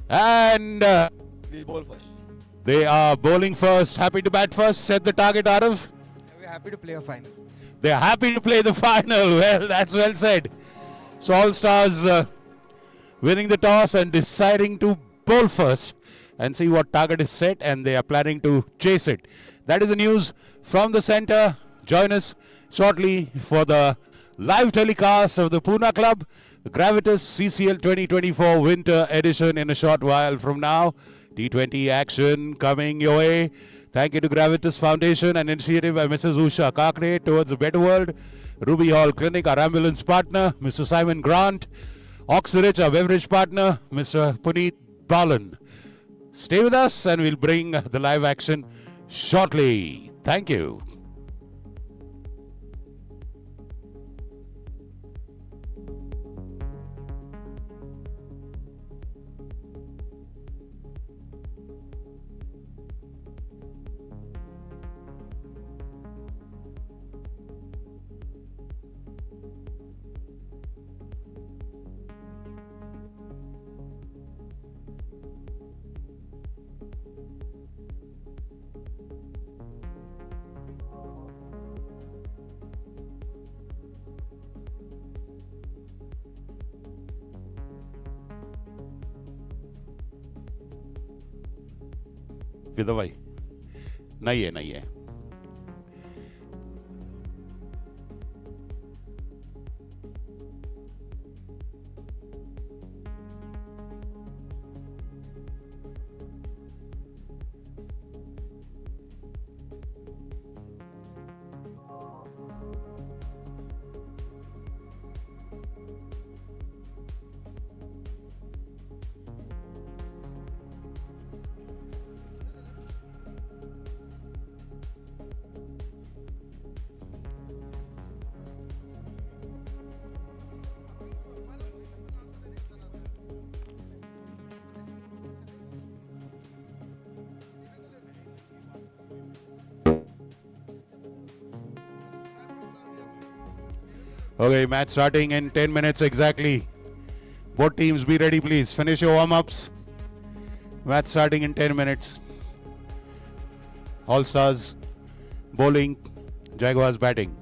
And We'll bowl first. they are bowling first. Happy to bat first. Set the target, Arav. We're happy to play a final. They're happy to play the final. Well, that's well said. So Allstars winning the toss and deciding to bowl first and see what target is set, and they are planning to chase it. That is the news from the center. Join us shortly for the live telecast of the Pune Club Gravitas CCL 2024 Winter Edition in a short while from now. T20 action coming your way. Thank you to Gravitas Foundation, an initiative by Mrs. Usha Kakre towards a better world. Ruby Hall Clinic, our ambulance partner, Mr. Simon Grant. Oxyrich, our beverage partner, Mr. Puneet Balan. Stay with us and we'll bring the live action shortly. Thank you. विदा भाई नहीं है Okay, match starting in 10 minutes exactly. Both teams be ready, please. Finish your warm-ups. Match starting in 10 minutes. Allstars bowling, Jaguars batting.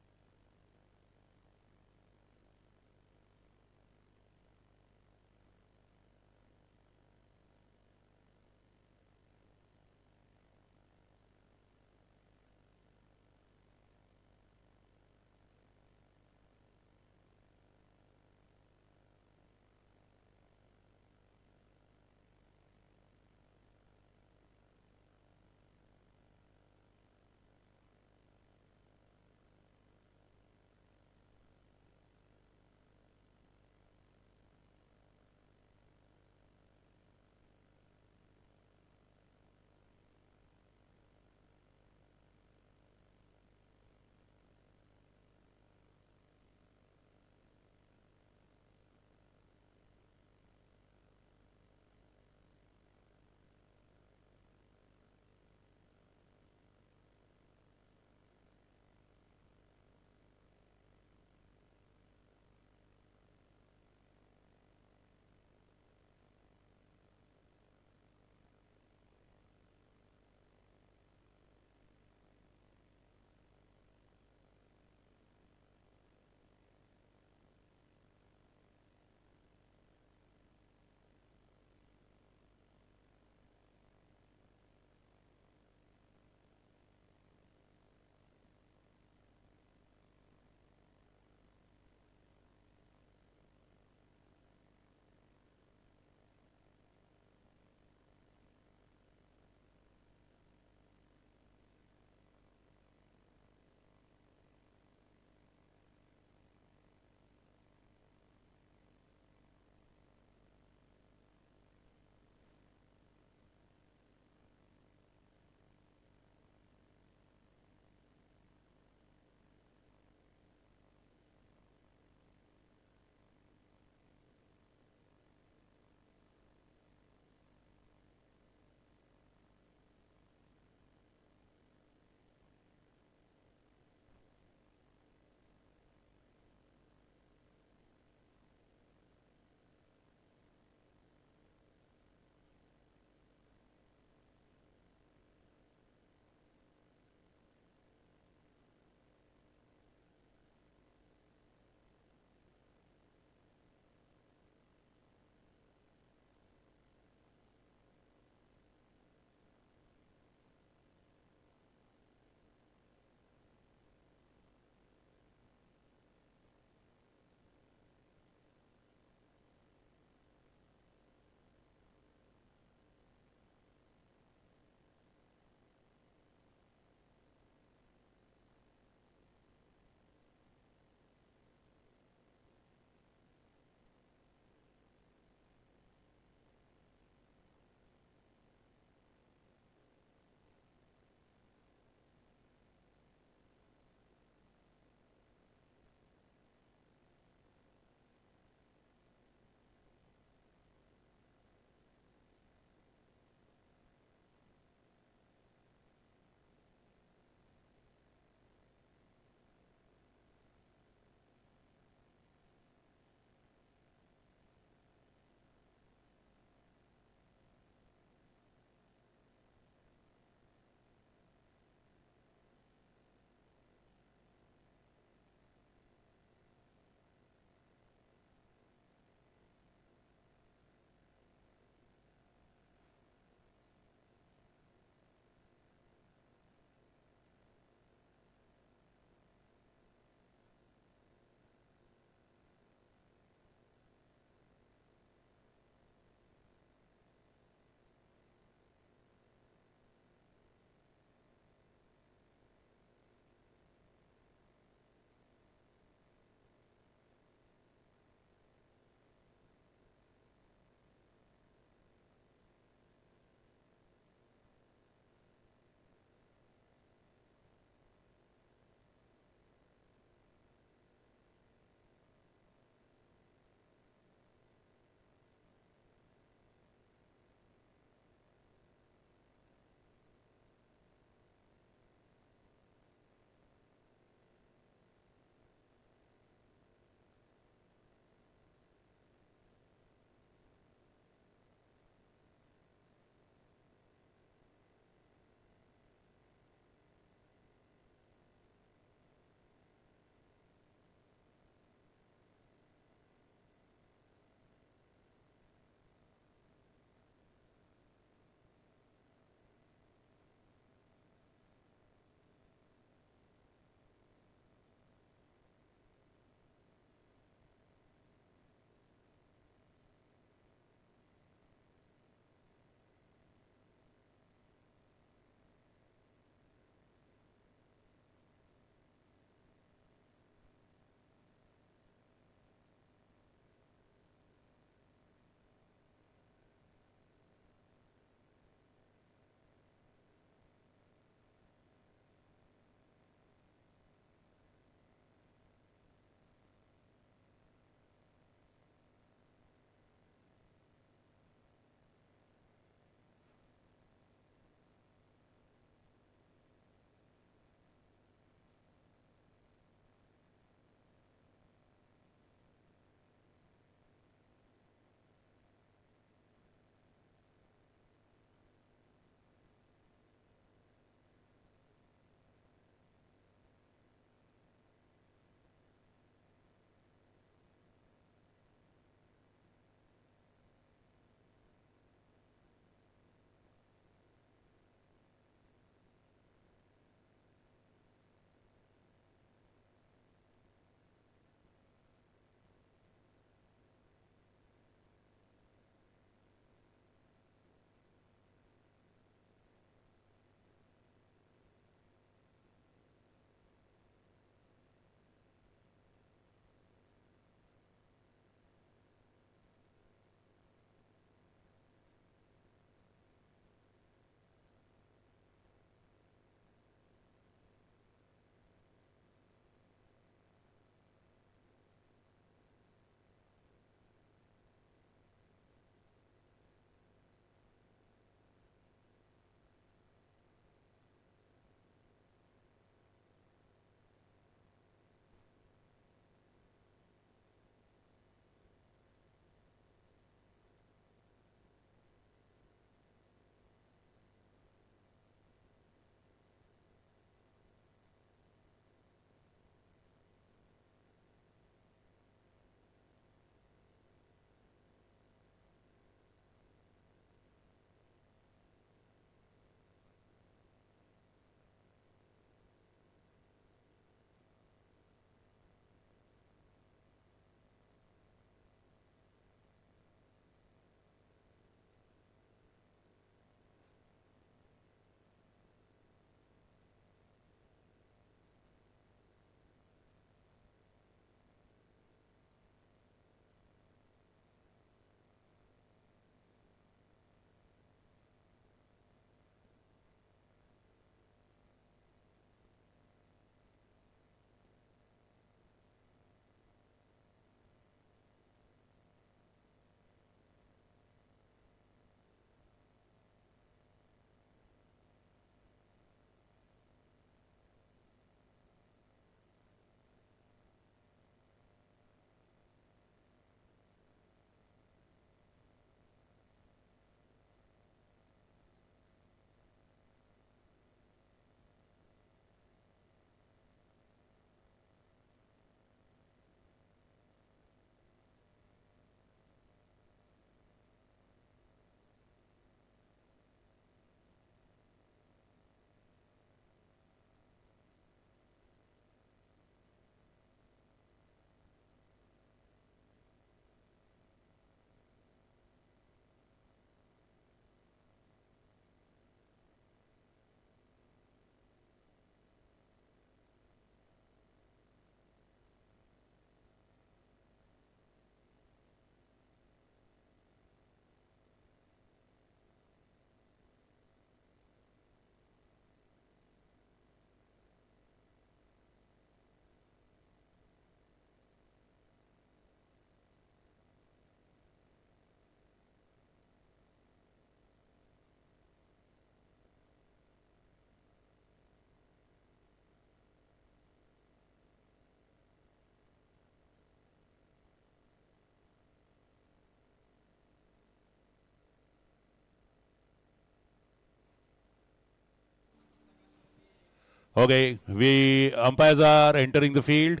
Okay, we umpires are entering the field.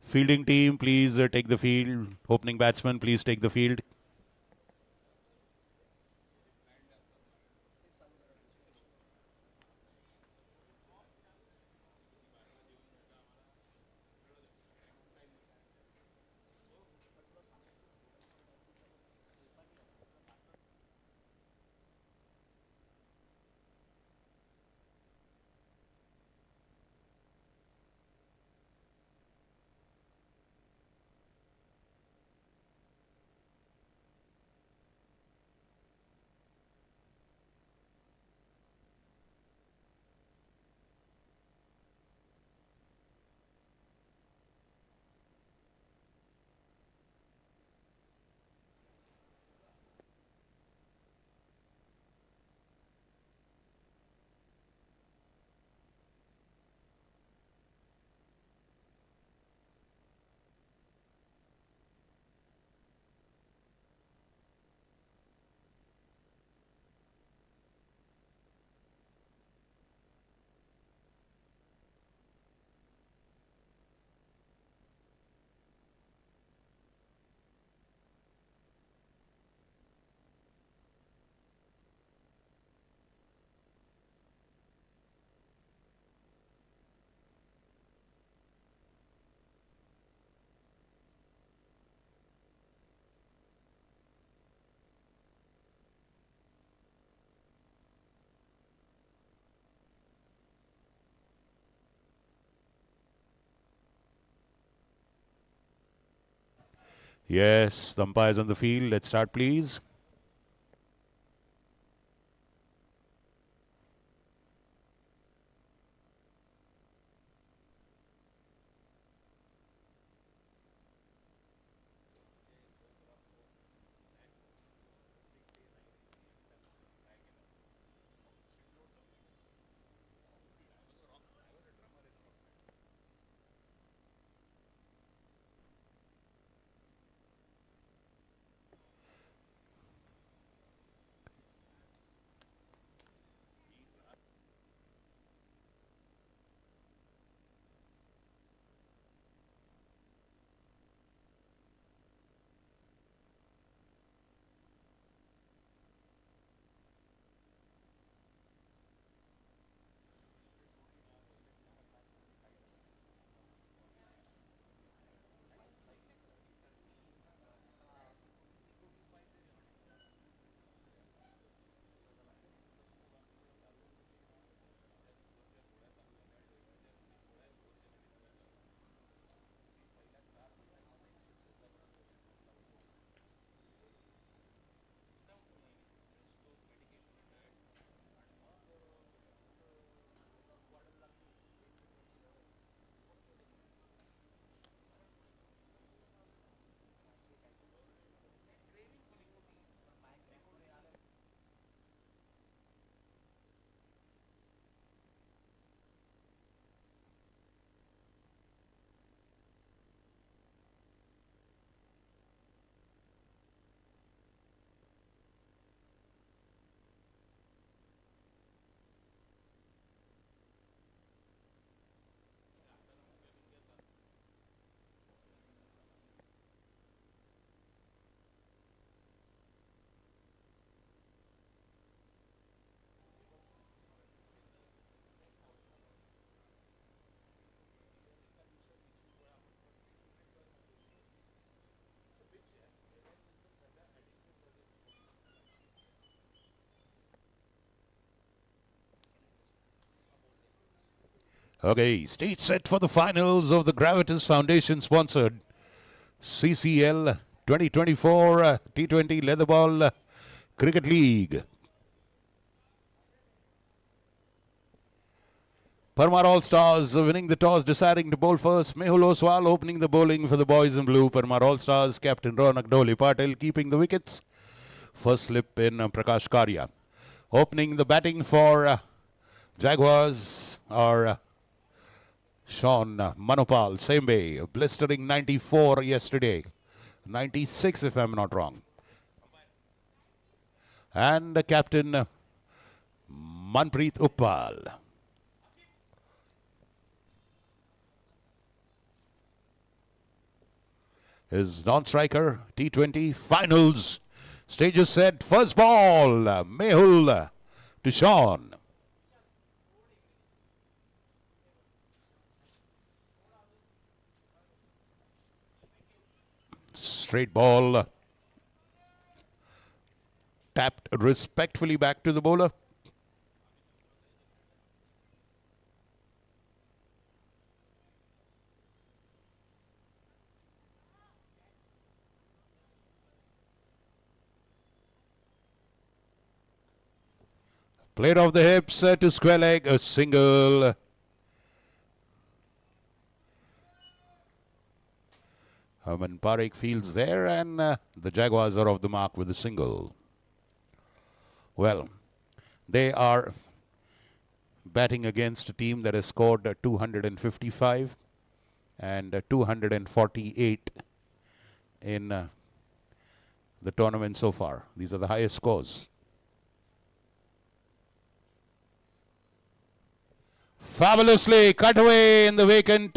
Fielding team, please take the field. Opening batsman, please take the field. Yes, the umpires on the field. Let's start, please. Okay, stage set for the finals of the Gravitas Foundation sponsored CCL 2024 T20 Leatherball Cricket League. Parmar Allstars winning the toss, deciding to bowl first. Mehul Oswal opening the bowling for the boys in blue. Parmar Allstars captain Ronak Doli Patel keeping the wickets. First slip in Prakash Karya. Opening the batting for Jaguars are Sean Manopal, same way, blistering 94 yesterday. 96 if I'm not wrong. And Captain MANPREET Uppal. His non-striker T20 finals. Stage is set. First ball. Mehul to Sean. Straight ball. Tapped respectfully back to the bowler. Played off the hips to square leg, a single. MANPREET fields there, and the Jaguars are off the mark with a single. Well, they are batting against a team that has scored 255 and 248 in the tournament so far. These are the highest scores. Fabulously cut away in the vacant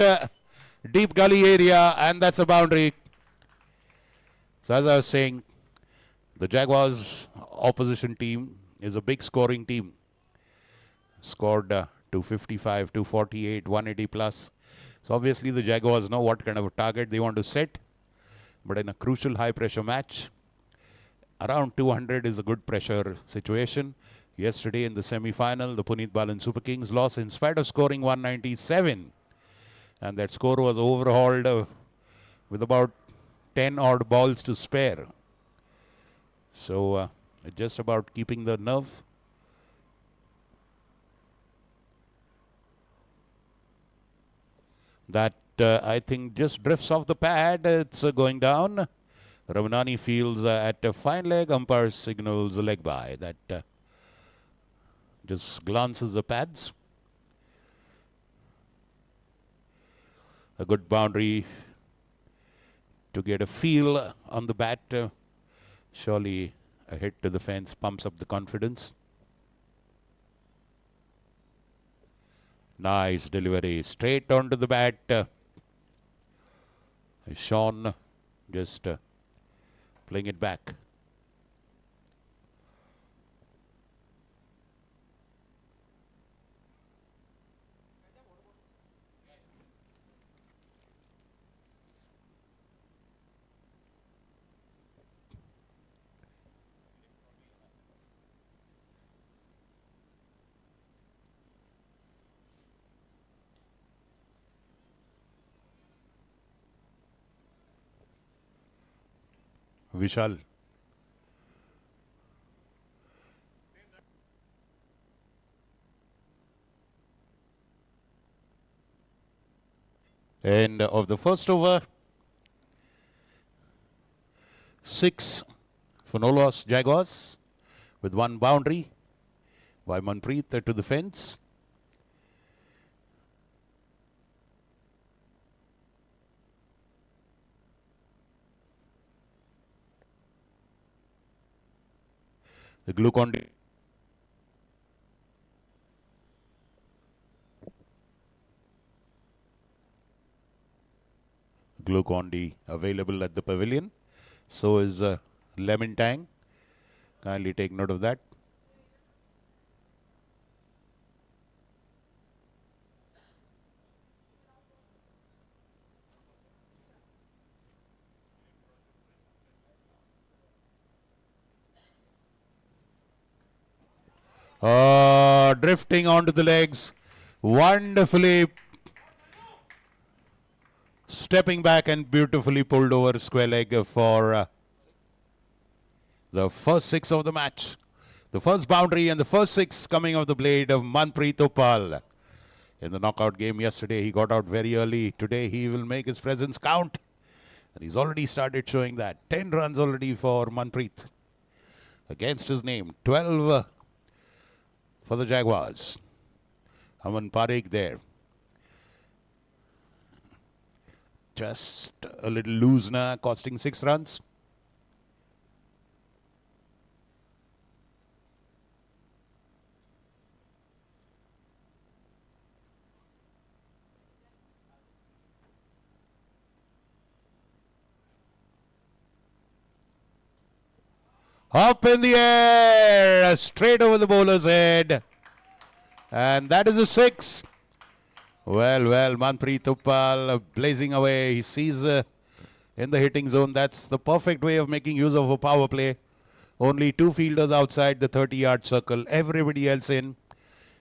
deep gully area, and that's a boundary. So as I was saying, the Jaguars opposition team is a big scoring team. Scored 255, 248, 180 plus. So obviously the Jaguars know what kind of a target they want to set. But in a crucial high pressure match, around 200 is a good pressure situation. Yesterday in the semi-final, the Puneet Balan Super Kings lost in spite of scoring 197. And that score was overhauled with about 10 odd balls to spare. So just about keeping the nerve. That I think just drifts off the pad. It's going down. Ramanani feels at a fine leg. Umpire signals a leg by. That just glances the pads. A good boundary to get a feel on the bat. Surely a hit to the fence pumps up the confidence. Nice delivery. Straight onto the bat. Sean just playing it back. Vishal. End of the first over. 6 for no loss Jaguars with one boundary by MANPREET to the fence. The Glucon-D available at the pavilion. So is lemon tang. Kindly take note of that. Drifting onto the legs. Wonderfully stepping back and beautifully pulled over square leg for the first 6 of the match. The first boundary and the first 6 coming off the blade of MANPREET Uppal. In the knockout game yesterday, he got out very early. Today, he will make his presence count. And he's already started showing that. 10 runs already for MANPREET. Against his name, 12 for the Jaguars. MANPREET there. Just a little loose now, costing 6 runs. Up in the air, straight over the bowler's head. And that is a 6. Well, MANPREET Uppal blazing away. He sees in the hitting zone. That's the perfect way of making use of a power play. Only 2 fielders outside the 30-yard circle. Everybody else in.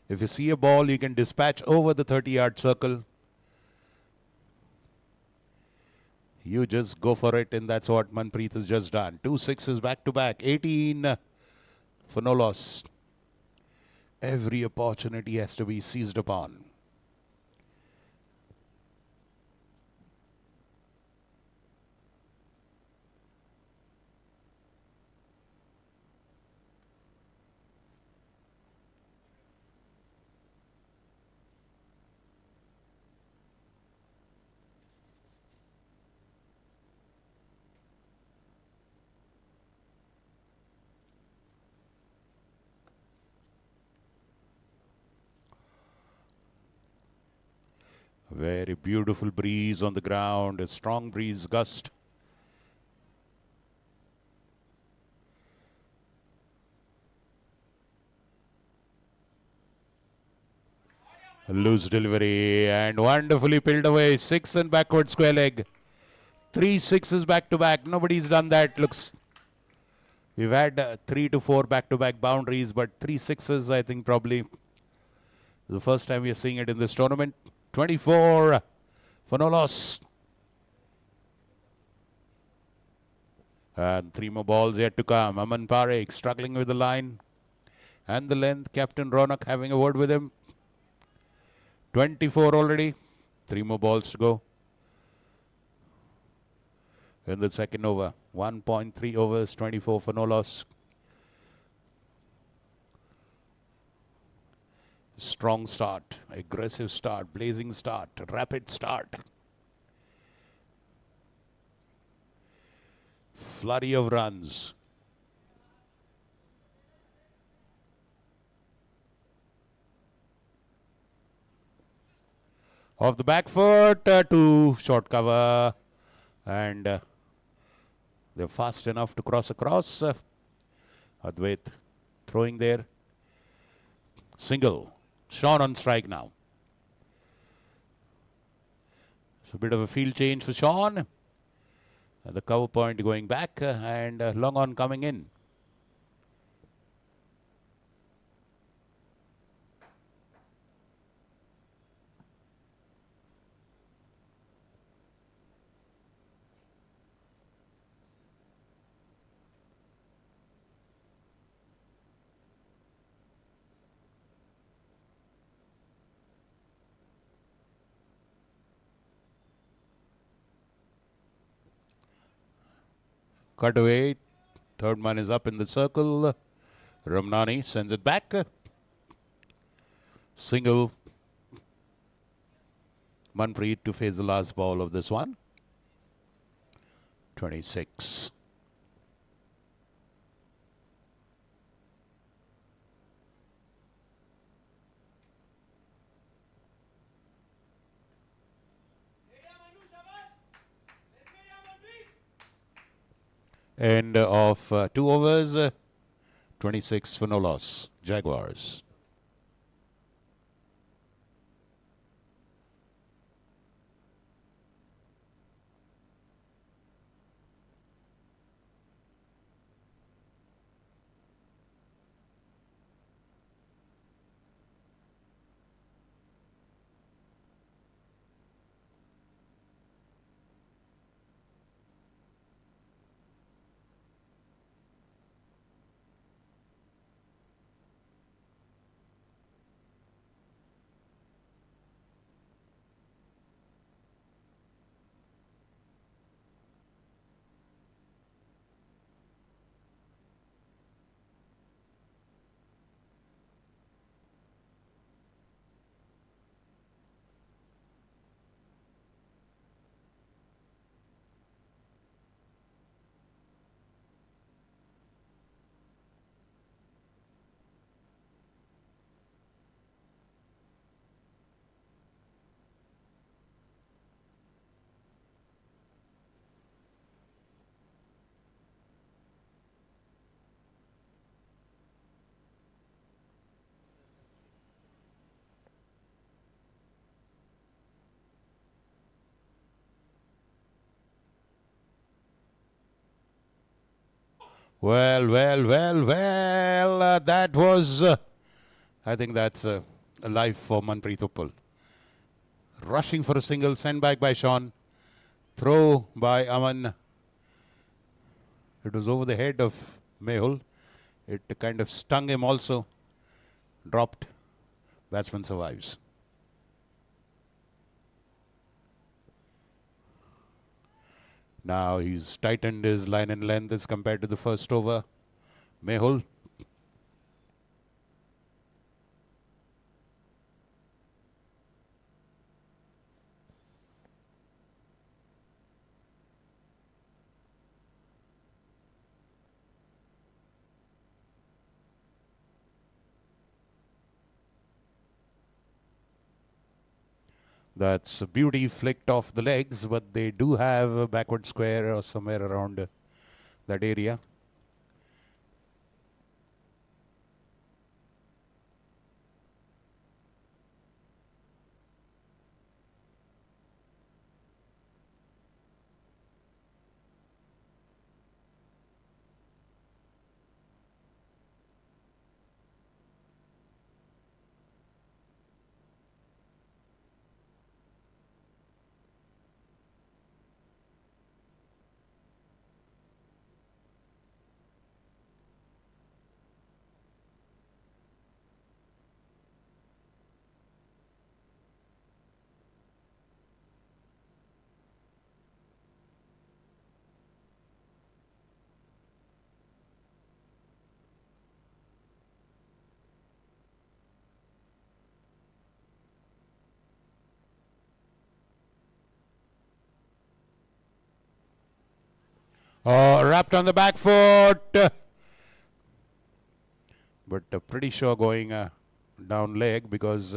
If you see a ball, you can dispatch over the 30-yard circle. You just go for it, and that's what MANPREET has just done. 2 sixes back-to-back. 18 for no loss. Every opportunity has to be seized upon. Very beautiful breeze on the ground, a strong breeze gust. A loose delivery and wonderfully peeled away. 6 and backward square leg. 3 sixes back to back. Nobody's done that. Looks, we've had 3 to 4 back to back boundaries, but 3 sixes, I think, probably the first time we are seeing it in this tournament. 24 for no loss. And 3 more balls yet to come. Aman Parekh struggling with the line and the length. Captain Ronak having a word with him. 24 already. 3 more balls to go in the second over. 1.3 overs, 24 for no loss. Strong start, aggressive start, blazing start, rapid start. Flurry of runs. Off the back foot to short cover, and they're fast enough to cross across. Advait throwing there. Single. Sean on strike now. It's a bit of a field change for Sean. The cover point going back and long on coming in. Cut away. Third man is up in the circle. Ramnani sends it back. Single. MANPREET to face the last ball of this one. 26. End of 2 overs, 26 for no loss. Jaguars. Well. That was, I think that's a life for MANPREET Uppal. Rushing for a single, sent back by Sean. Throw by Aman. It was over the head of Mehul. It kind of stung him also. Dropped. Batsman survives. Now he's tightened his line and length as compared to the first over. Mehul. That's a beauty flicked off the legs, but they do have a backward square or somewhere around that area. Wrapped on the back foot. But pretty sure going down leg because,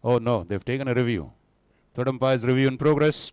oh no, they've taken a review. Third umpire's review in progress.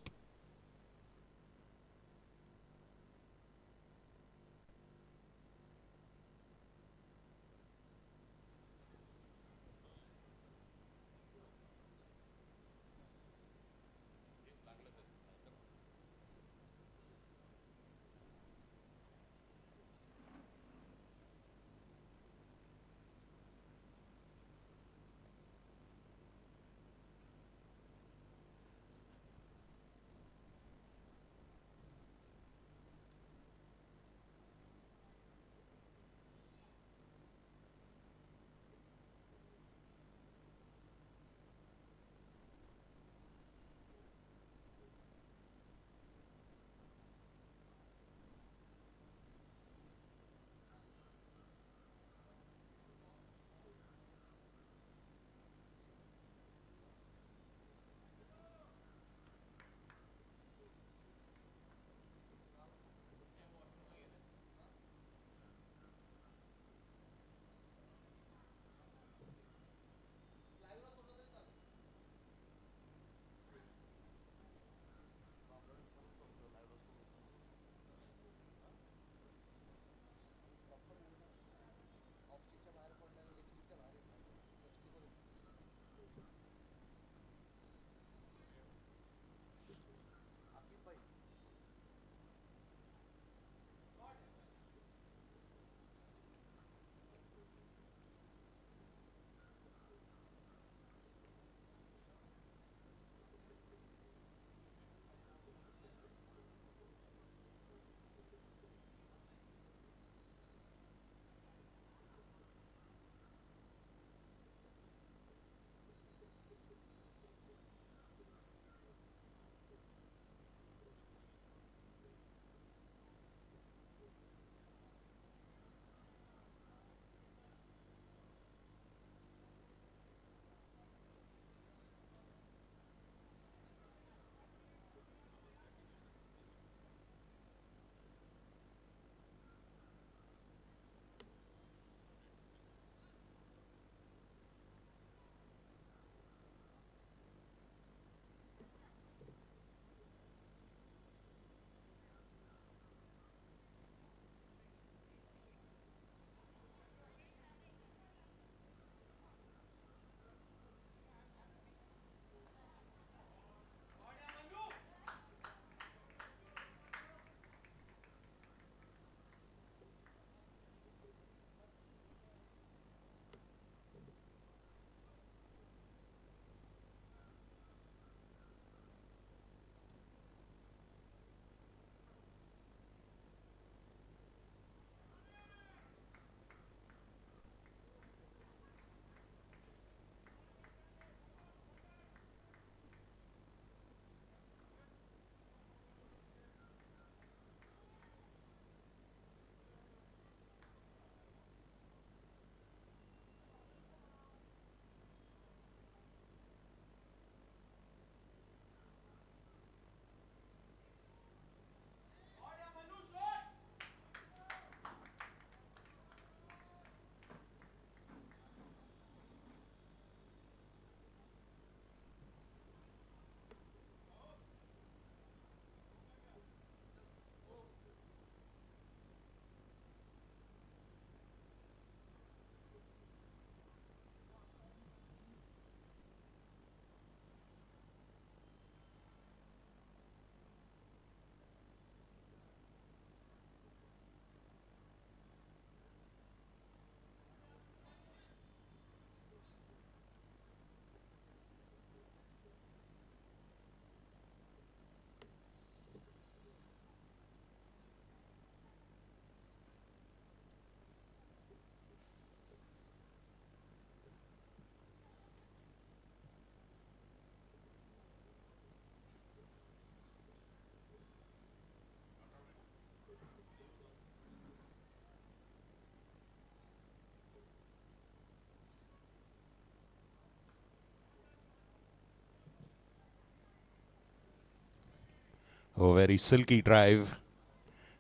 Oh, very silky drive.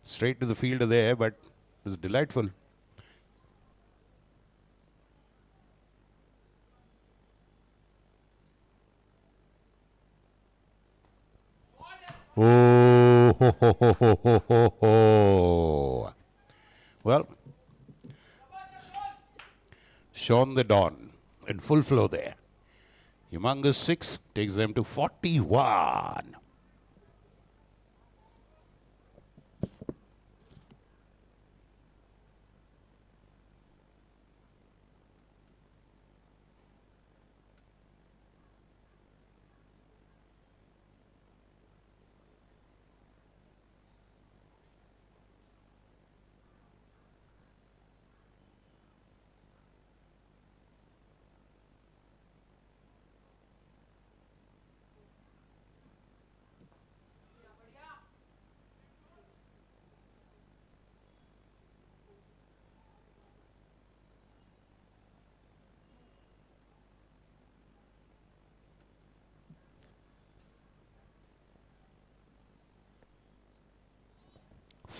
Straight to the fielder there, but it was delightful. Oh, ho, ho, ho, ho, ho, ho, ho. Well, Sean the Don in full flow there. Humongous 6 takes them to 41.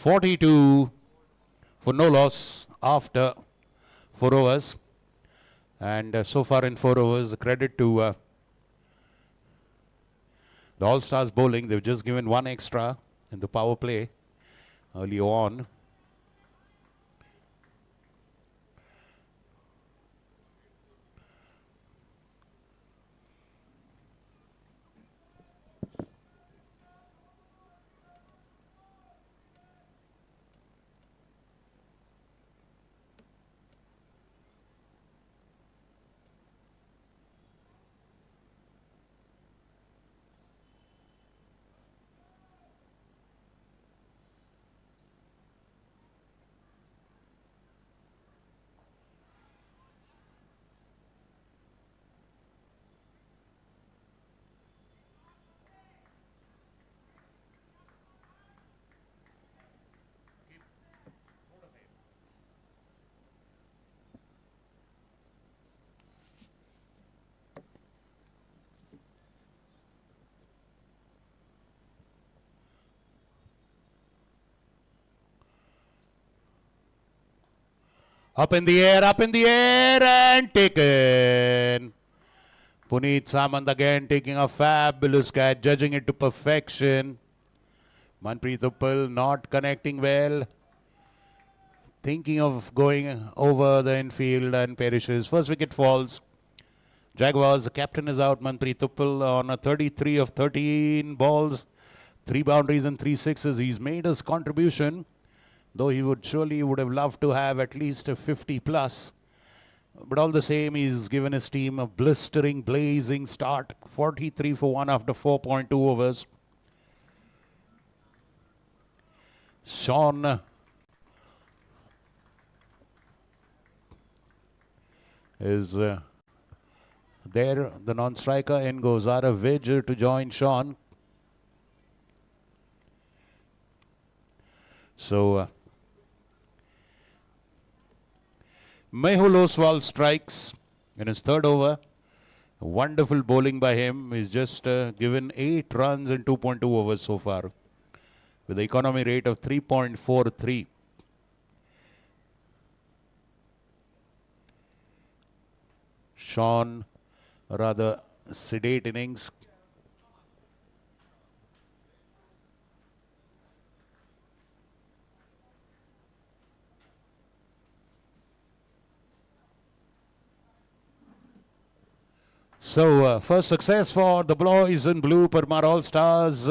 $42 for no loss after 4 overs. And so far in 4 overs, credit to the All-Stars bowling. They've just given 1 extra in the power play early on. Up in the air, and taken. Puneet Samant again taking a fabulous catch, judging it to perfection. MANPREET Uppal not connecting well. Thinking of going over the infield and perishes. First wicket falls. Jaguars, the captain is out. MANPREET Uppal on a 33 of 13 balls. 3 boundaries and 3 sixes. He's made his contribution, though he would have loved to have at least a 50 plus. But all the same, he's given his team a blistering, blazing start. 43 for 1 after 4.2 overs. Sean is there, the non-striker. In goes Ara Vij to join Sean. So Mehul Oswal strikes in his 3rd over. Wonderful bowling by him. He's just given 8 runs in 2.2 overs so far, with the economy rate of 3.43. Sean, rather sedate innings. So, first success for the boys in blue, Parmar All-Stars.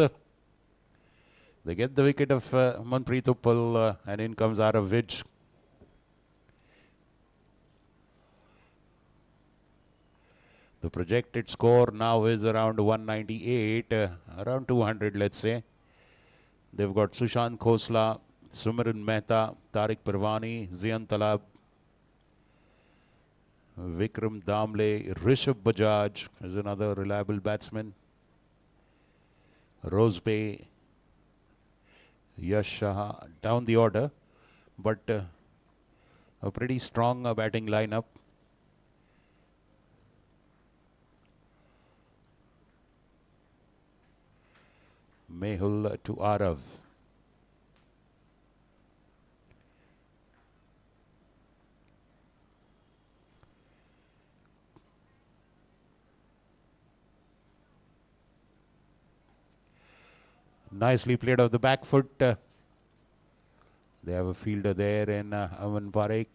They get the wicket of MANPREET Uppal, and in comes Ara Vij. The projected score now is around 198, around 200, let's say. They've got Sushant Khosla, Sumiran Mehta, Tariq Parwani, Zian Talab, Vikram Damle, Rishabh Bajaj is another reliable batsman. Rosebay, Yash Shah down the order, but a pretty strong batting lineup. Mehul to Arav. Nicely played off the back foot. They have a fielder there in Aman Parekh.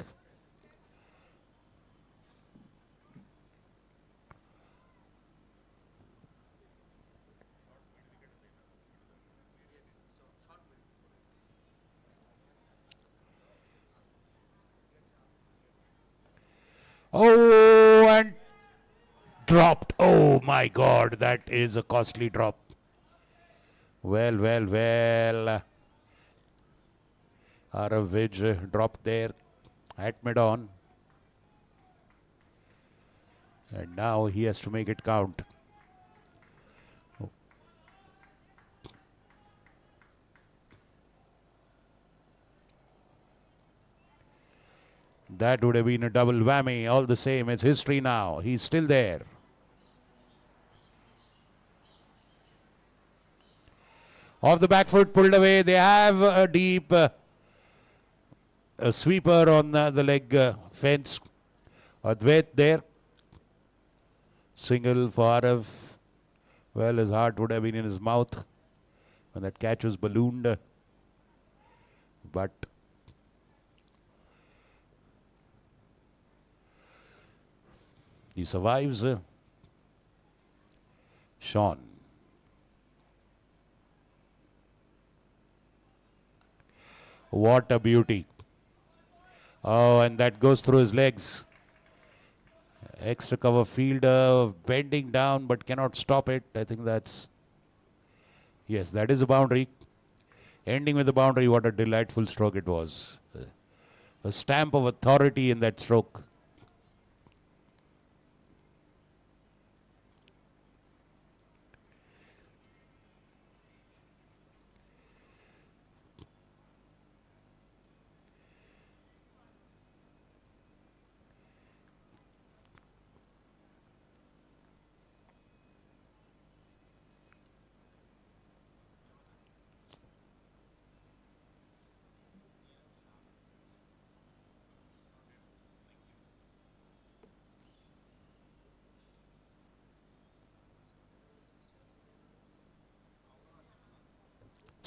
Oh, and dropped. Oh my God, that is a costly drop. Well. Arav dropped there at mid-on. And now he has to make it count. That would have been a double whammy. All the same, it's history now. He's still there. Off the back foot, pulled away. They have a deep a sweeper on the leg fence. Advait there. Single for Arav. Well, his heart would have been in his mouth when that catch was ballooned. But he survives. Sean. What a beauty. Oh, and that goes through his legs. Extra cover fielder bending down but cannot stop it. I think that's... Yes, that is a boundary. Ending with the boundary, what a delightful stroke it was. A stamp of authority in that stroke.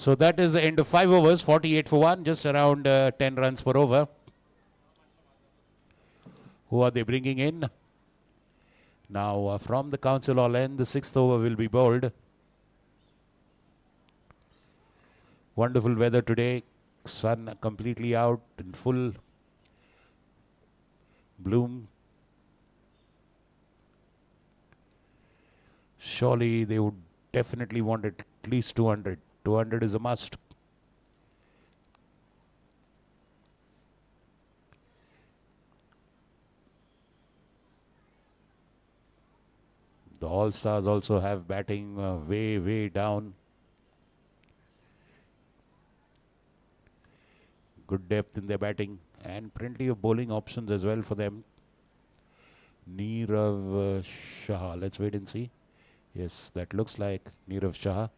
So that is the end of 5 overs, 48 for 1, just around 10 runs per over. Who are they bringing in? Now from the council all end, the 6th over will be bowled. Wonderful weather today. Sun completely out in full bloom. Surely they would definitely want at least 200. 200 is a must. The All-Stars also have batting way down. Good depth in their batting and plenty of bowling options as well for them. Neerav Shah. Let's wait and see. Yes, that looks like Neerav Shah.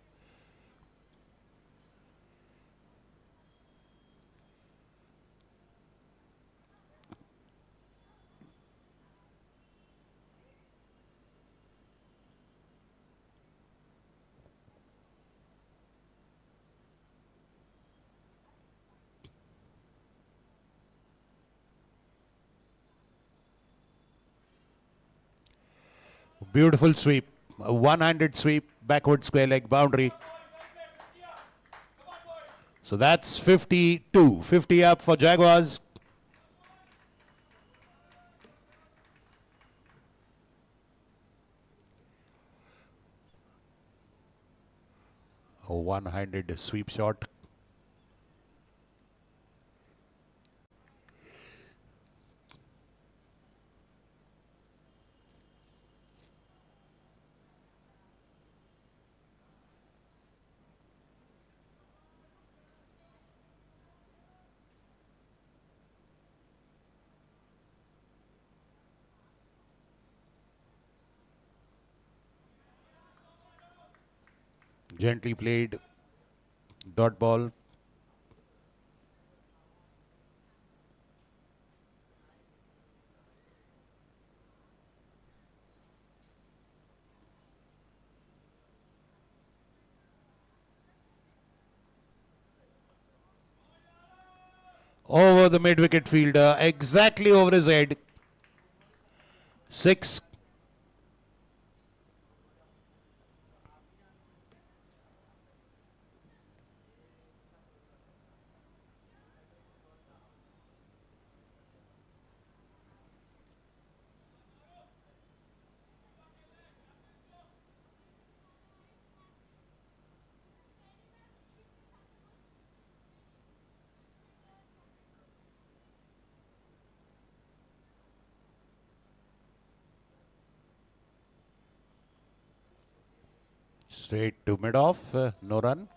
Beautiful sweep. A one-handed sweep, backward square leg boundary. So that's 52. 50 up for Jaguars. A one-handed sweep shot. Gently played Dot ball. Over the mid-wicket fielder, exactly over his head. 6. Straight to mid-off, no run.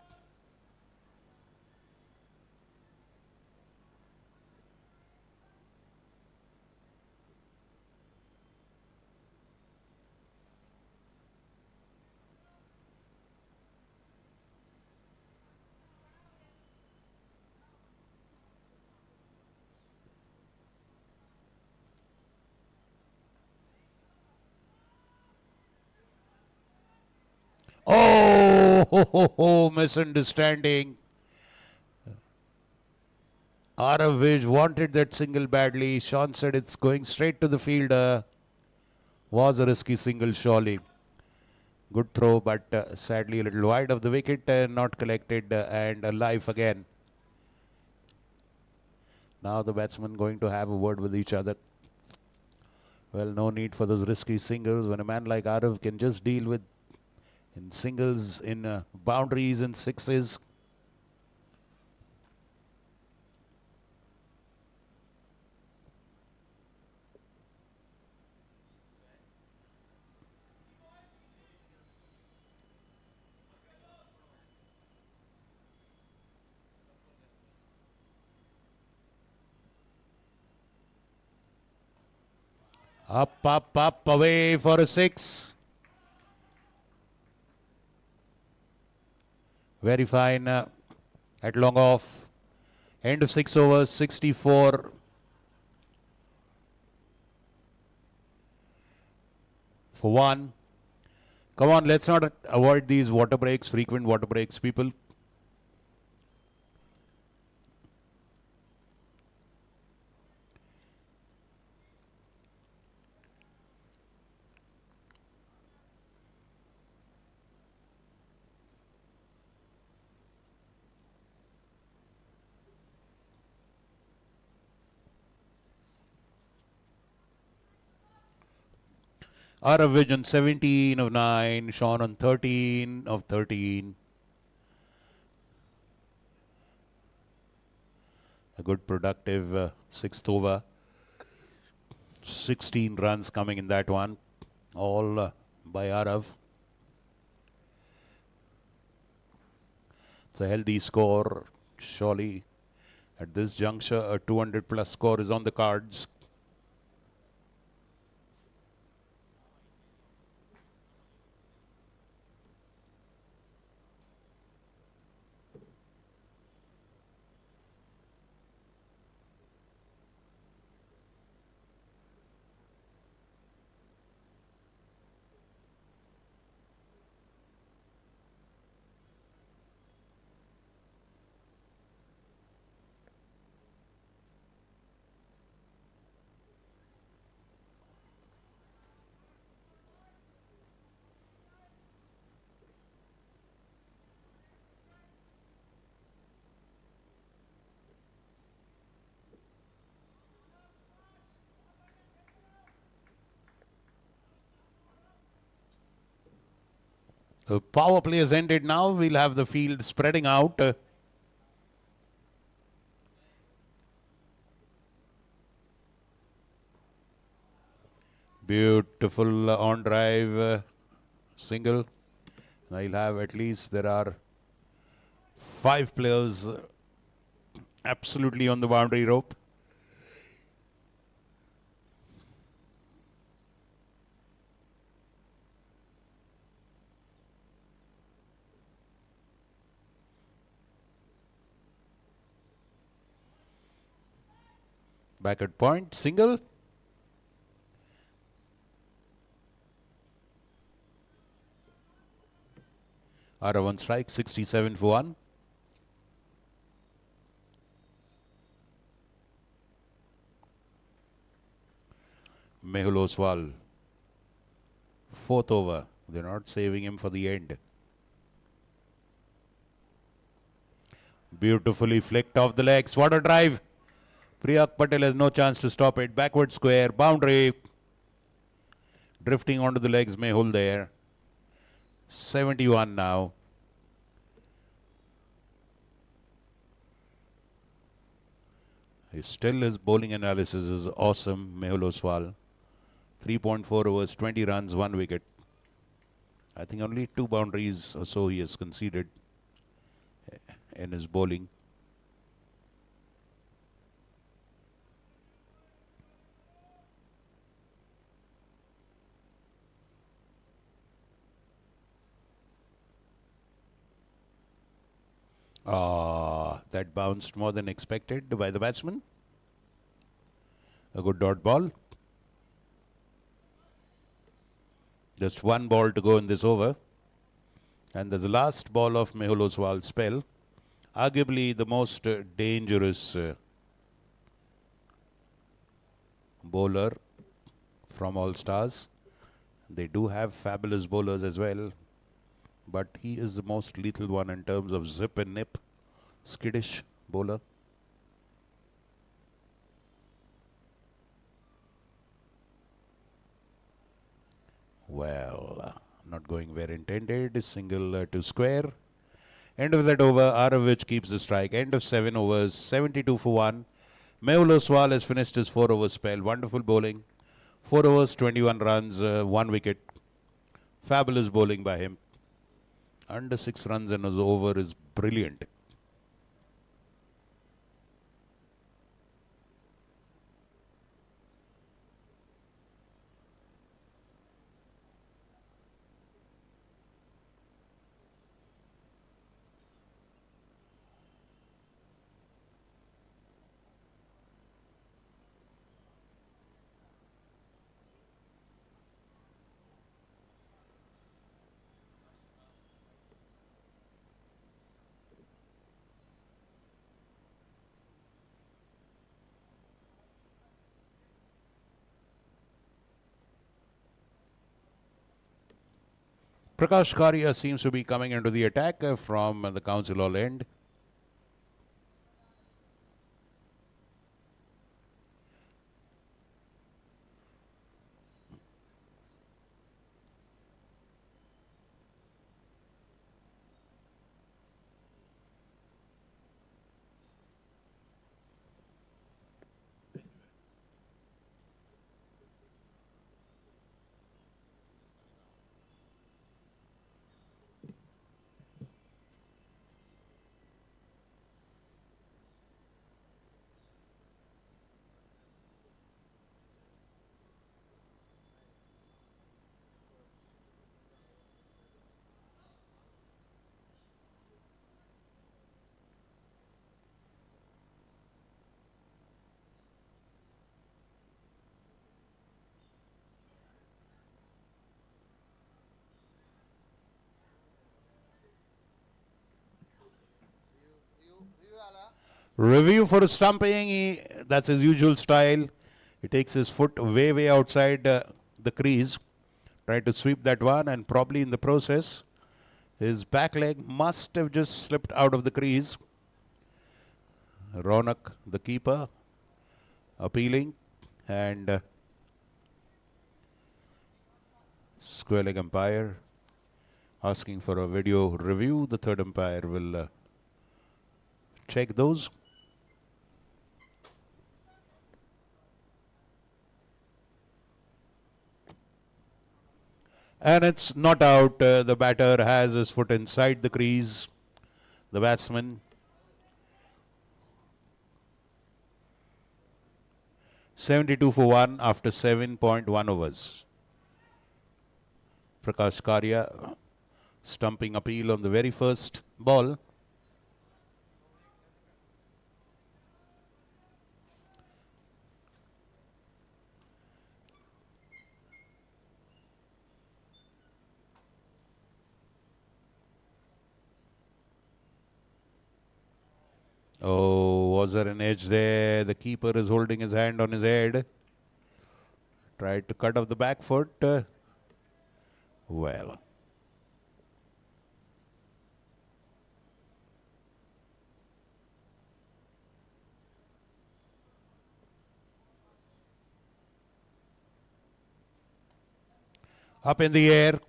Oh, misunderstanding. Aravish wanted that single badly. Sean said it's going straight to the fielder. Was a risky single, surely. Good throw, but sadly a little wide of the wicket, not collected, and alive again. Now the batsmen going to have a word with each other. Well, no need for those risky singles when a man like Arav can just deal with in singles, in boundaries and sixes. Up, away for a 6. Very fine at long off. End of 6 overs, 64 for 1. Come on, let's not avoid these water breaks, frequent water breaks, people. Aravish on 17 of 9, Sean on 13 of 13. A good productive 6th over. 16 runs coming in that one, all by Arav. It's a healthy score, surely. At this juncture, a 200 plus score is on the cards. The power play has ended now. We'll have the field spreading out. Beautiful on drive single. I'll have at least there are 5 players absolutely on the boundary rope. Back at point, single. Out of one strike, 67 for 1. Mehul Oswal, 4th over. They're not saving him for the end. Beautifully flicked off the legs. What a drive. Priyak Patel has no chance to stop it. Backward square, boundary. Drifting onto the legs, Mehul there. 71 now. His bowling analysis is awesome, Mehul Oswal. 3.4 overs, 20 runs, 1 wicket. I think only 2 boundaries or so he has conceded in his bowling. That bounced more than expected by the batsman. A good dot ball. Just 1 ball to go in this over. And there's the last ball of Mehul Oswal's spell. Arguably the most dangerous bowler from Allstars. They do have fabulous bowlers as well, but he is the most lethal one in terms of zip and nip. Skittish bowler. Well, not going where intended. Single to square. End of that over, Aravich keeps the strike. End of 7 overs, 72 for 1. Mehul Oswal has finished his 4 over spell. Wonderful bowling. 4 overs, 21 runs, 1 wicket. Fabulous bowling by him. Under 6 runs in his over is brilliant. Prakash Karia seems to be coming into the attack from the Council Hall end. Review for stumping. That's his usual style. He takes his foot way outside the crease. Try to sweep that one, and probably in the process, his back leg must have just slipped out of the crease. Ronak, the keeper, appealing, and square leg umpire asking for a video review. The third umpire will check those. And it's not out. The batter has his foot inside the crease. The batsman. 72 for 1 after 7.1 overs. Prakash Karia stumping appeal on the very first ball. Oh, was there an edge there? The keeper is holding his hand on his head. Tried to cut off the back foot. Well. Up in the air.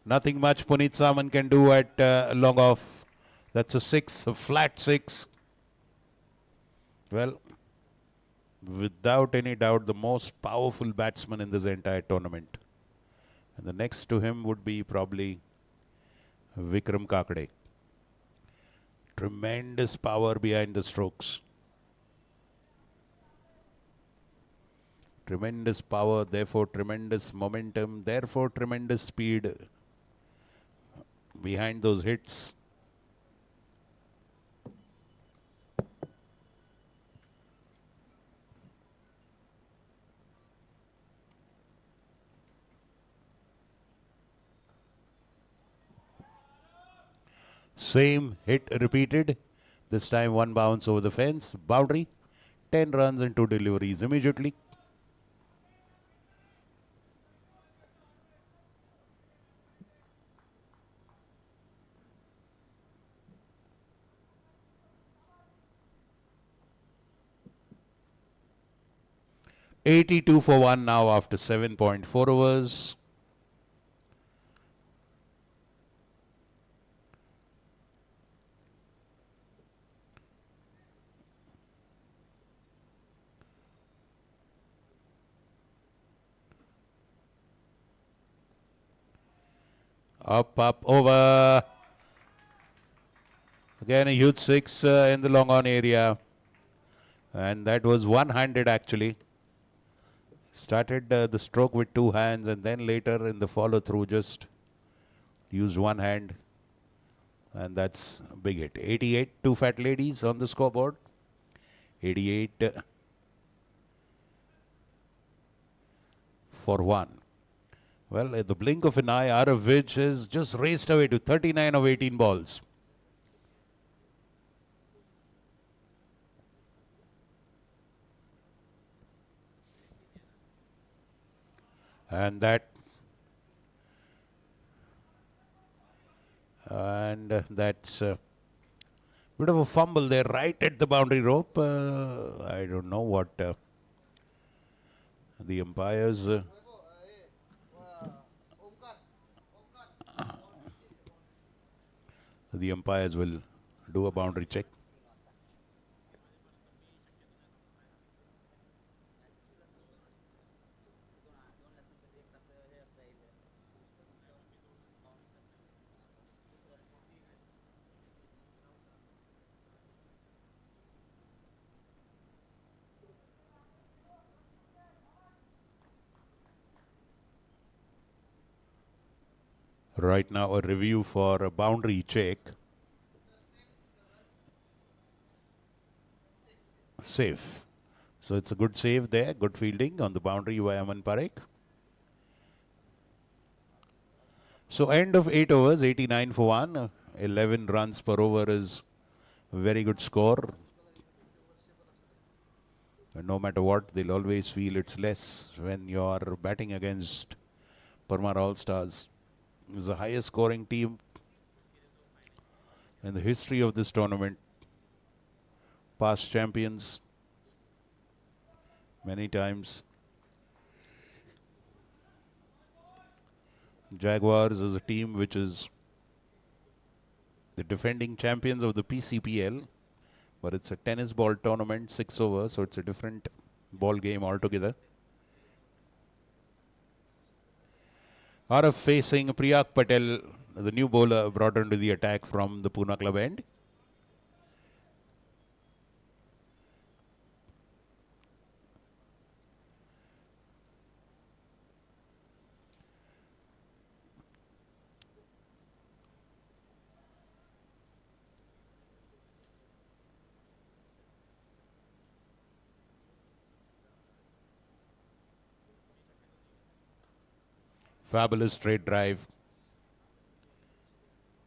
Nothing much Puneet Saman can do at long off. That's a 6, a flat 6. Well, without any doubt, the most powerful batsman in this entire tournament. And the next to him would be probably Vikram Kakade. Tremendous power behind the strokes. Tremendous power, therefore tremendous momentum, therefore tremendous speed behind those hits. Same hit repeated. This time one bounce over the fence. Boundary. 10 runs and 2 deliveries immediately. $82 for 1 now after 7.4 overs. Up, over. Again a huge 6 in the long on area. And that was one-handed actually. Started the stroke with 2 hands and then later in the follow through just used one hand. And that's a big hit. 88, 2 fat ladies on the scoreboard. 88 for 1. Well, at the blink of an eye, Aravic has just raced away to 39 of 18 balls. And that's a bit of a fumble there right at the boundary rope. I don't know what the umpires... the umpires will do a boundary check. Right now a review for a boundary check. Safe. So it's a good save there, good fielding on the boundary by Aman Parekh. So end of 8 overs, 89 for 1. 11 runs per over is a very good score. And no matter what, they'll always feel it's less when you're batting against PARMAR Allstars. It's the highest scoring team in the history of this tournament. Past champions many times. Jaguars is a team which is the defending champions of the PCPL, but it's a tennis ball tournament, 6 overs, so it's a different ball game altogether. RF facing Priyak Patel, the new bowler brought into the attack from the Pune club end. Fabulous straight drive.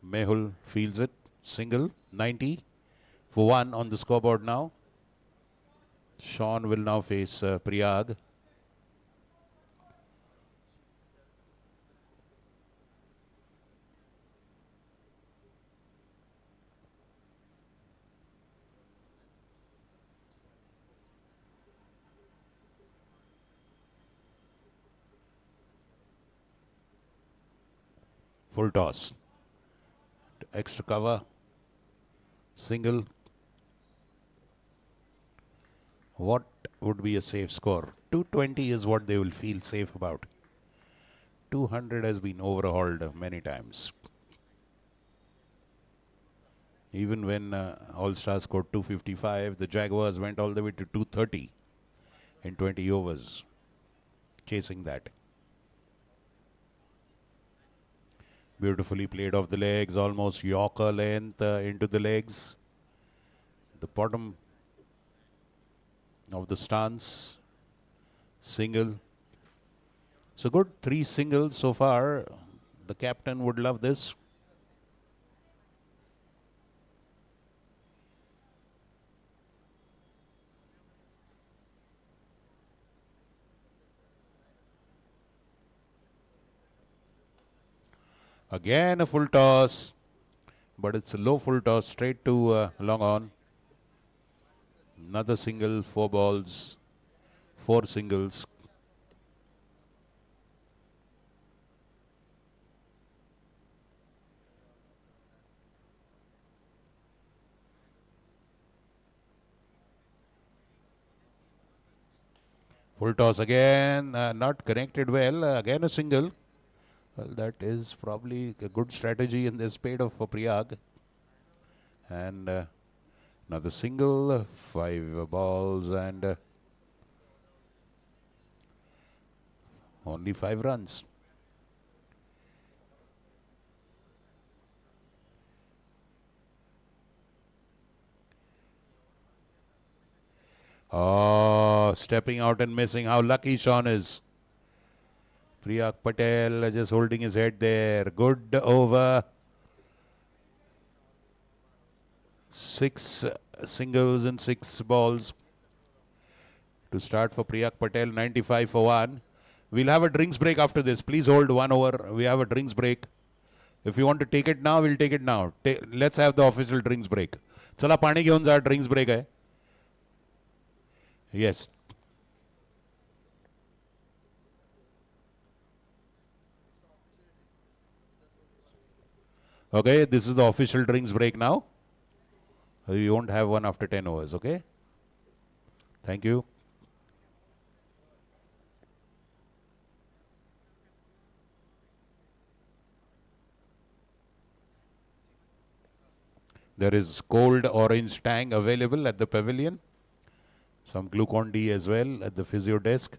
Mehul fields it. Single. 90. for 1 on the scoreboard now. Sean will now face Priyag. Full toss. Extra cover. Single. What would be a safe score? 220 is what they will feel safe about. 200 has been overhauled many times. Even when Allstars scored 255, the Jaguars went all the way to 230 in 20 overs, chasing that. Beautifully played off the legs, almost Yorker length into the legs. The bottom of the stance, single. So good, 3 singles so far. The captain would love this. Again a full toss, but it's a low full toss straight to long on. Another single, 4 balls, 4 singles. Full toss again, not connected well. Again a single. Well, that is probably a good strategy in this spade of Priyag. And another single, 5 balls, and only 5 runs. Oh, stepping out and missing. How lucky Sean is. Priyag Patel just holding his head there. Good over. 6 singles and 6 balls to start for Priyag Patel. 95 for 1. We'll have a drinks break after this. Please hold 1 over. We have a drinks break. If you want to take it now, we'll take it now. Let's have the official drinks break. चला पाणी घेऊन जा, drinks break है. Yes. Okay, this is the official drinks break now. You won't have one after 10 overs, okay? Thank you. There is cold orange tang available at the pavilion. Some Glucon D as well at the physio desk.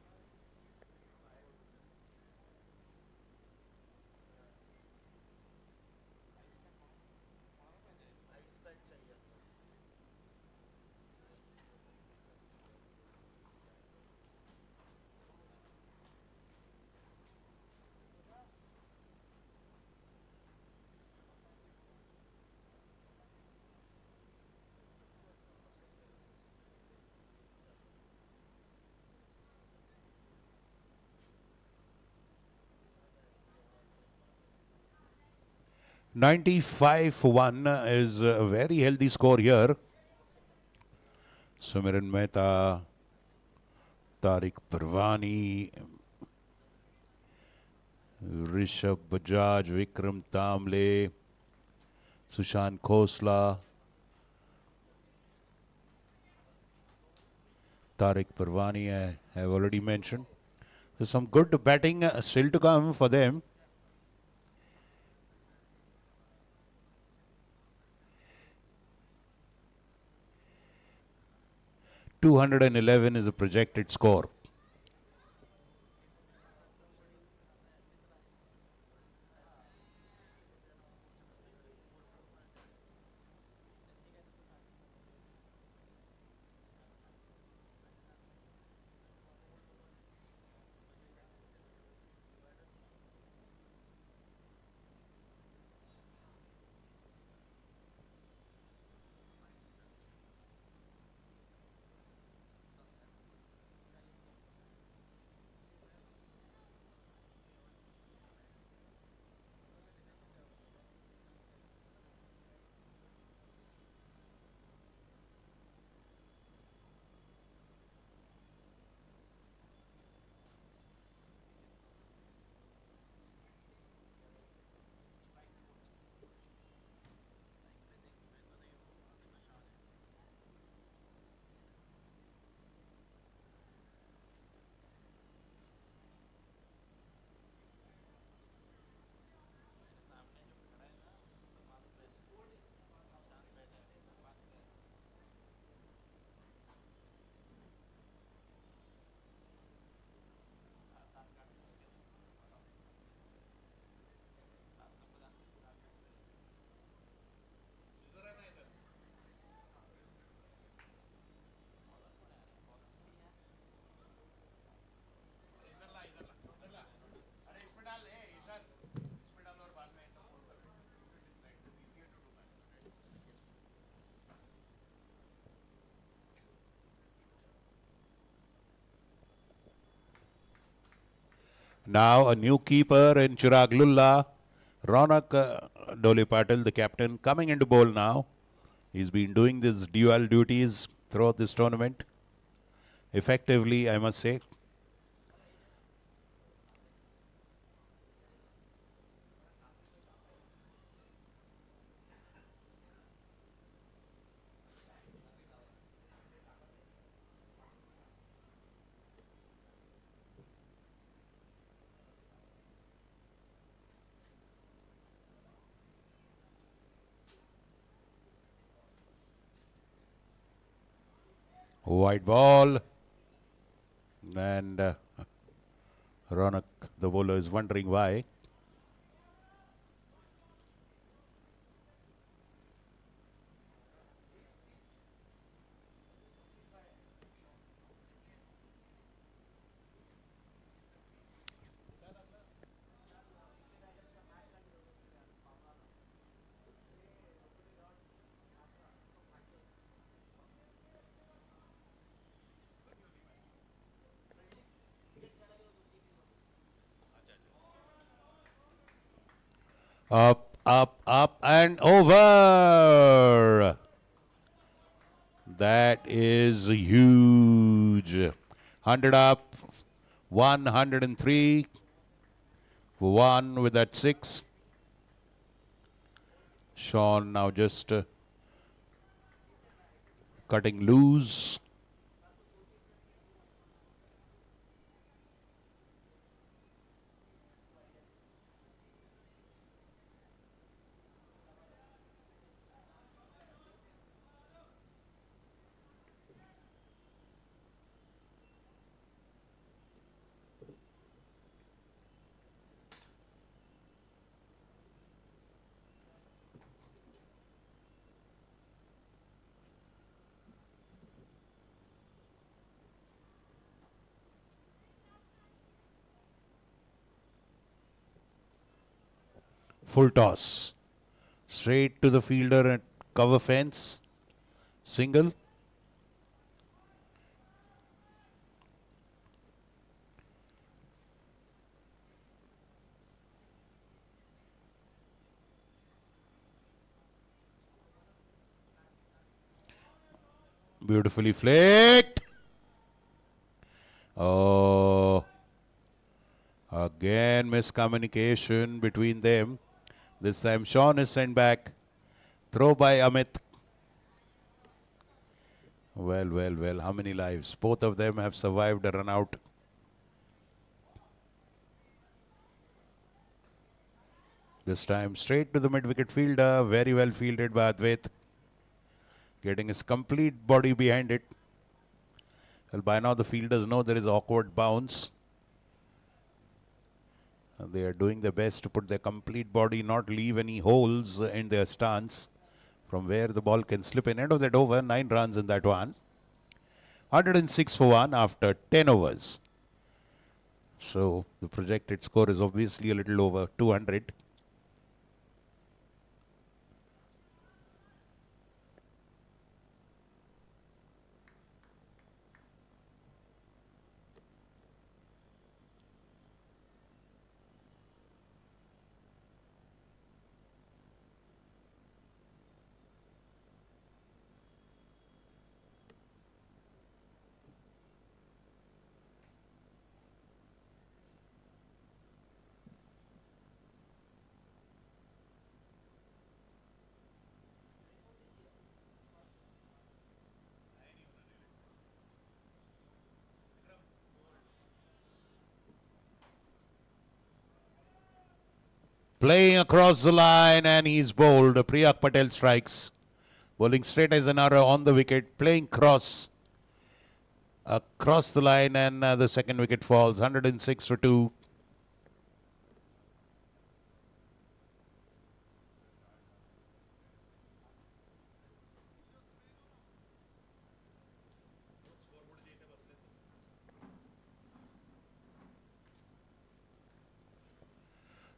$95 for 1 is a very healthy score here. Sumiran Mehta, Tariq Parvani, Rishabh Bajaj, Vikram Tamle, Sushant Khosla, Tariq Parvani I have already mentioned. So some good batting still to come for them. $211 is a projected score. Now a new keeper in Chirag Lulla. Ronak Dole Patil, the captain, coming into bowl now. He's been doing these dual duties throughout this tournament. Effectively, I must say. White ball. And Ronak, the bowler, is wondering why. Up, and over. That is huge. 100 up, 103. One with that 6. Sean now just cutting loose. Full toss. Straight to the fielder at cover fence. Single. Beautifully flicked. Oh. Again miscommunication between them. This time Sean is sent back. Throw by Amit. Well. How many lives? Both of them have survived a run out. This time straight to the mid-wicket fielder. Very well fielded by Advait. Getting his complete body behind it. Well, by now the fielders know there is awkward bounce. And they are doing their best to put their complete body, not leave any holes in their stance from where the ball can slip in. End of that over, 9 runs in that one. 106 for 1 after 10 overs. So the projected score is obviously a little over 200. Playing across the line and he's bowled. Priyak Patel strikes. Bowling straight as an arrow on the wicket. Playing cross. Across the line and the second wicket falls. 106 for 2.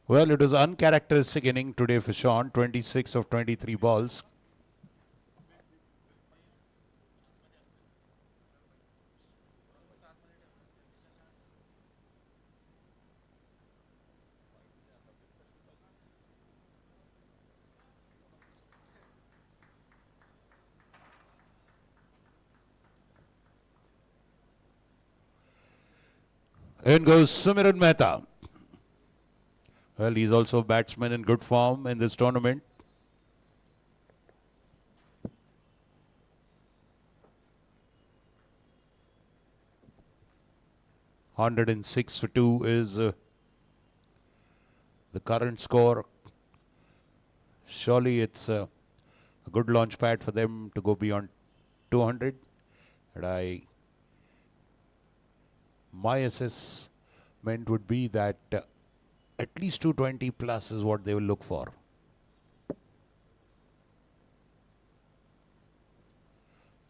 Well, it was uncharacteristic inning today for Sean. 26 of 23 balls. In goes Sumiran Mehta. Well, he's also a batsman in good form in this tournament. "106 for 2 is the current score. Surely it's a good launch pad for them to go beyond 200. And my assessment would be that at least 220 plus is what they will look for.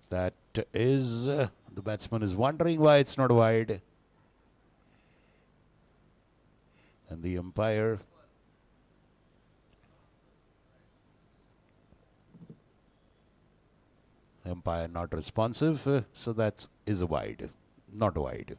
That is, the batsman is wondering why it's not wide. And the umpire not responsive, so that is a wide, not wide.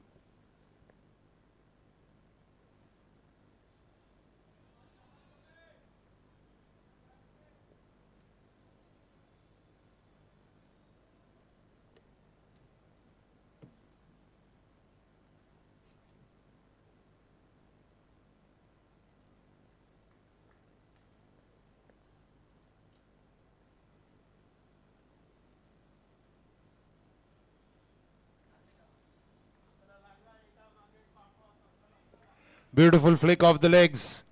Beautiful flick off the legs.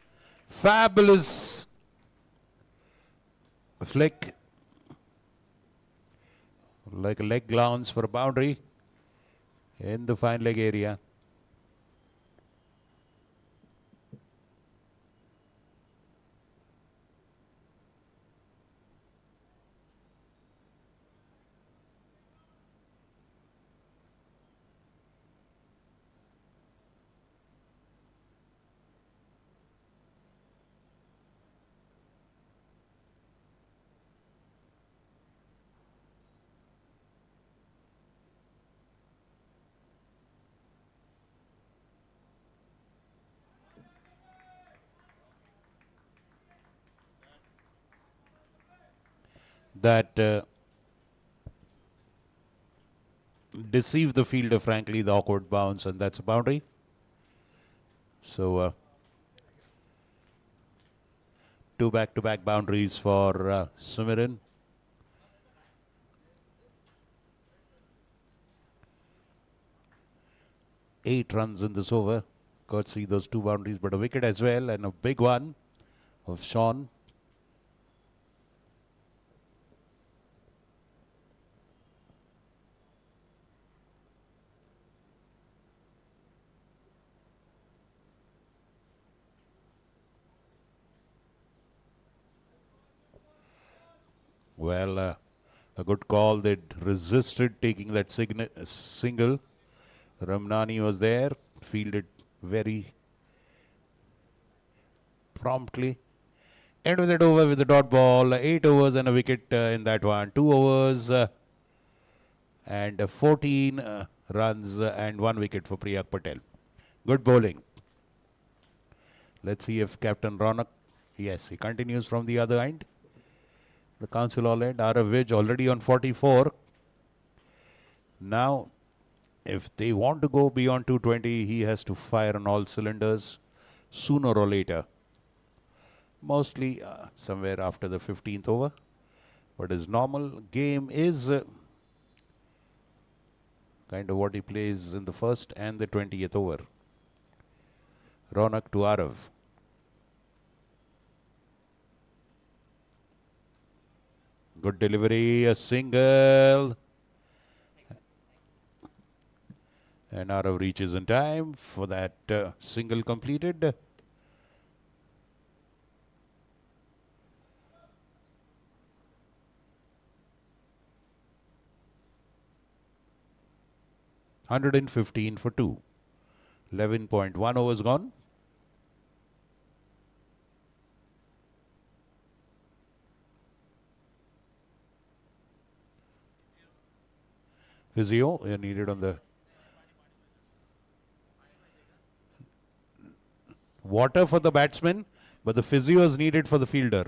Fabulous flick. Like a leg glance for a boundary in the fine leg area. That deceived the fielder, frankly, the awkward bounce, and that's a boundary. So, two back-to-back boundaries for Sumiran. Eight runs in this over, courtesy those two boundaries, but a wicket as well, and a big one of Sean. Well, a good call. They resisted taking that single. Ramnani was there, fielded very promptly. End with it over with the dot ball. 8 overs and a wicket in that one. 2 overs and 14 runs and 1 wicket for Priyak Patel. Good bowling. Let's see if Captain Ronak, yes, he continues from the other end. The council all end. Arav Vij already on 44. Now, if they want to go beyond 220, he has to fire on all cylinders sooner or later. Mostly somewhere after the 15th over. But his normal game is kind of what he plays in the first and the 20th over. Ronak to Arav. Good delivery, a single. And Arav reaches in time for that single completed. $115 for 2. 11.1 overs gone. Physio needed on the water for the batsman, but the physio is needed for the fielder.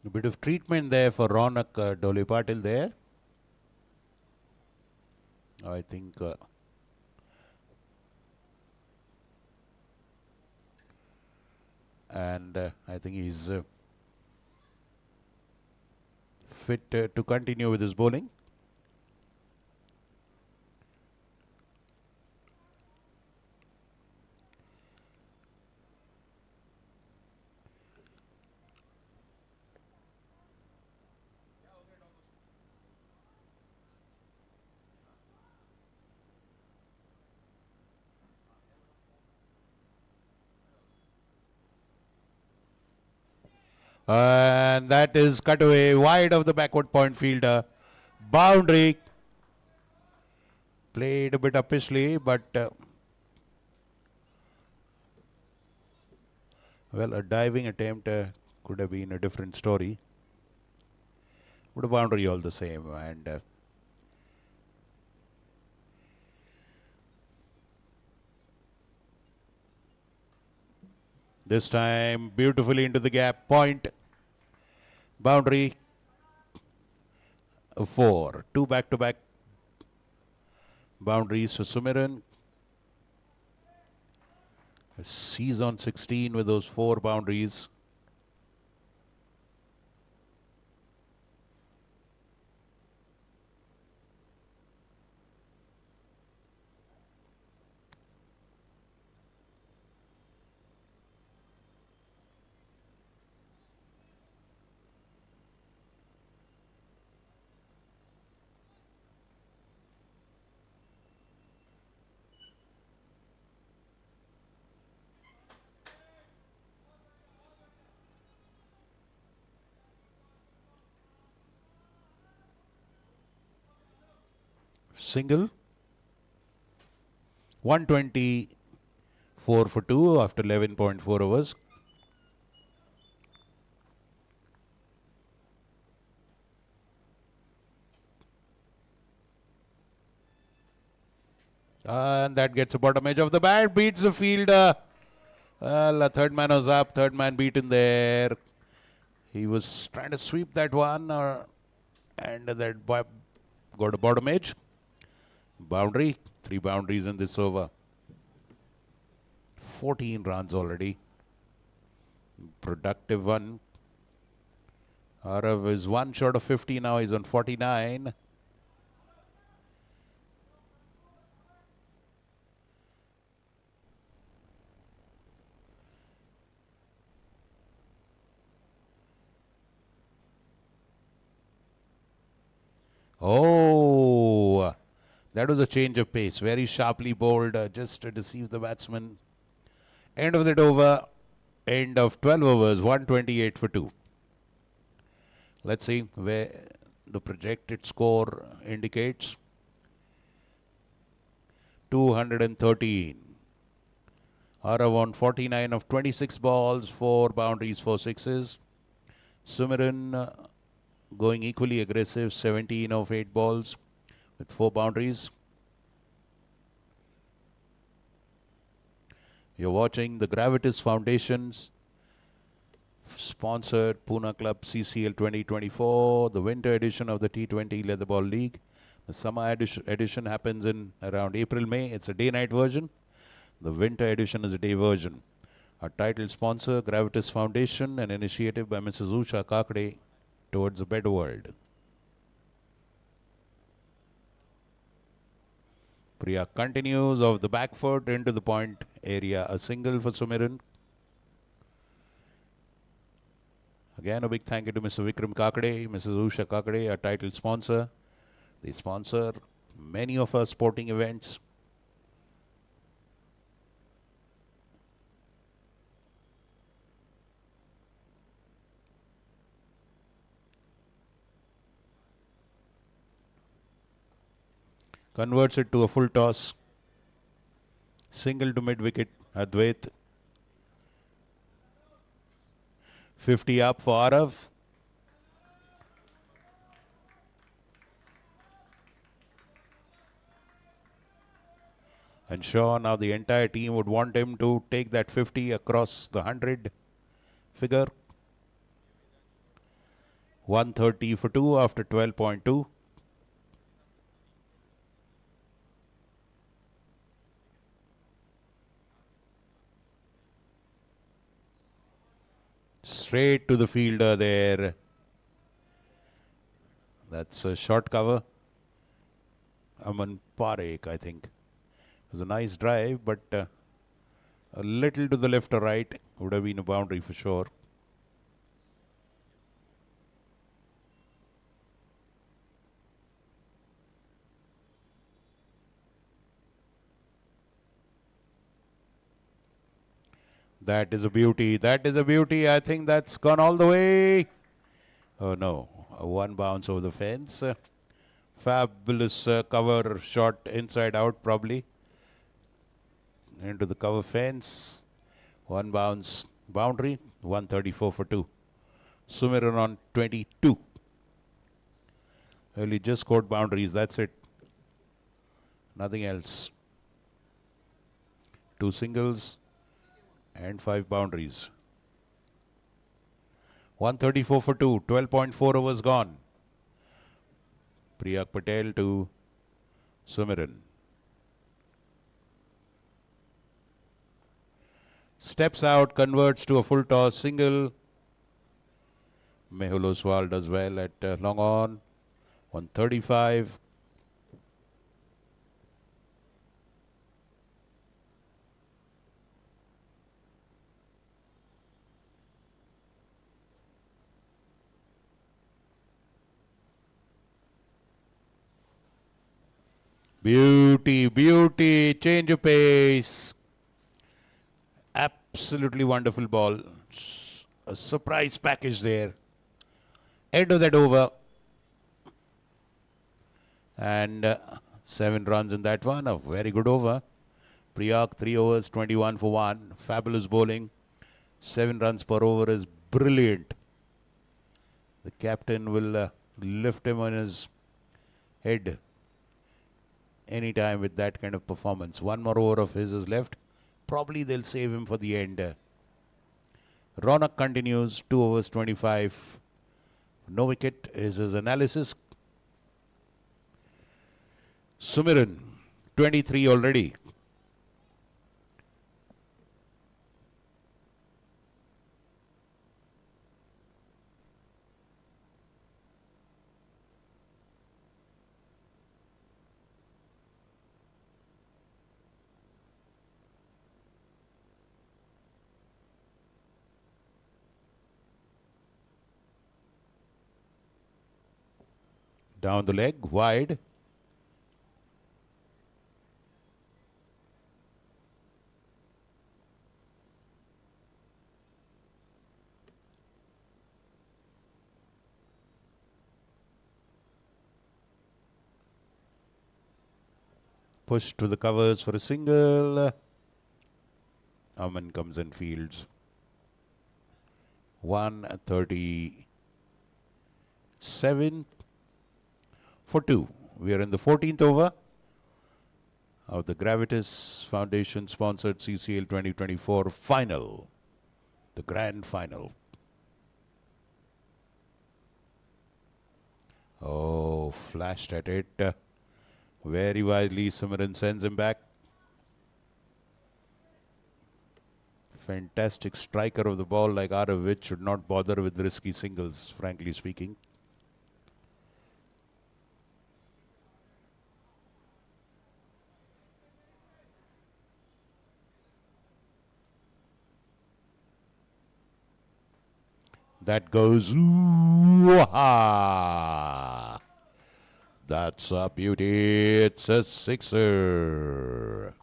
A bit of treatment there for Ronak Dole Patil there. I think I think he's fit to continue with his bowling. And that is cut away wide of the backward point fielder. Boundary. Played a bit uppishly, but well, a diving attempt could have been a different story. But a boundary all the same. And this time beautifully into the gap. Point. Boundary. 4. 2 back-to-back boundaries for Sumiran. He's on 16 with those 4 boundaries. Single. 124 for 2 after 11.4 overs. And that gets the bottom edge of the bat. Beats the fielder. Well, a third man was up. Third man beaten there. He was trying to sweep that one. And that got a bottom edge. Boundary. 3 boundaries in this over. 14 runs already. Productive one. Arav is 1 short of 50 now. He's on 49. Oh, that was a change of pace. Very sharply bowled just to deceive the batsman. End of that over. End of 12 overs. 128 for 2. Let's see where the projected score indicates. 213. Arav on 49 of 26 balls. 4 boundaries, 4 sixes. Sumiran going equally aggressive, 17 of 8 balls with 4 boundaries. You're watching the Gravitas Foundation's sponsored Pune Club CCL 2024, the winter edition of the T20 Leatherball League. The summer edition happens in around April-May. It's a day-night version. The winter edition is a day version. Our title sponsor, Gravitas Foundation, an initiative by Mrs. Usha Kakade towards a better world. Priya continues off the back foot into the point area. A single for Sumiran. Again, a big thank you to Mr. Vikram Kakade, Mrs. Usha Kakade, our title sponsor. They sponsor many of our sporting events. Converts it to a full toss. Single to mid-wicket, Advait. 50 up for Arav. And sure, now the entire team would want him to take that 50 across the 100 figure. 130 for 2 after 12.2. Straight to the fielder there. That's a short cover. MANPREET, I think. It was a nice drive, but a little to the left or right would have been a boundary for sure. That is a beauty. That is a beauty. I think that's gone all the way. Oh no, one bounce over the fence. Fabulous cover shot inside out probably. Into the cover fence. One bounce boundary. 134 for 2. Sumiran on 22. Well, he just scored boundaries. That's it. Nothing else. 2 singles and 5 boundaries. 134 for 2. 12.4 overs gone. Priyak Patel to Sumiran. Steps out, converts to a full toss single. Mehul Oswal does well at long on. 135. Beauty, beauty, change of pace. Absolutely wonderful ball. A surprise package there. End of that over. And 7 runs in that one. A very good over. Priyak, 3 overs, 21 for 1. Fabulous bowling. 7 runs per over is brilliant. The captain will lift him on his head anytime with that kind of performance. One more over of his is left. Probably they'll save him for the end. Ronak continues, 2 overs, 25. No wicket is his analysis. Sumiran, 23 already. Down the leg, wide. Push to the covers for a single. Aman comes and fields. 137 for 2. We are in the 14th over of the Gravitas Foundation sponsored CCL 2024 final. The grand final. Oh, flashed at it. Very wisely, Sumiran sends him back. Fantastic striker of the ball like Aravind should not bother with risky singles, frankly speaking. That goes, ooh-ha! That's a beauty. It's a sixer.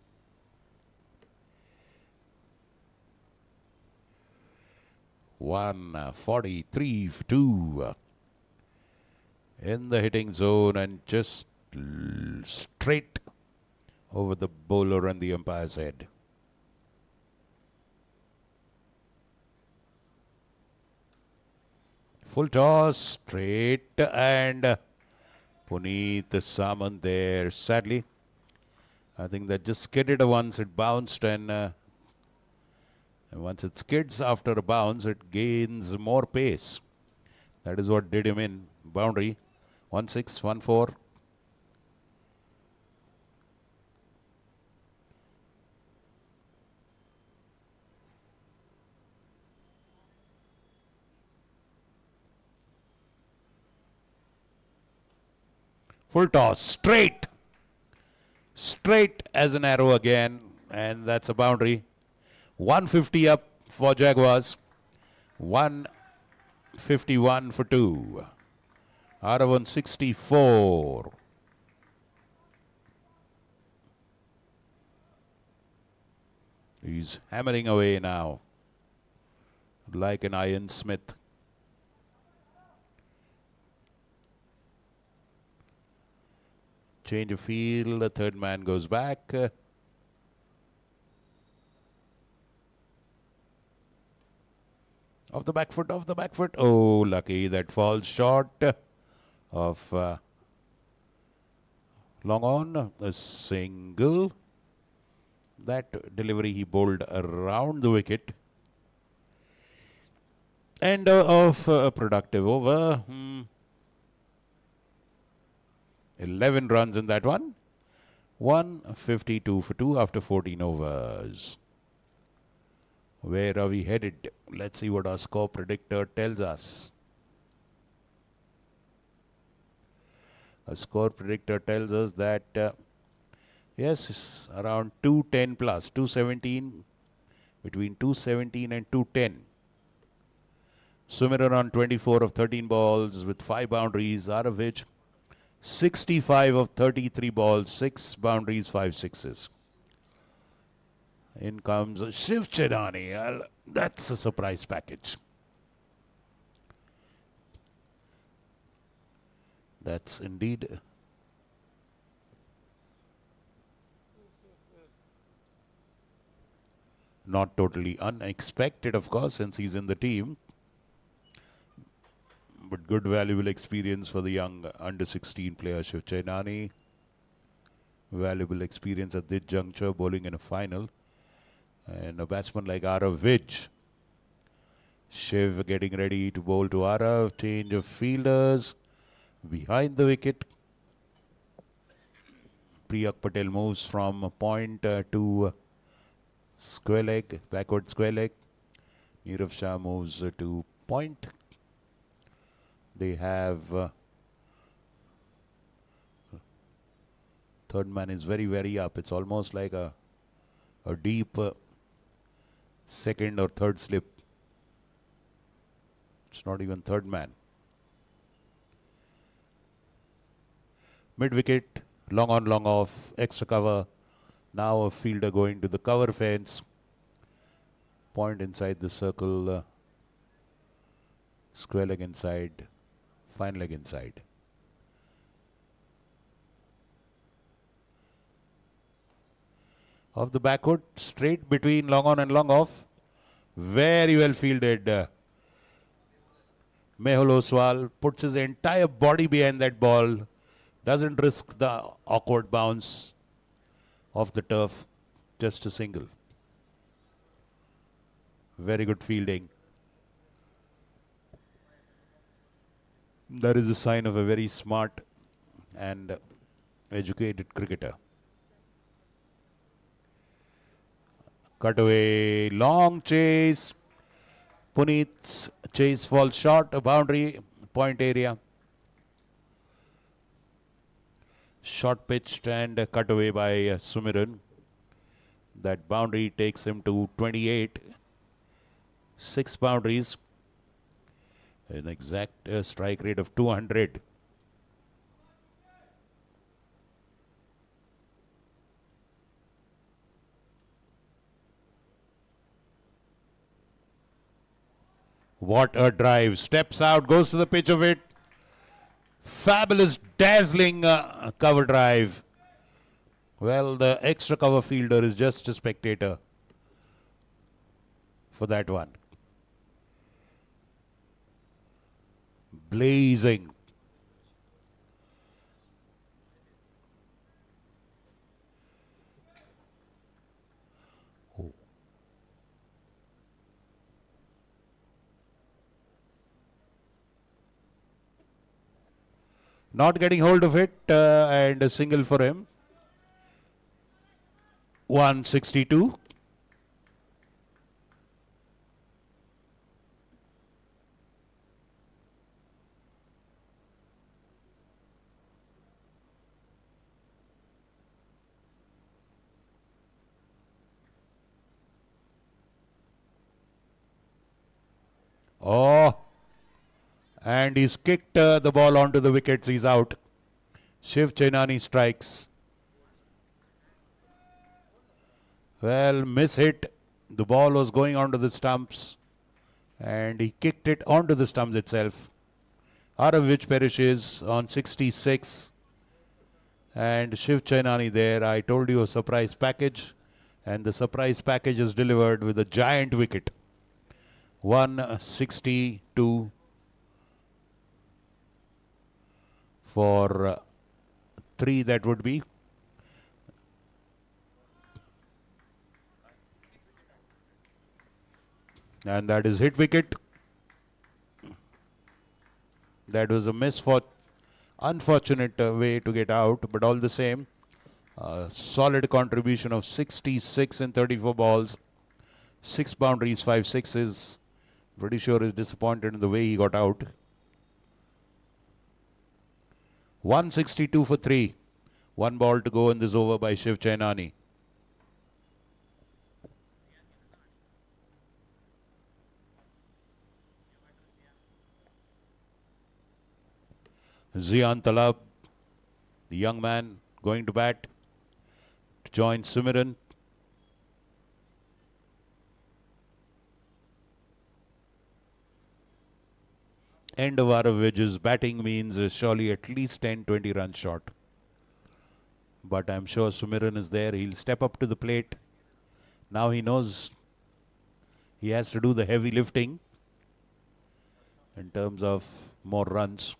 One 43 for 2 in the hitting zone and just straight over the bowler and the umpire's head. Full toss, straight, and Puneet Samant there. Sadly, I think that just skidded once. It bounced, and once it skids after a bounce, it gains more pace. That is what did him in. Boundary. 1-6, 1-4. Full toss. Straight. Straight as an arrow again. And that's a boundary. 150 up for Jaguars. 151 for 2. Out of 164. He's hammering away now. Like an Iron Smith. Change of field. The third man goes back. Off the back foot, off the back foot. Oh, lucky. That falls short of long on. A single. That delivery he bowled around the wicket. End of a productive over. 11 runs in that one. 152 for 2 after 14 overs. Where are we headed? Let's see what our score predictor tells us. A score predictor tells us that, yes, around 210 plus, 217, between 217 and 210. Sumiran on 24 of 13 balls with 5 boundaries, out of which 65 of 33 balls, 6 boundaries, 5 sixes. In comes Shiv Chedani. Well, that's a surprise package. That's indeed not totally unexpected, of course, since he's in the team. But good, valuable experience for the young under-16 player, Shiv Chedani. Valuable experience at this juncture, bowling in a final. And a batsman like Arav Vij. Shiv getting ready to bowl to Arav. Change of fielders. Behind the wicket. Priyak Patel moves from point to square leg, backward square leg. Nirav Shah moves to point. They have third man is very, very up. It's almost like a deep second or third slip. It's not even third man. Mid wicket, long on, long off, extra cover. Now a fielder going to the cover fence. Point inside the circle. Square leg inside. Fine leg inside. Off the backward, straight between long on and long off. Very well fielded. Mehul Oswal puts his entire body behind that ball. Doesn't risk the awkward bounce off the turf. Just a single. Very good fielding. That is a sign of a very smart and educated cricketer. Cut away, long chase. Puneet's chase falls short, a boundary, point area. Short pitched and cut away by Sumiran. That boundary takes him to 28. 6 boundaries. An exact strike rate of 200. What a drive. Steps out, goes to the pitch of it. Fabulous, dazzling cover drive. Well, the extra cover fielder is just a spectator for that one. Blazing. Oh. Not getting hold of it, and a single for him. 162. Oh, and he's kicked the ball onto the wickets. He's out. Shiv Chainani strikes. Well, miss hit. The ball was going onto the stumps, and he kicked it onto the stumps itself. Out of which perishes on 66. And Shiv Chainani there. I told you a surprise package, and the surprise package is delivered with a giant wicket. 162 for 3, that would be. And that is hit wicket. That was a unfortunate way to get out, but all the same, solid contribution of 66 in 34 balls, 6 boundaries, 5 sixes. Pretty sure is disappointed in the way he got out. 162 for 3. 1 ball to go in this over by Shiv Chainani. Zian Talab, the young man, going to bat to join Sumiran. End of out of wedges. Batting means surely at least 10-20 runs short. But I'm sure Sumiran is there. He'll step up to the plate. Now he knows he has to do the heavy lifting in terms of more runs.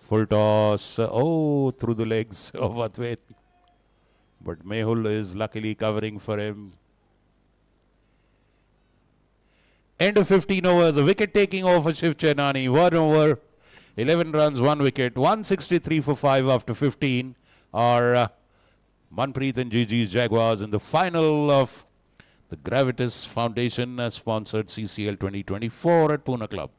Full toss. Oh, through the legs of Advait. But Mehul is luckily covering for him. End of 15 overs. A wicket taking over Shiv Chainani. 1 over, 11 runs, 1 wicket. 163 for 5 after 15 are MANPREET and GG's Jaguars in the final of the Gravitas Foundation sponsored CCL 2024 at Pune Club.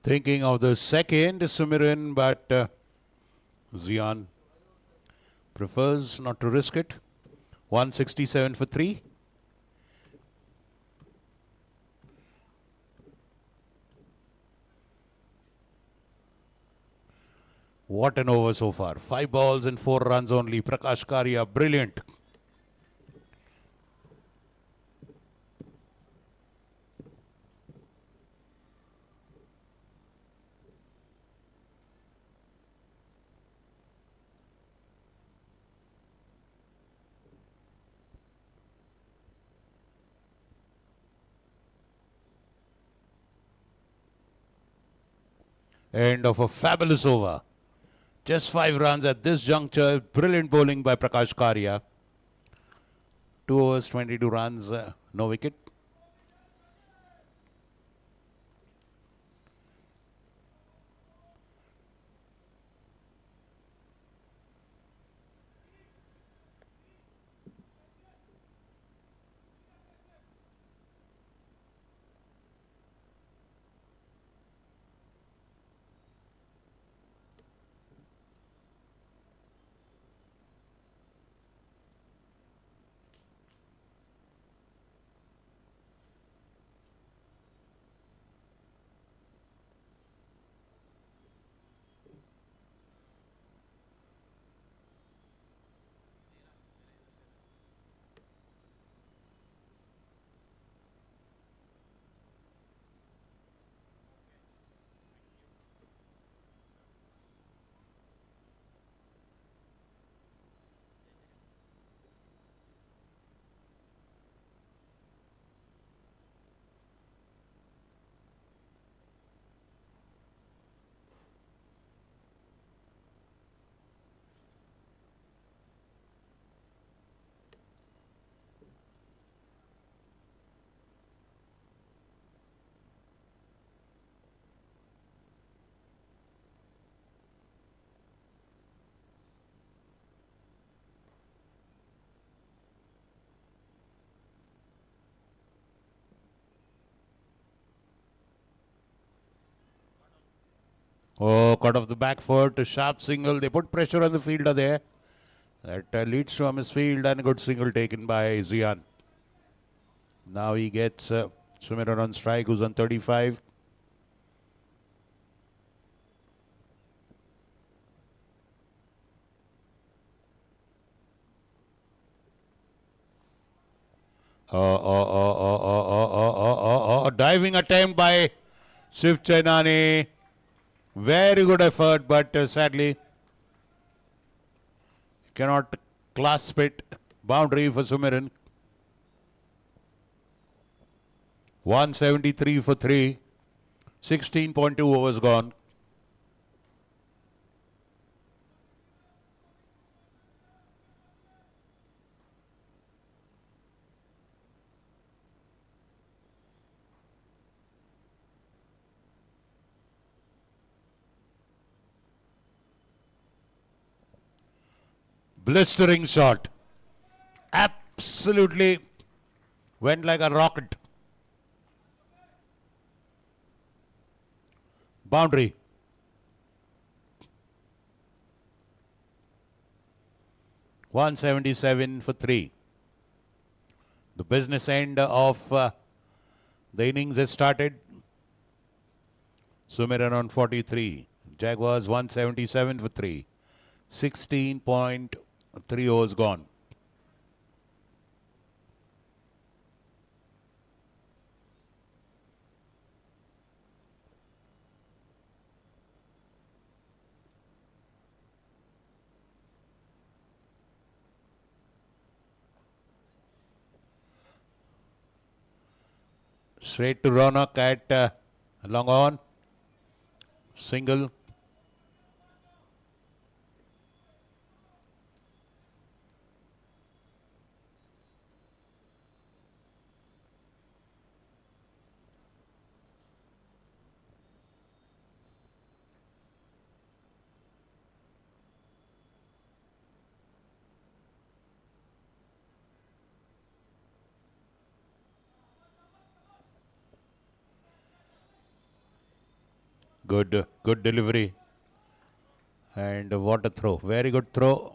Thinking of the second Sumiran, but Zian prefers not to risk it. 167 for 3. What an over so far. 5 balls and 4 runs only. Prakash Karia, brilliant. End of a fabulous over. Just 5 runs at this juncture. Brilliant bowling by Prakash Karia. 2 overs, 22 runs, no wicket. Oh, cut off the back foot, a sharp single. They put pressure on the fielder there. That leads to a misfield and a good single taken by Zian. Now he gets Sumiran on strike, who's on 35. Diving attempt by Shiv Chainani. Very good effort, but sadly cannot clasp it. Boundary for Sumiran. 173 for 3. 16.2 overs gone. Blistering shot. Absolutely went like a rocket. Boundary. $177 for 3. The business end of the innings has started. Sumiran on 43. Jaguars 177 for 3. 16.3 overs gone. Straight to Ronak at long on. Single. Good delivery. And what a throw. Very good throw.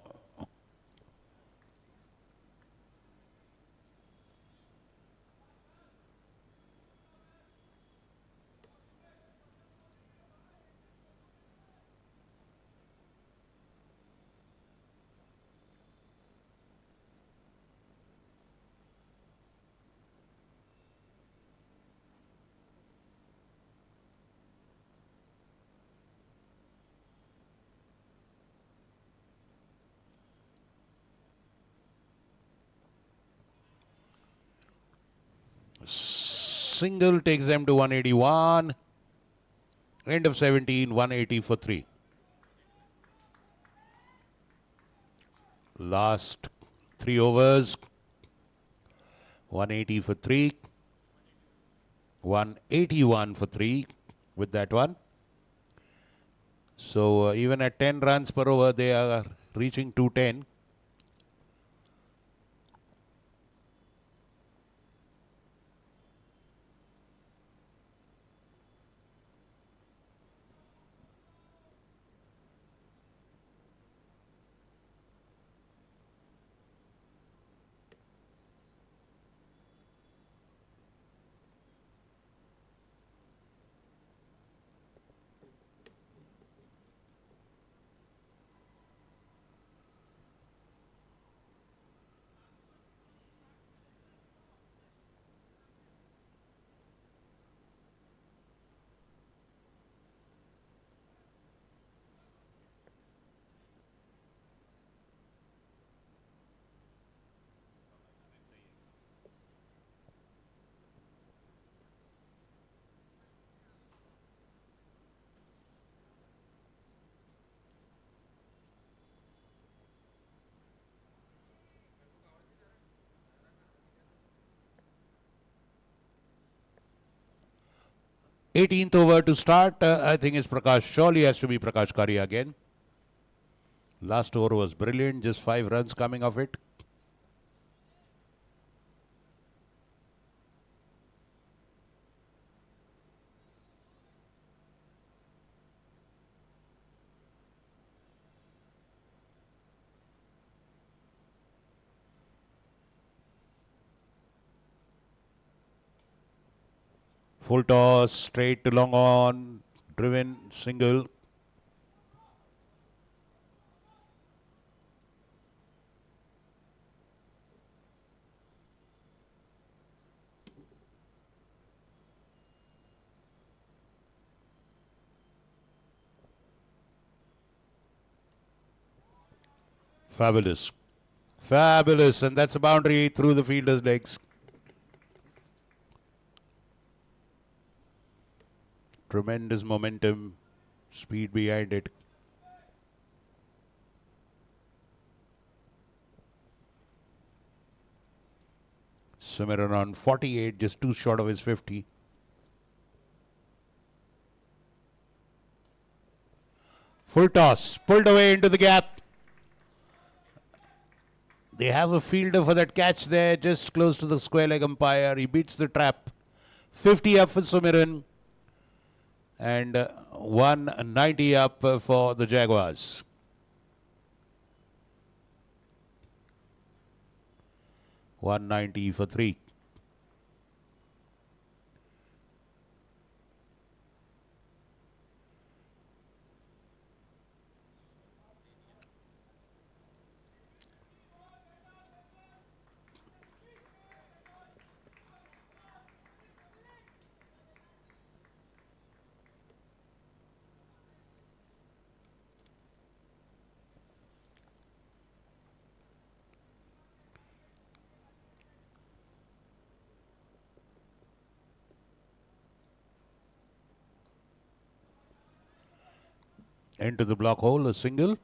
Single takes them to 181. End of 17, 180 for 3. Last 3 overs. 180 for 3. 181 for 3 with that one. So even at 10 runs per over, they are reaching 210. Eighteenth over to start. I think it's Prakash. Surely has to be Prakash Karia again. Last over was brilliant. Just 5 runs coming of it. Full toss, straight to long on, driven, single. Fabulous. Fabulous. And that's a boundary through the fielder's legs. Tremendous momentum, speed behind it. Somewhere around 48, just 2 short of his 50. Full toss, pulled away into the gap. They have a fielder for that catch there, just close to the square leg umpire. He beats the trap. 50 up for Sumiran. And 190 up for the Jaguars. $190 for 3. Into the block hole, a single.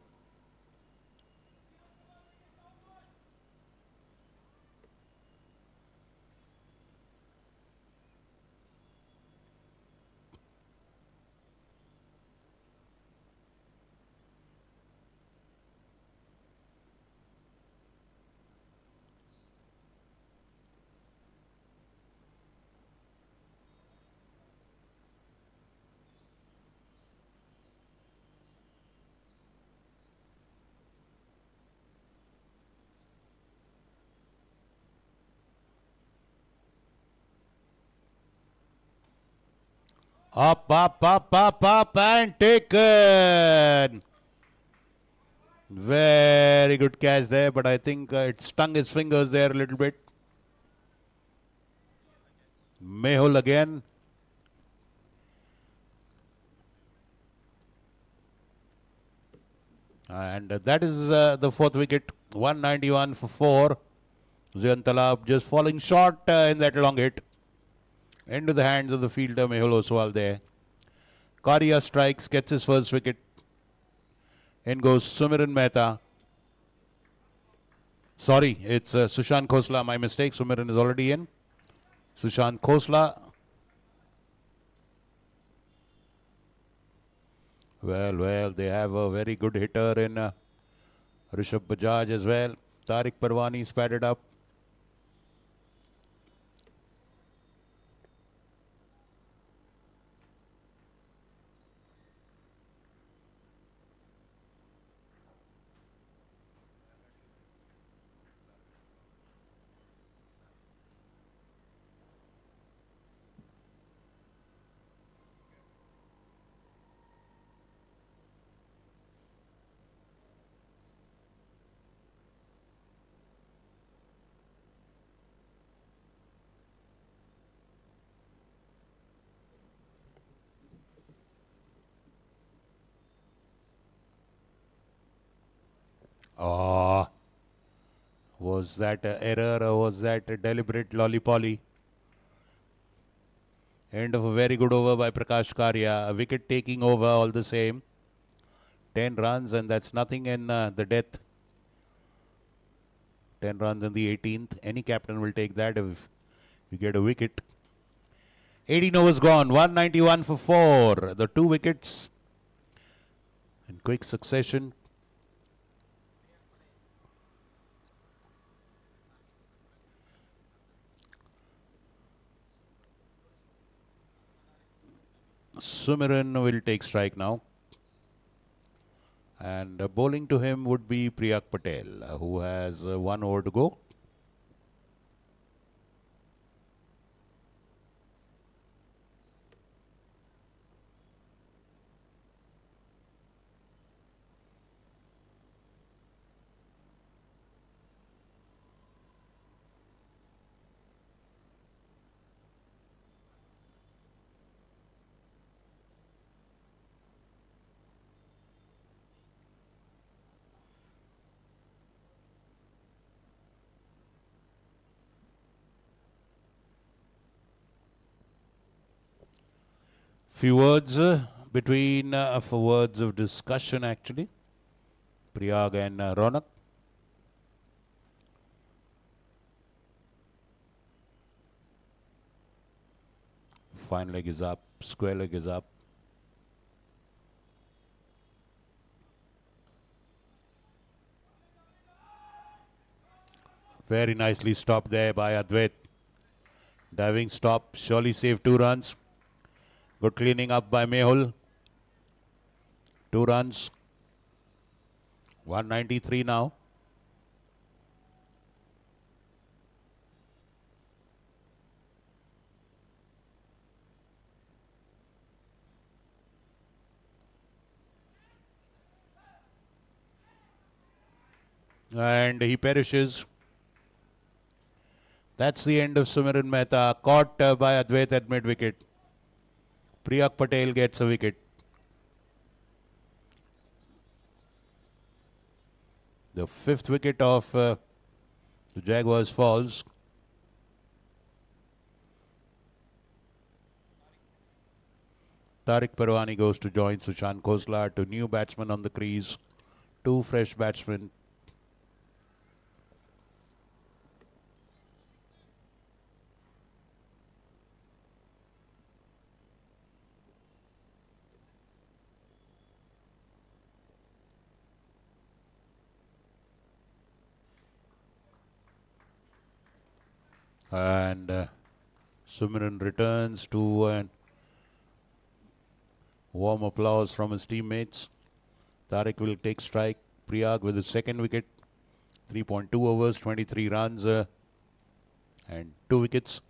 Up, and taken. Very good catch there, but I think it stung his fingers there a little bit. Mehul again. And that is the fourth wicket. 191 for 4. Zion Talab just falling short in that long hit. Into the hands of the fielder Mehul Oswal there. Karia strikes, gets his first wicket. In goes Sumiran Mehta. Sorry, it's Sushant Khosla. My mistake. Sumiran is already in. Sushant Khosla. Well, they have a very good hitter in Rishabh Bajaj as well. Tariq Parwani is padded up. Oh, was that an error or was that a deliberate lollipolly? End of a very good over by Prakash Karia. A wicket taking over all the same. 10 runs, and that's nothing in the death. 10 runs in the 18th. Any captain will take that if you get a wicket. 18 overs gone. 191 for 4. The 2 wickets in quick succession. Sumiran will take strike now. And bowling to him would be Priyak Patel, who has 1 over to go. Few words between for words of discussion actually. Priyag and Ronak. Fine leg is up, square leg is up. Very nicely stopped there by Advait. Diving stop, surely saved 2 runs. Good cleaning up by Mehul. 2 runs. 193 now. And he perishes. That's the end of Sumiran Mehta. Caught by Advait at mid-wicket. Priyak Patel gets a wicket. The 5th wicket of the Jaguars falls. Tariq Parwani goes to join Sushant Khosla. 2 new batsmen on the crease. 2 fresh batsmen. And Sumiran returns to an warm applause from his teammates. Tariq will take strike. Priyag with his 2nd wicket. 3.2 overs, 23 runs and 2 wickets.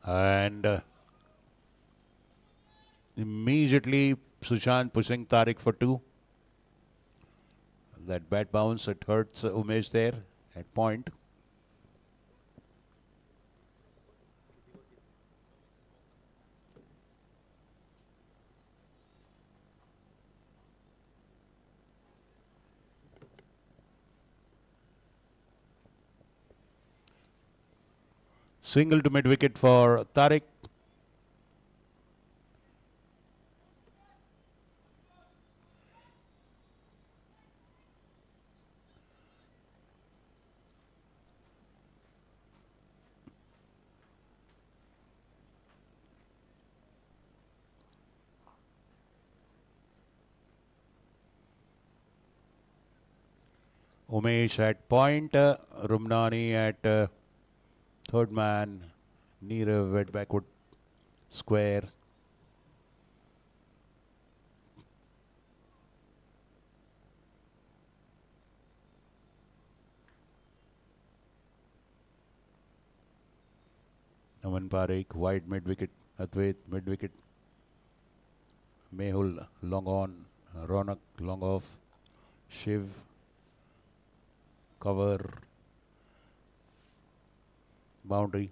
And immediately Sushant pushing Tariq for 2. That bat bounce, it hurts Umesh there at point. Single to mid wicket for Tariq. Umesh at point, Rumnani at third man, Neerav at backward square. Aman Parekh, wide mid wicket, Advait mid wicket, Mehul long on, Ronak long off, Shiv cover, boundary.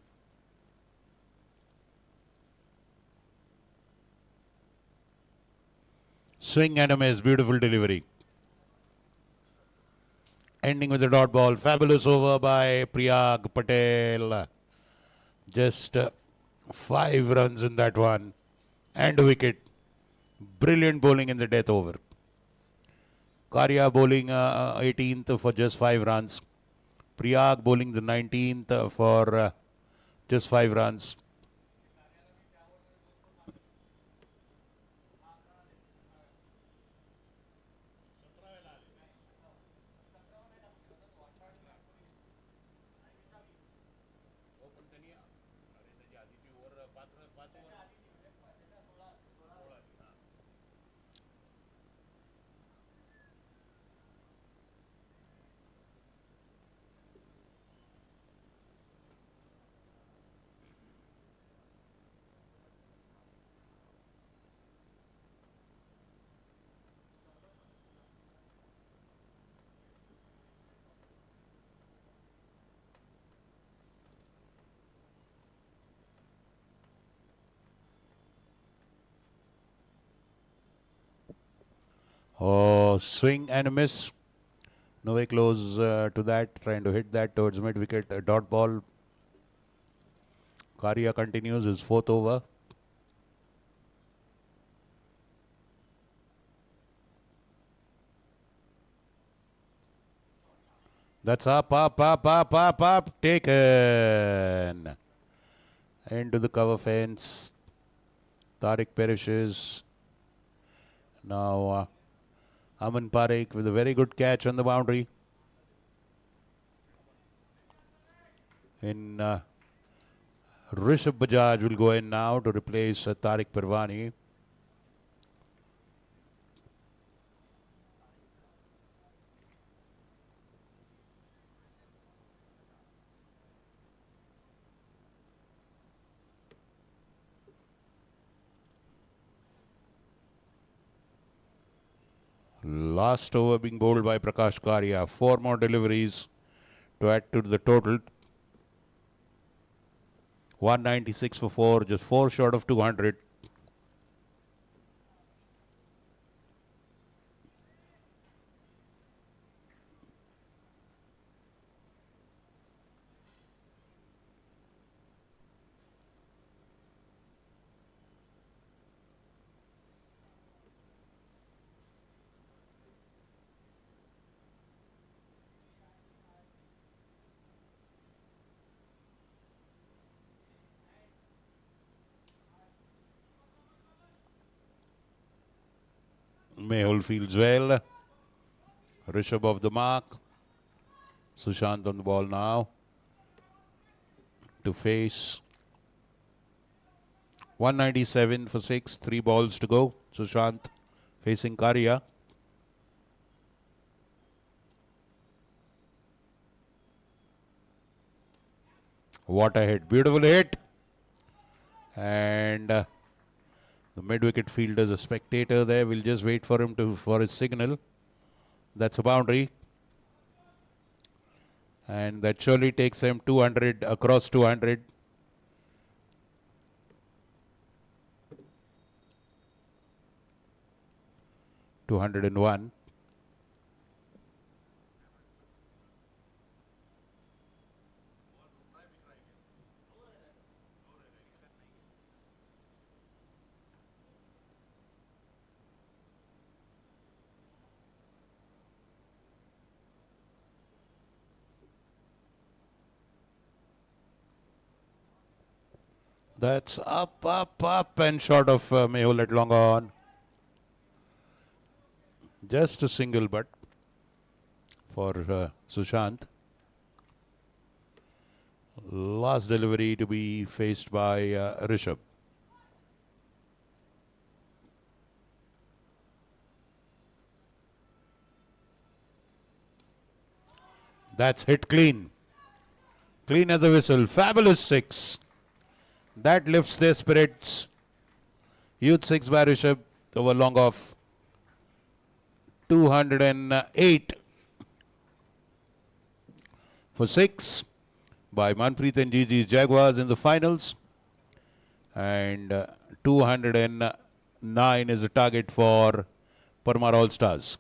Swing and a miss, beautiful delivery. Ending with a dot ball, fabulous over by Priyag Patel. Just 5 runs in that one and a wicket. Brilliant bowling in the death over. Karya bowling 18th for just 5 runs. Priyag bowling the 19th for just 5 runs. Oh, swing and a miss. No way close to that. Trying to hit that towards mid wicket. A dot ball. Karya continues his 4th over. That's up. Taken. Into the cover fence. Tariq perishes. Now Aman Parekh with a very good catch on the boundary. In Rishabh Bajaj will go in now to replace Tariq Parvani. Last over being bowled by Prakash Karya. 4 more deliveries to add to the total. 196 for 4, just 4 short of 200. Mehul fields well. Rishabh off the mark. Sushant on the ball now to face. 197 for 6, 3 balls to go. Sushant facing Karya. What a hit. Beautiful hit. And the mid-wicket fielder's a spectator there. We'll just wait for him for his signal. That's a boundary. And that surely takes him 200, across 200. (201). That's up, up, up, and short of Mehul at long on. Just a single but for Sushant. Last delivery to be faced by Rishabh. That's hit clean. Clean as a whistle. Fabulous 6. That lifts their spirits. Huge 6 by Rishabh over long off. 208 for 6 by MANPREET and GG's Jaguars in the finals. And 209 is the target for PARMAR Allstars.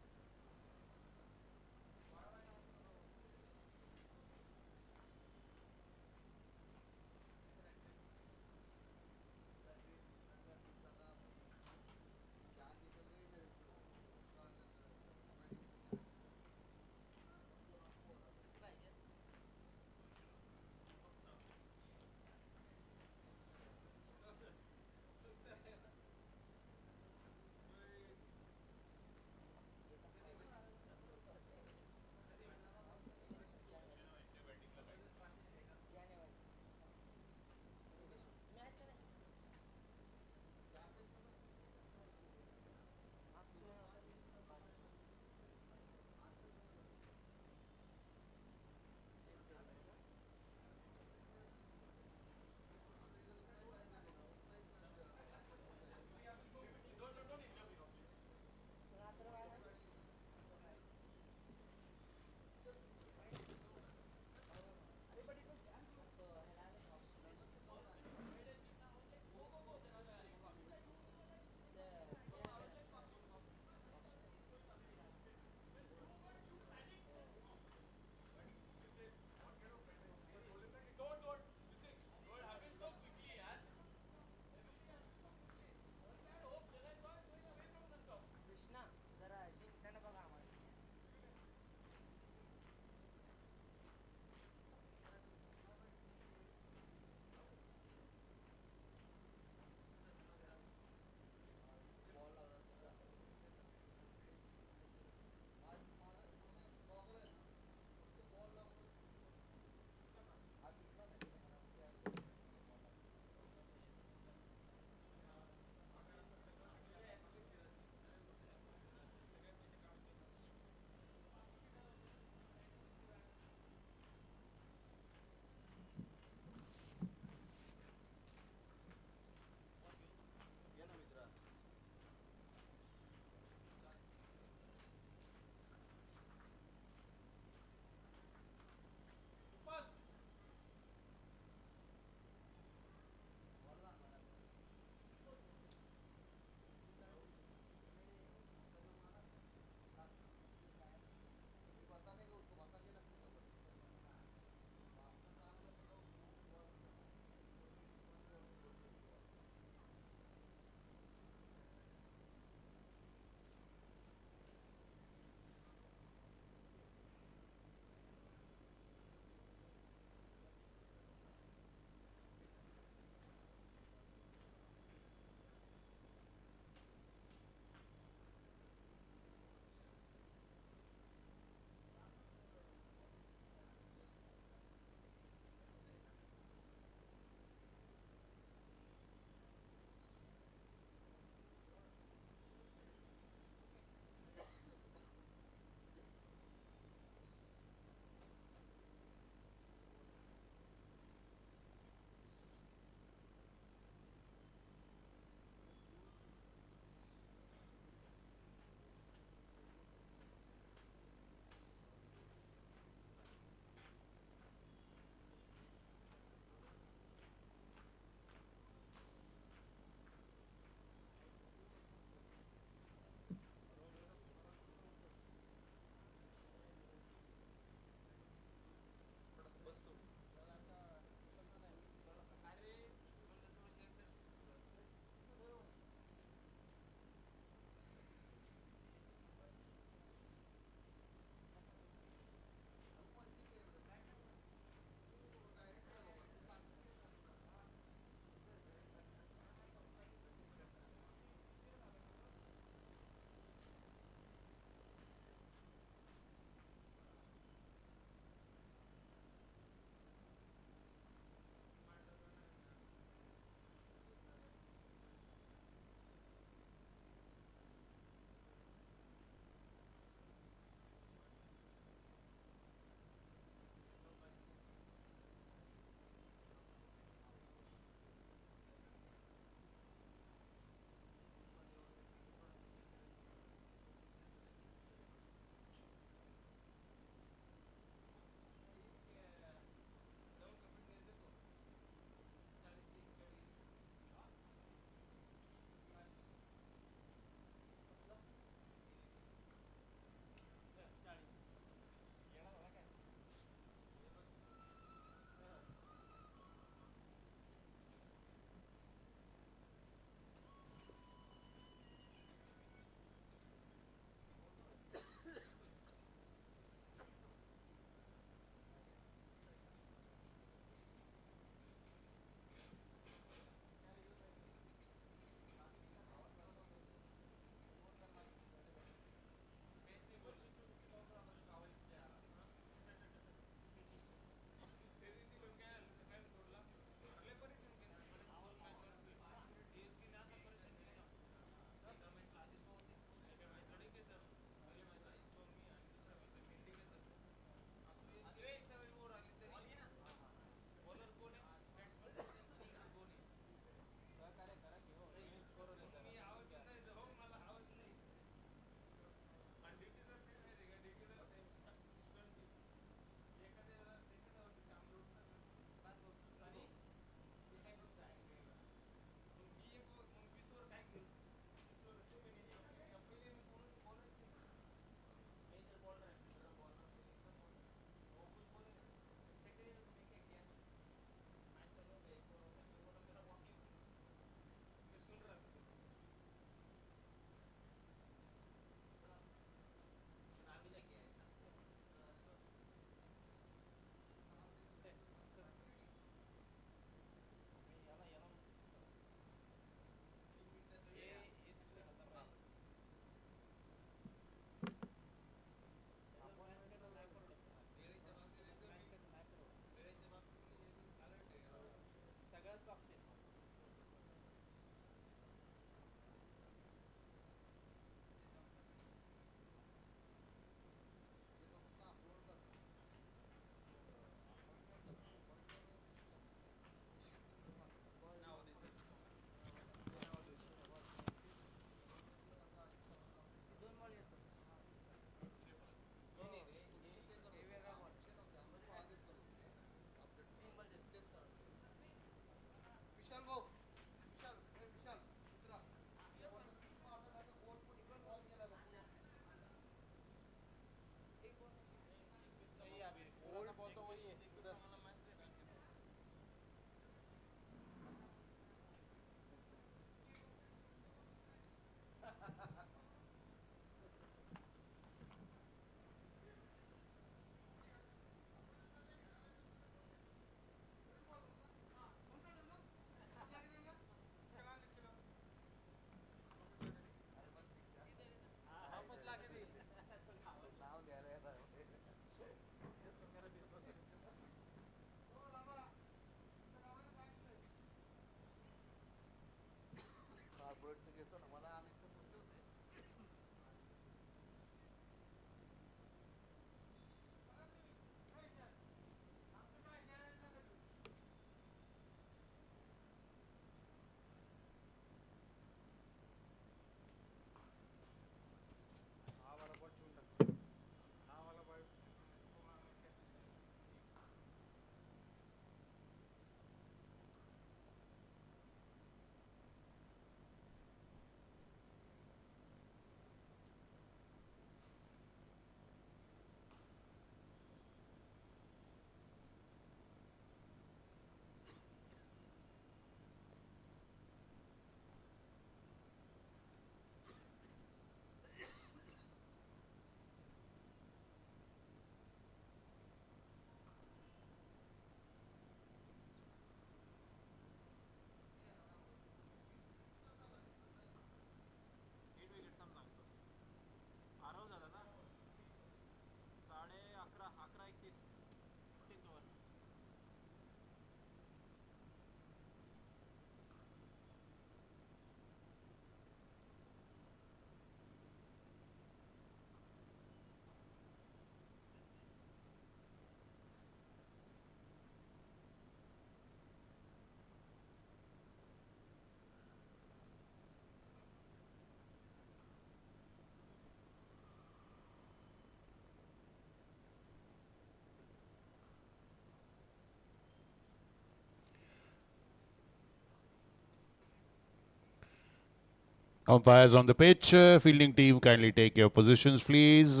Umpires on the pitch. Fielding team, kindly take your positions, please.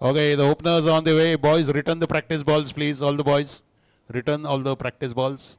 Okay, the openers on the way. Boys, return the practice balls, please. All the boys. Return all the practice balls.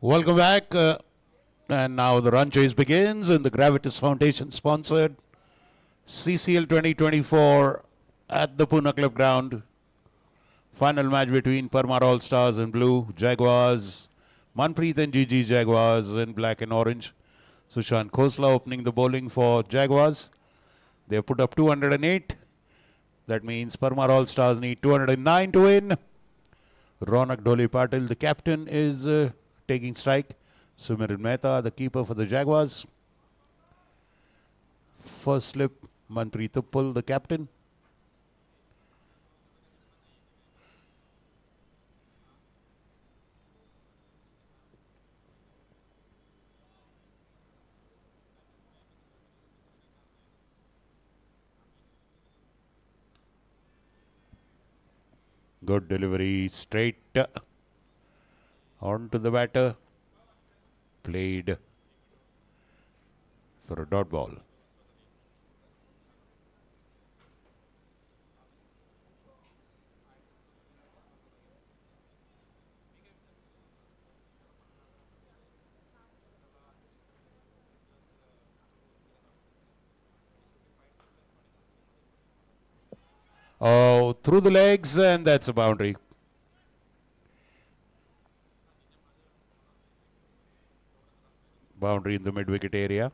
Welcome back. And now the run chase begins in the Gravitas Foundation sponsored CCL 2024 at the Pune Club Ground. Final match between PARMAR Allstars in blue, Jaguars, MANPREET and GG Jaguars in black and orange. Sushant Khosla opening the bowling for Jaguars. They have put up 208. That means PARMAR Allstars need 209 to win. Ronak Dholi Patil, the captain, is taking strike. Sumiran Mehta, the keeper for the Jaguars. First slip, Manpreet Uppal, the captain. Good delivery, straight on to the batter. Played for a dot ball. Oh, through the legs, and that's a boundary. Boundary in the mid-wicket area.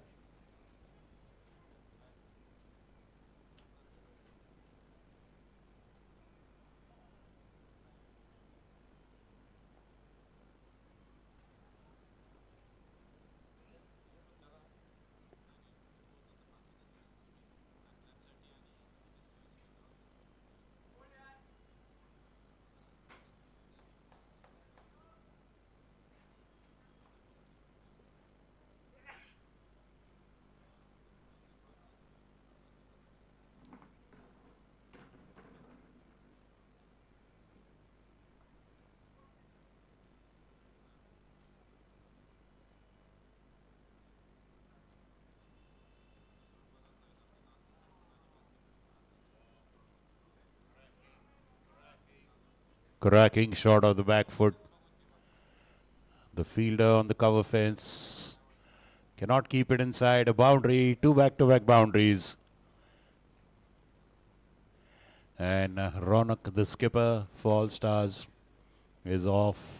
Cracking shot of the back foot. The fielder on the cover fence cannot keep it inside. A boundary, two back-to-back boundaries. And Ronak, the skipper for Allstars, is off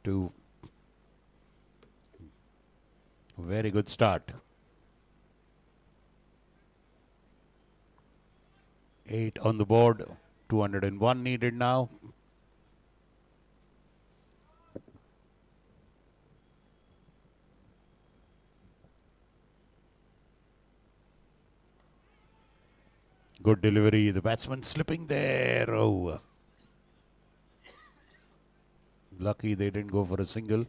to a very good start. 8 on the board, 201 needed now. Good delivery. The batsman slipping there. Oh. Lucky they didn't go for a single.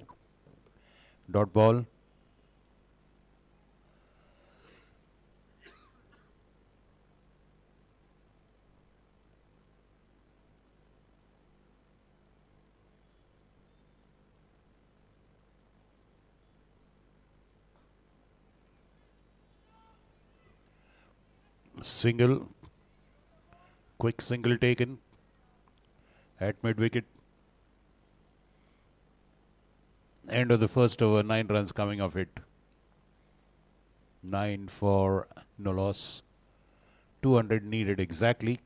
Dot ball. Single. Quick single taken at mid wicket. End of the first over, 9 runs coming off it. 9 for no loss. 200 needed exactly.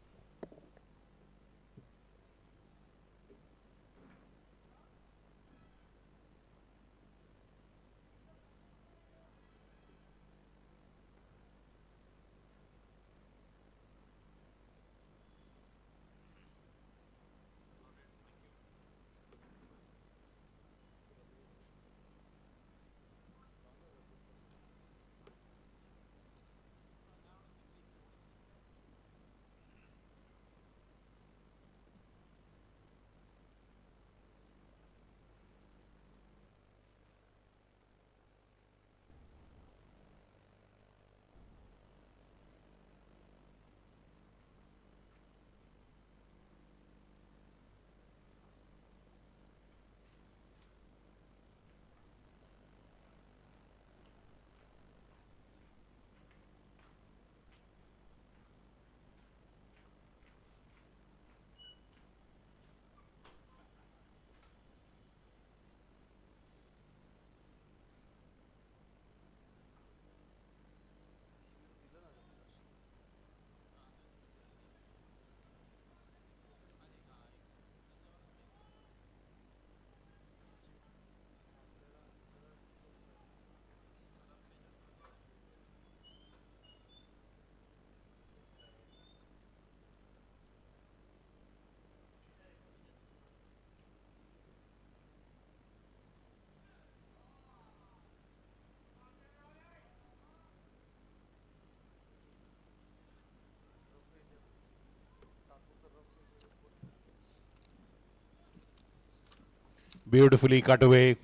Beautifully cut away.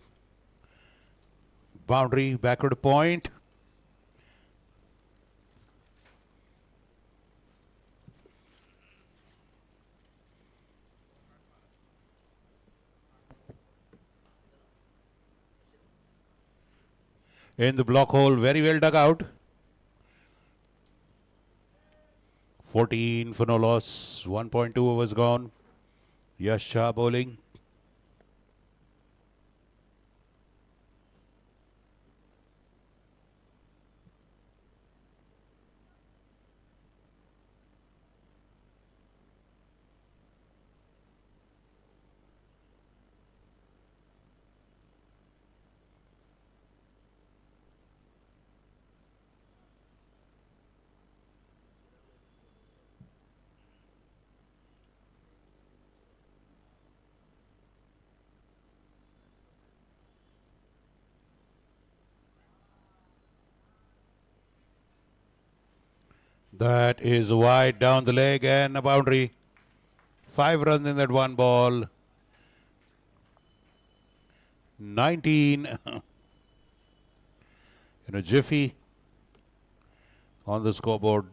Boundary, backward point. In the block hole, very well dug out. 14 for no loss. 1.2 overs gone. Yash Shah bowling. That is wide down the leg and a boundary. 5 runs in that one ball. 19 in a jiffy on the scoreboard.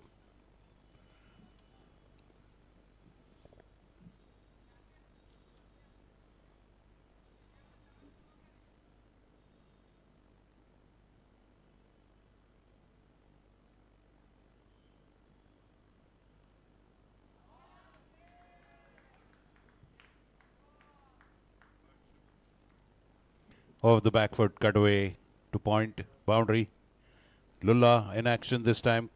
of the back foot cutaway to point boundary. Lulla in action this time.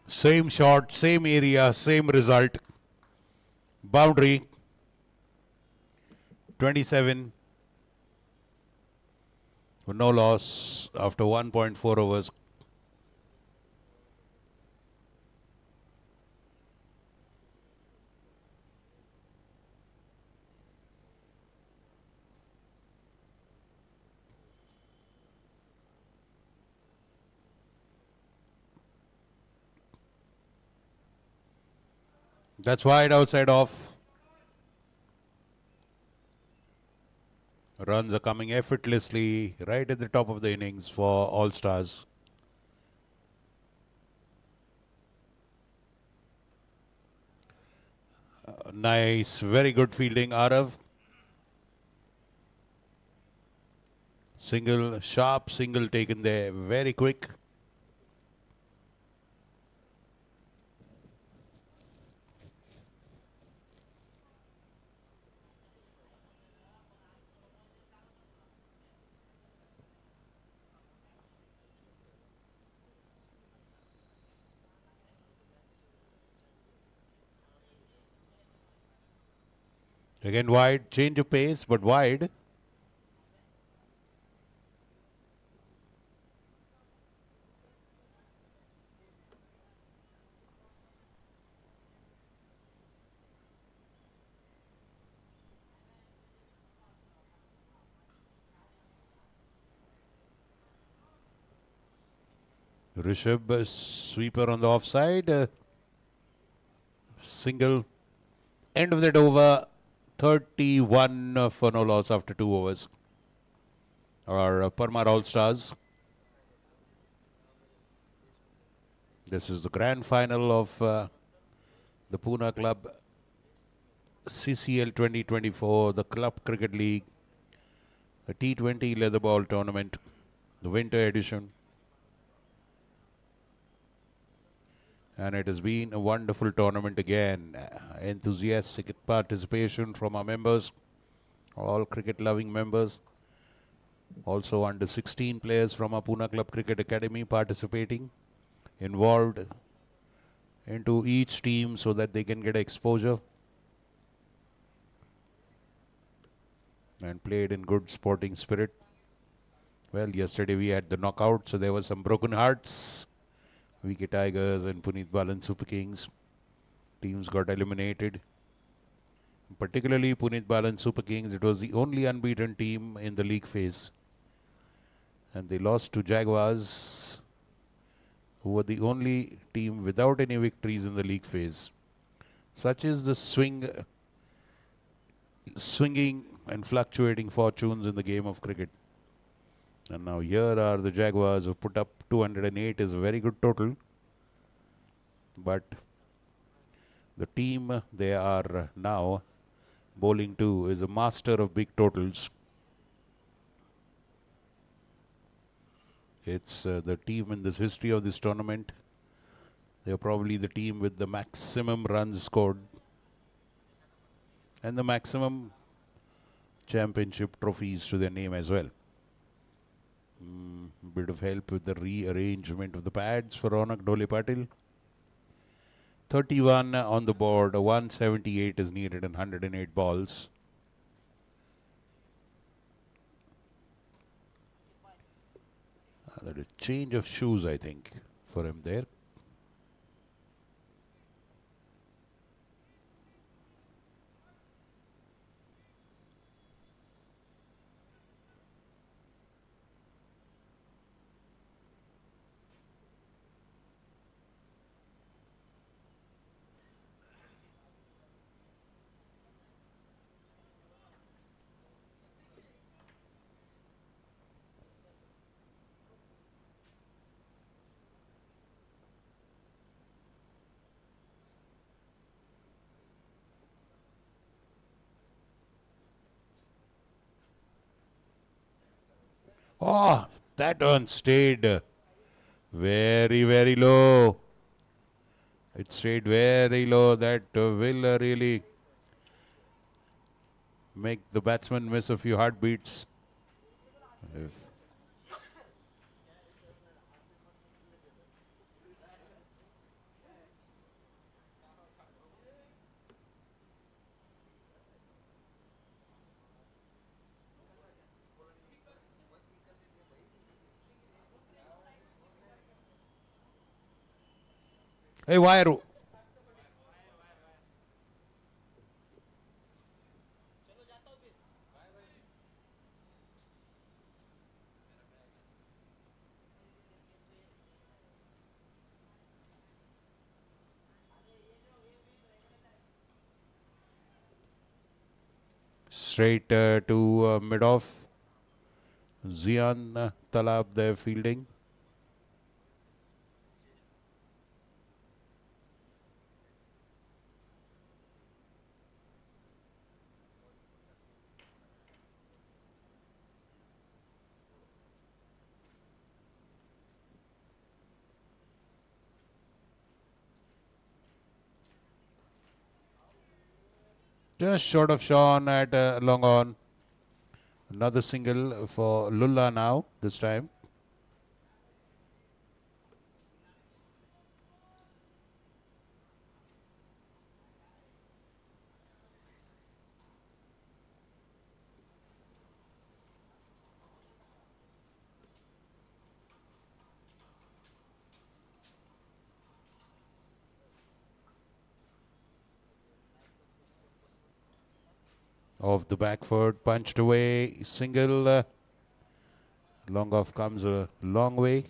Same shot, same area, same result. Boundary 27. No loss after 1.4 overs. That's wide outside off. Runs are coming effortlessly right at the top of the innings for Allstars. Nice, very good fielding, Arav. Single, sharp single taken there, very quick. Again wide, change of pace, but wide. Rishabh, sweeper on the offside. Single. End of that over. 31 for no loss after 2 overs. Our PARMAR All-Stars. This is the grand final of the Pune Club CCL 2024, the Club Cricket League, the T20 Leather Ball Tournament, the winter edition. And it has been a wonderful tournament again. Enthusiastic participation from our members, all cricket-loving members. Also under 16 players from our Pune Club Cricket Academy participating, involved into each team so that they can get exposure. And played in good sporting spirit. Well, yesterday we had the knockout, so there were some broken hearts. VK Tigers and Puneet Balan Super Kings teams got eliminated. Particularly Puneet Balan Super Kings, it was the only unbeaten team in the league phase. And they lost to Jaguars, who were the only team without any victories in the league phase. Such is the swinging and fluctuating fortunes in the game of cricket. And now here are the Jaguars who put up 208 is a very good total. But the team they are now bowling to is a master of big totals. It's the team in this history of this tournament. They are probably the team with the maximum runs scored and the maximum championship trophies to their name as well. Bit of help with the rearrangement of the pads for Ronak Dole Patil. 31 on the board, 178 is needed and 108 balls. That is change of shoes, I think, for him there. Oh, that one stayed very, very low. It stayed very low. That will really make the batsman miss a few heartbeats. If hey, wire. Straight to mid off. Zian Talab there fielding. Just short of Sean at long on. Another single for Lulla now, this time. Off the back foot, punched away, single. Long off comes a long way.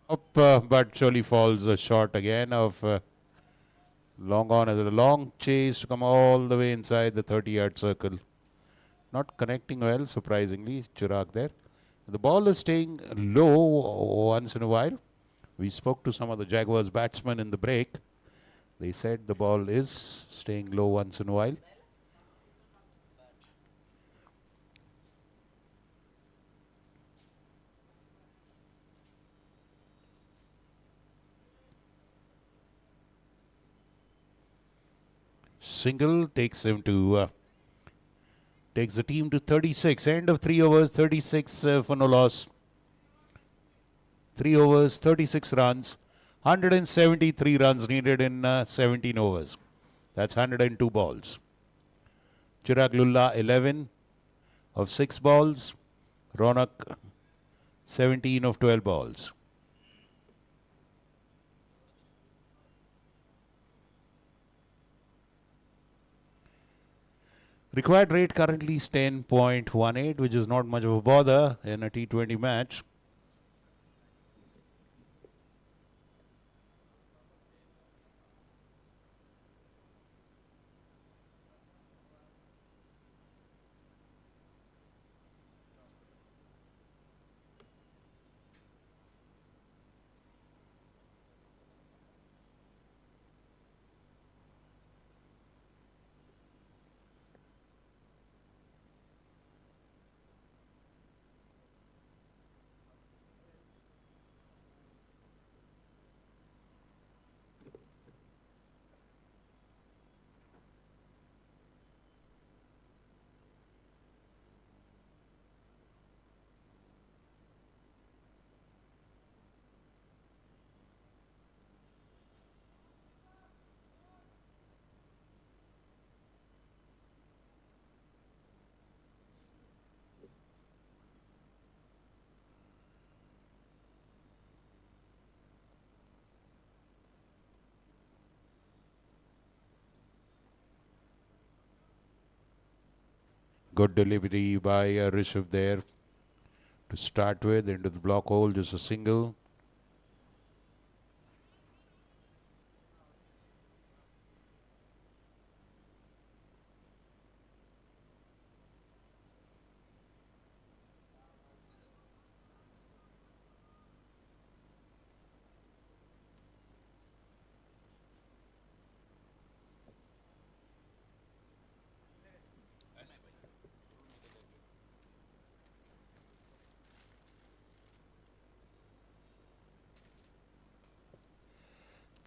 Up, but surely falls short again of long on as a long chase to come all the way inside the 30-yard circle. Not connecting well, surprisingly, Chirag there. The ball is staying low once in a while. We spoke to some of the Jaguars batsmen in the break. They said the ball is staying low once in a while. Single takes him to takes the team to 36. End of 3 overs, 36 for no loss. 3 overs, 36 runs. 173 runs needed in 17 overs. That's 102 balls. Chirag Lulla 11 of 6 balls. Ronak 17 of 12 balls. Required rate currently is 10.18, which is not much of a bother in a T20 match. Good delivery by Rishabh there to start with into the block hole, just a single.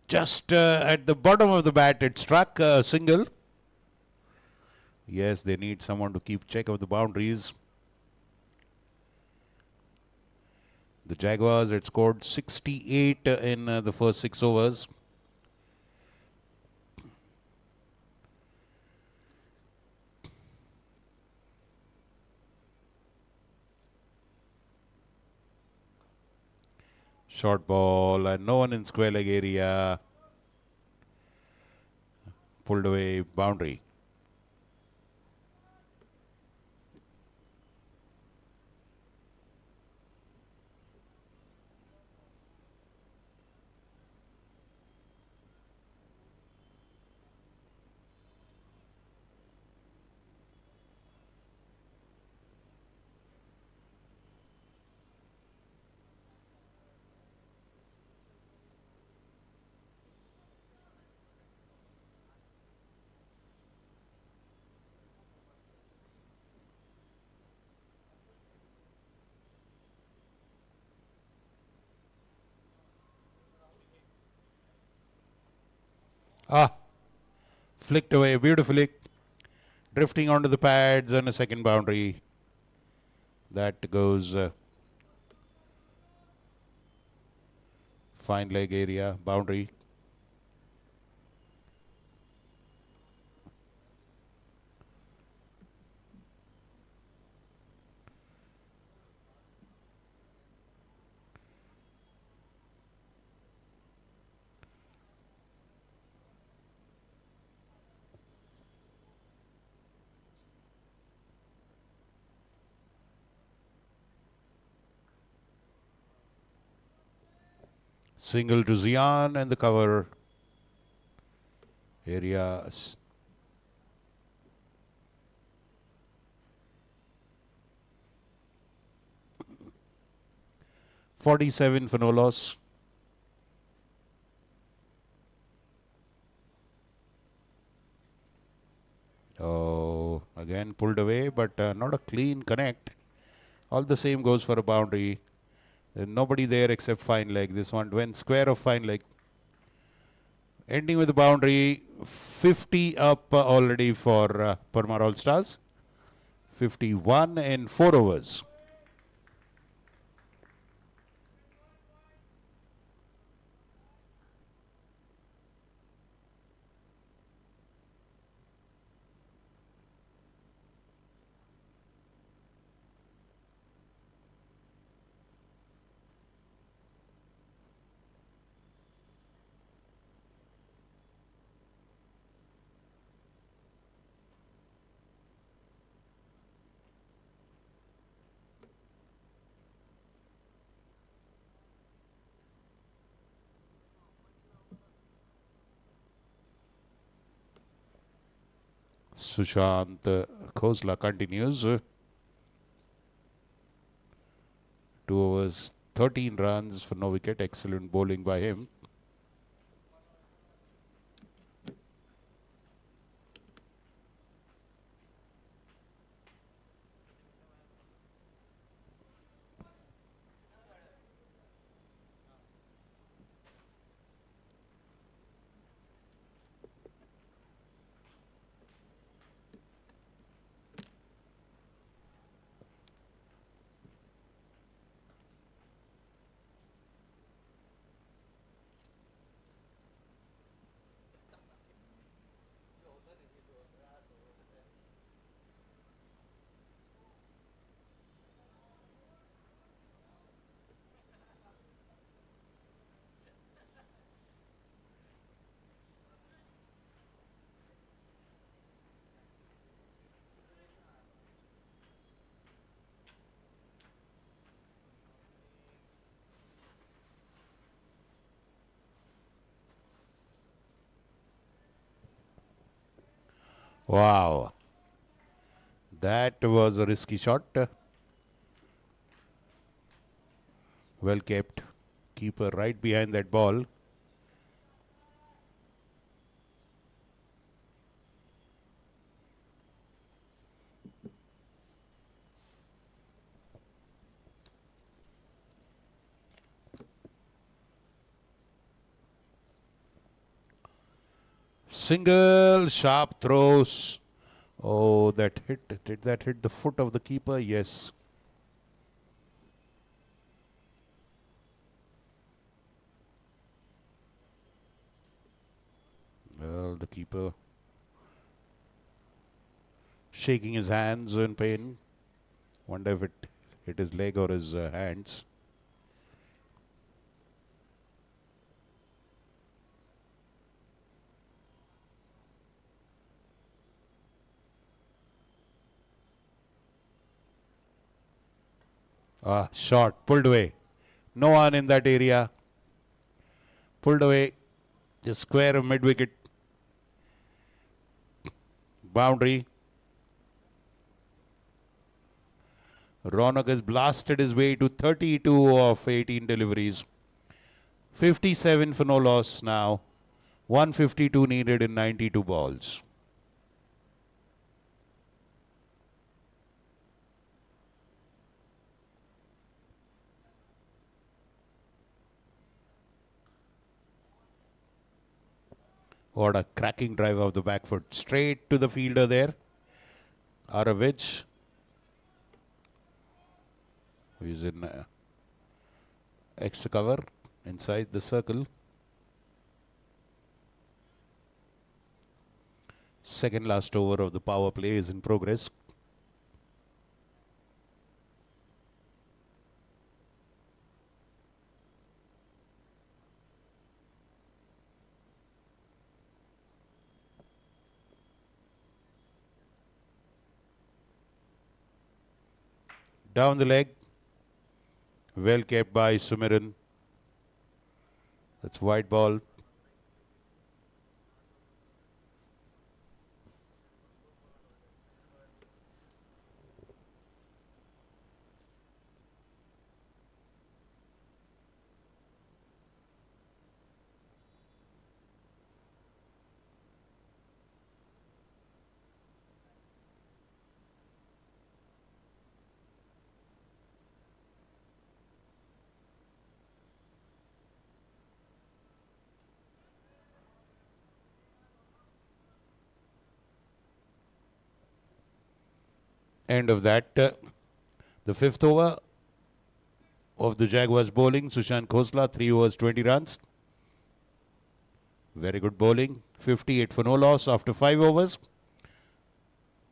Just at the bottom of the bat, it struck a single. Yes, they need someone to keep check of the boundaries. The Jaguars had scored 68 in the first 6 overs. Short ball and no one in square leg area. Pulled away, boundary. Flicked away beautifully. Drifting onto the pads and a second boundary. That goes fine leg area, boundary. Single to Zian and the cover area. 47 for no loss. Oh, again pulled away, but not a clean connect. All the same goes for a boundary. Nobody there except fine leg. This one went square of fine leg. Ending with the boundary. 50 up already for PARMAR Allstars. 51 in 4 overs. Sushant Khosla continues. 2 overs, 13 runs for no wicket. Excellent bowling by him. Wow. That was a risky shot. Well kept. Keeper right behind that ball. Single sharp throws. Oh, that hit. Did that hit the foot of the keeper? Yes. Well, the keeper shaking his hands in pain. Wonder if it hit his leg or his hands. Shot. Pulled away. No one in that area. Pulled away. Just square of mid wicket. Boundary. Ronak has blasted his way to 32 of 18 deliveries. 57 for no loss now. 152 needed in 92 balls. What a cracking drive of the back foot. Straight to the fielder there. Aravich. Who is in extra cover inside the circle. Second last over of the power play is in progress. Down the leg. Well kept by Sumiran. That's wide ball. End of that. The fifth over of the Jaguars bowling. Sushant Khosla, 3 overs, 20 runs. Very good bowling. 58 for no loss after 5 overs.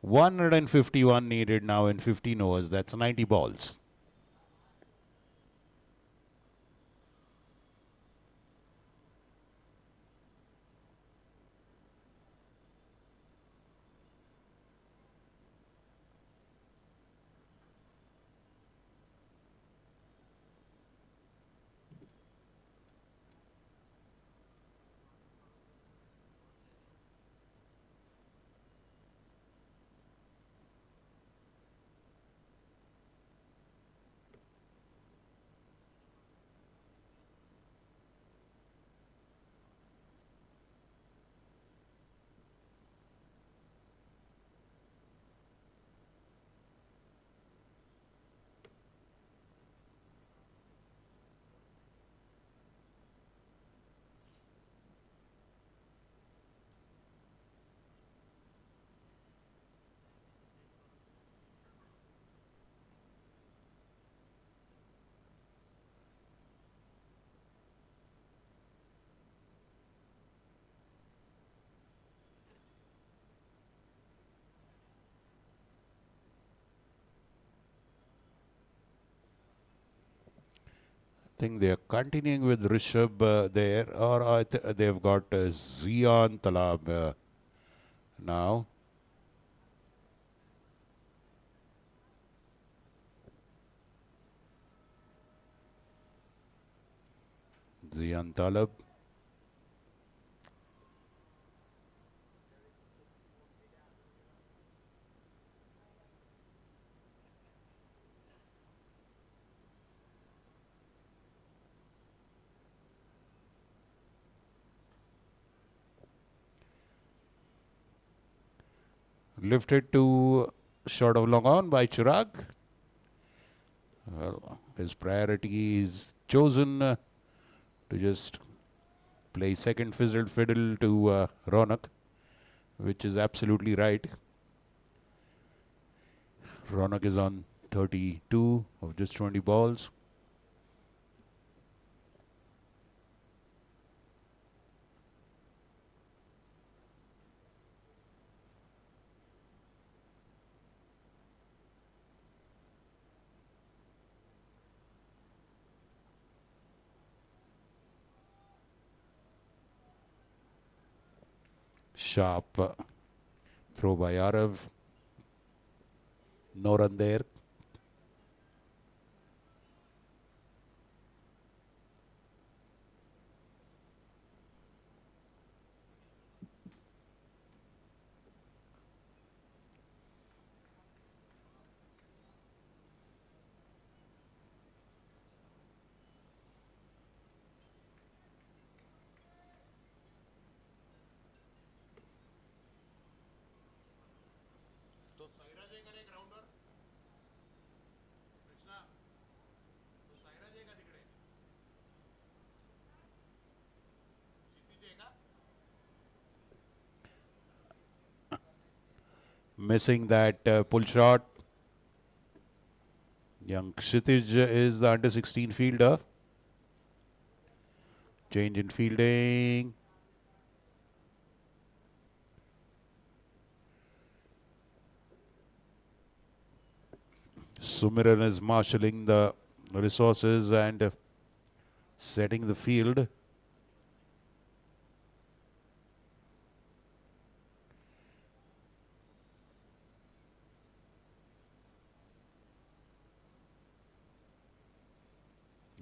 151 needed now in 15 overs. That's 90 balls. I think they are continuing with Rishabh there, or they've got Zion Talab now. Zion Talab. Lifted to short of long on by Chirag. Well, his priority is chosen to just play second fiddle to Ronak, which is absolutely right. Ronak is on 32 of just 20 balls. Sharp throw by Arav. No run there. Missing that pull shot. Young Kshitij is the under 16 fielder. Change in fielding. Sumiran is marshalling the resources and setting the field.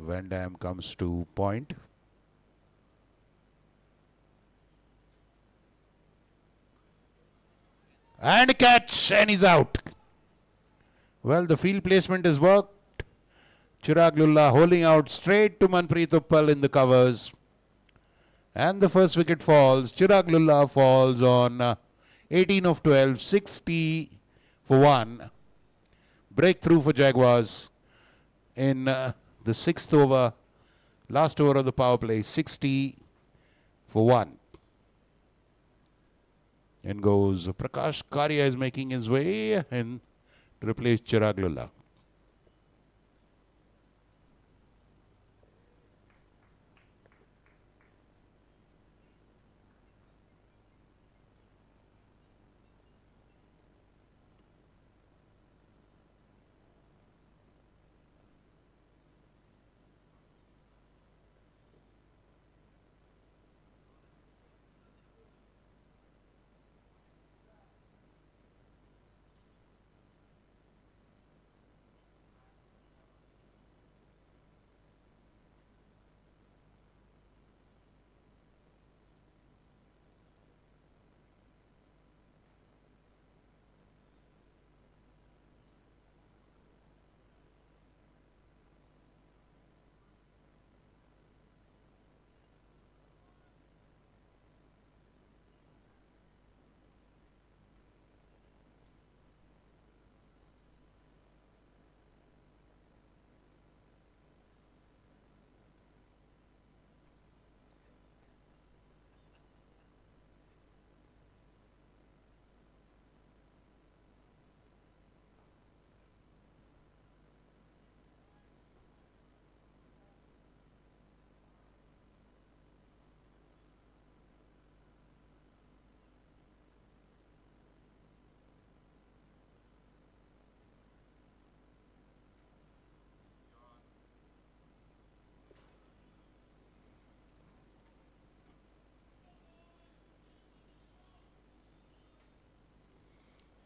Van Dam comes to point. And catch, and he's out. Well, the field placement has worked. Chirag Lulla holding out straight to MANPREET Uppal in the covers. And the first wicket falls. Chirag Lulla falls on 18 of 12, 60 for 1. Breakthrough for Jaguars in the 6th over, last over of the power play, 60 for 1. In goes Prakash Karia is making his way in to replace Chirag Lulla.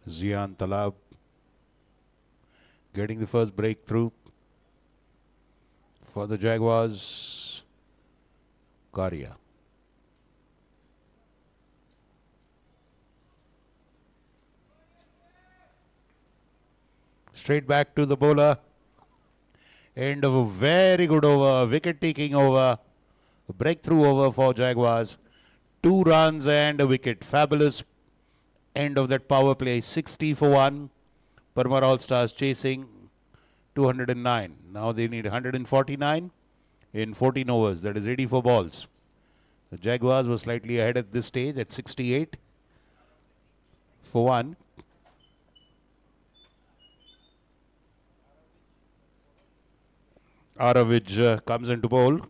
Zian Talab getting the first breakthrough for the Jaguars. Karia. Straight back to the bowler. End of a very good over, wicket taking over, breakthrough over for Jaguars. 2 runs and a wicket. Fabulous end of that power play. 60 for 1. PARMAR Allstars chasing 209. Now they need 149 in 14 overs. That is 84 balls. The Jaguars were slightly ahead at this stage at 68 for 1. Aravij comes into bowl.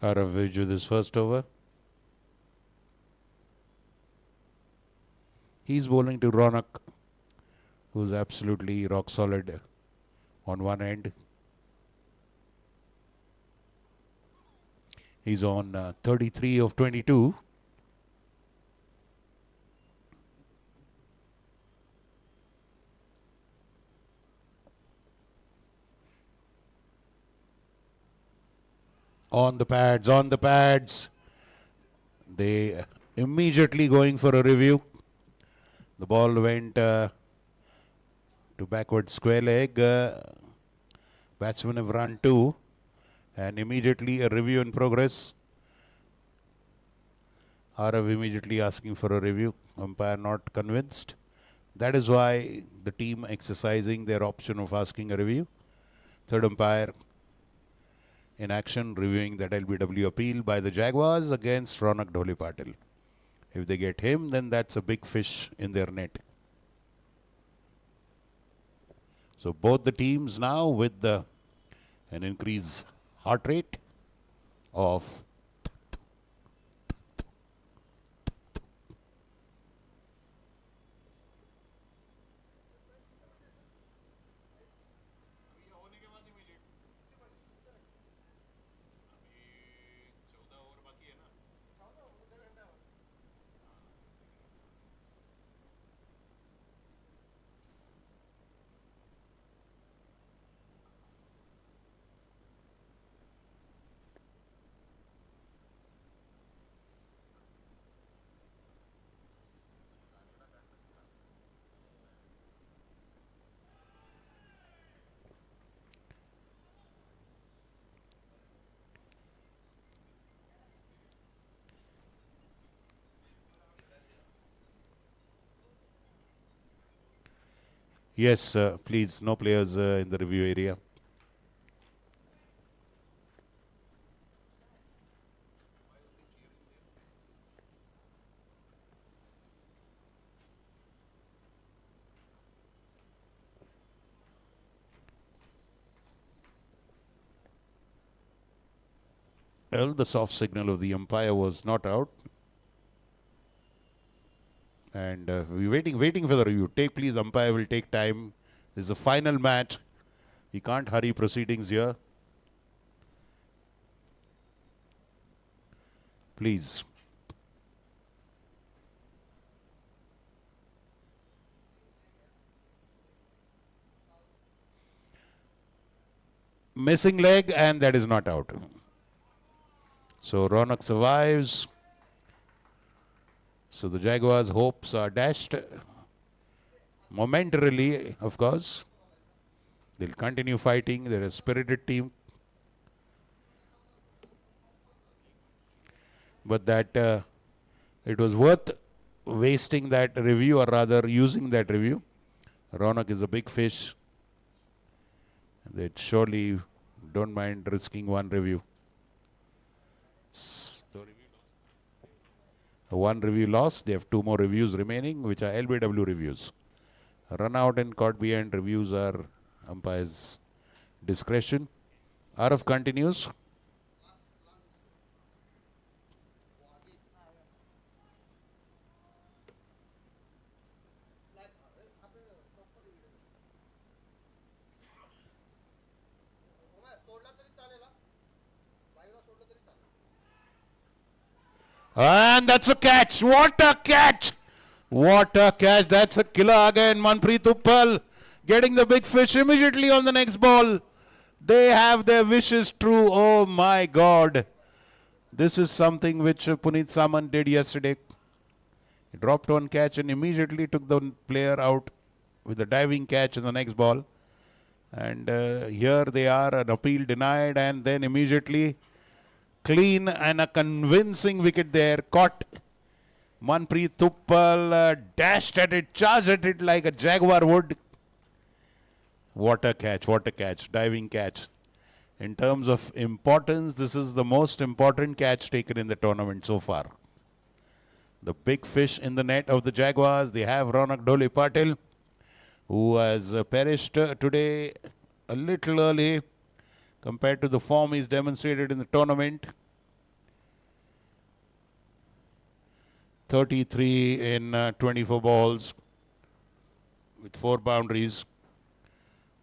Aravij with his first over. He's bowling to Ronak, who's absolutely rock solid on one end. He's on 33 of 22. On the pads, on the pads. They immediately going for a review. The ball went to backward square leg. Batsmen have run 2. And immediately a review in progress. Arav immediately asking for a review. Umpire not convinced. That is why the team exercising their option of asking a review. Third umpire in action, reviewing that LBW appeal by the Jaguars against Ronak Dholi Patil. If they get him, then that's a big fish in their net. So both the teams now with an increased heart rate of yes, please, no players in the review area. Well, the soft signal of the umpire was not out. And we're waiting for the review. Please, umpire will take time. This is a final match. We can't hurry proceedings here. Please. Missing leg, and that is not out. So Ronak survives. So the Jaguars' hopes are dashed. Momentarily, of course. They'll continue fighting. They're a spirited team. But that it was worth wasting that review, or rather using that review. Ronak is a big fish. They surely don't mind risking one review. One review lost. They have 2 more reviews remaining, which are LBW reviews. Run out and caught behind. Reviews are umpire's discretion. Arav continues. And that's a catch. What a catch! What a catch. That's a killer again. MANPREET Uppal getting the big fish immediately on the next ball. They have their wishes true. Oh my God. This is something which Puneet Samant did yesterday. He dropped one catch and immediately took the player out with a diving catch in the next ball. And here they are, an appeal denied, and then immediately clean and a convincing wicket there. Caught. MANPREET Uppal dashed at it, charged at it like a Jaguar would. What a catch, what a catch, diving catch. In terms of importance, this is the most important catch taken in the tournament so far. The big fish in the net of the Jaguars. They have Ronak Dole Patil, who has perished today a little early compared to the form he's demonstrated in the tournament. 33 in 24 balls with 4 boundaries.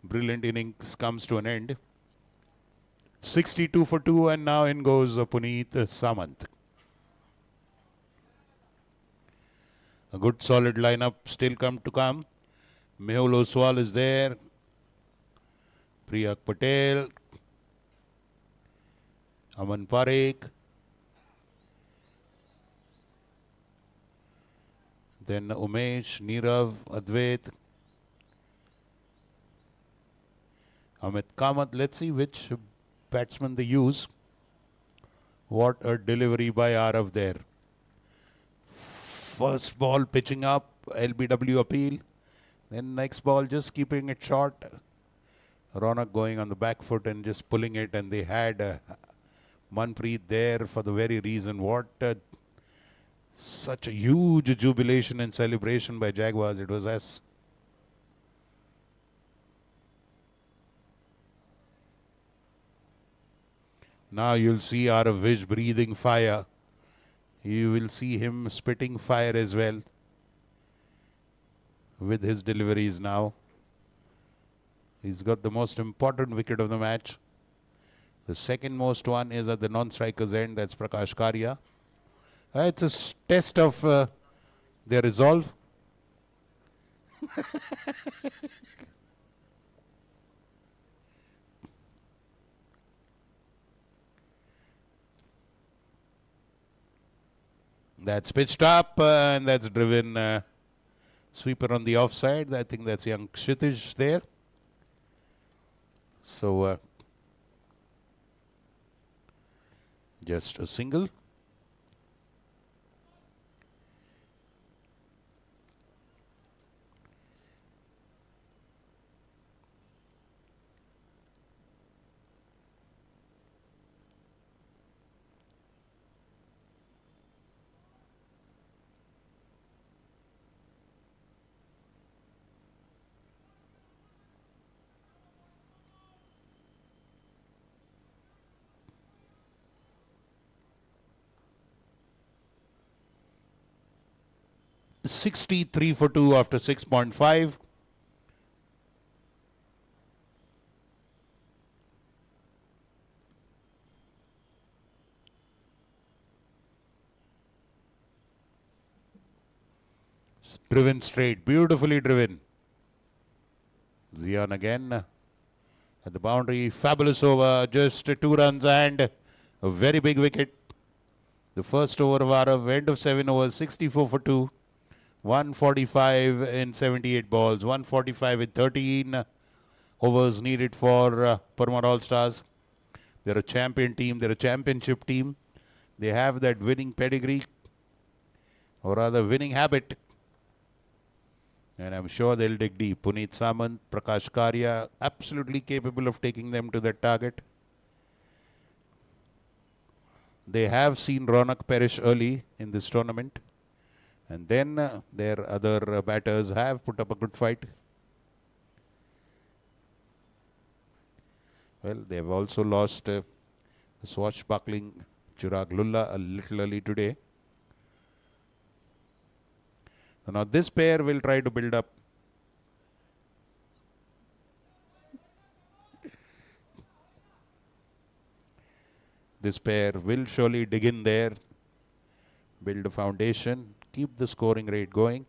Brilliant innings comes to an end. 62 for 2, and now in goes Puneet Samant. A good solid lineup still come. Mehul Oswal is there. Priyak Patel. Aman Parekh. Then Umesh, Nirav, Advait. Amit Kamath. Let's see which batsman they use. What a delivery by Arav there. First ball pitching up, LBW appeal. Then next ball just keeping it short. Ronak going on the back foot and just pulling it, and they had MANPREET there for the very reason. What such a huge jubilation and celebration by Jaguars. It was as now you'll see Arav Vish breathing fire. You will see him spitting fire as well with his deliveries now. He's got the most important wicket of the match. The second most one is at the non-striker's end. That's Prakash Karia. It's a test of their resolve. That's pitched up and that's driven sweeper on the offside. I think that's young Kshitij there. So just a single. $63 for 2 after 6.5. Driven straight, beautifully driven. Zian again at the boundary. Fabulous over, just 2 runs and a very big wicket. The first over of Arav, end of 7 overs, 64 for 2. 145 in 78 balls, 145 in 13 overs needed for PARMAR Allstars. They're a champion team, they're a championship team. They have that winning pedigree, or rather winning habit. And I'm sure they'll dig deep. Puneet Samant, Prakash Karia, absolutely capable of taking them to that target. They have seen Ronak perish early in this tournament. And then their other batters have put up a good fight. Well, they've also lost the swashbuckling Chirag Lulla a little early today. So now this pair will try to build up. This pair will surely dig in there, build a foundation, keep the scoring rate going.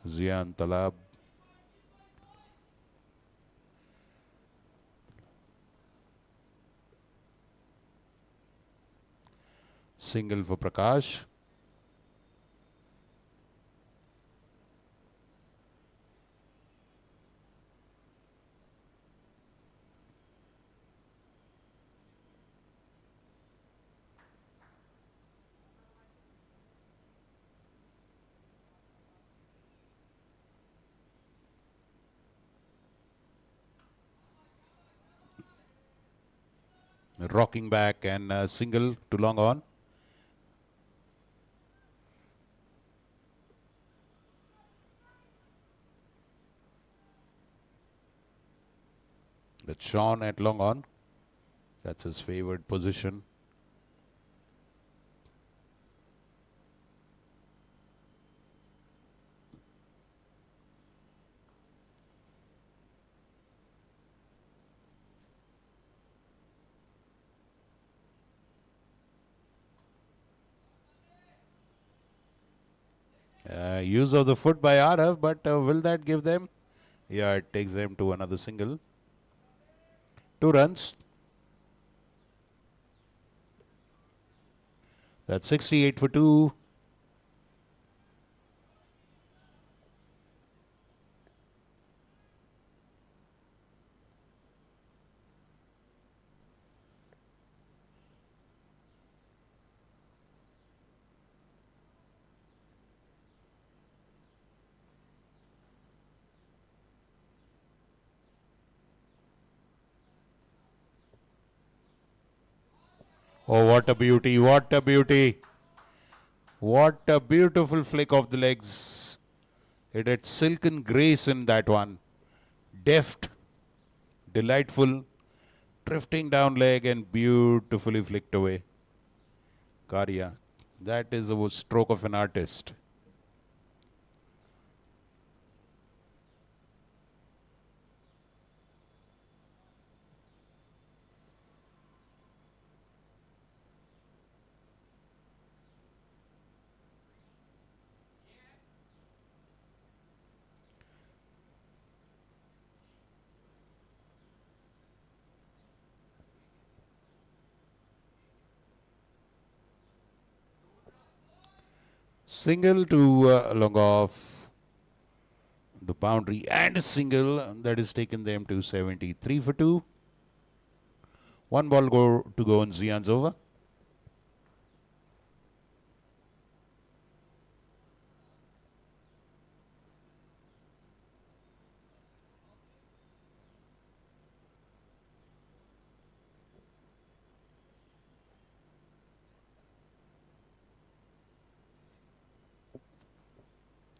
Zian Talab. Single for Prakash. Rocking back and single to long on. That's Sean at long on. That's his favored position. Use of the foot by Arav, but will that give them? Yeah, it takes them to another single. 2 runs. That's 68 for 2. Oh, what a beauty, what a beauty. What a beautiful flick of the legs. It had silken grace in that one. Deft, delightful, drifting down leg and beautifully flicked away. Karya, that is a stroke of an artist. Single to long off the boundary and a single that has taken them to 73 for 2. 1 ball to go on Zian's over.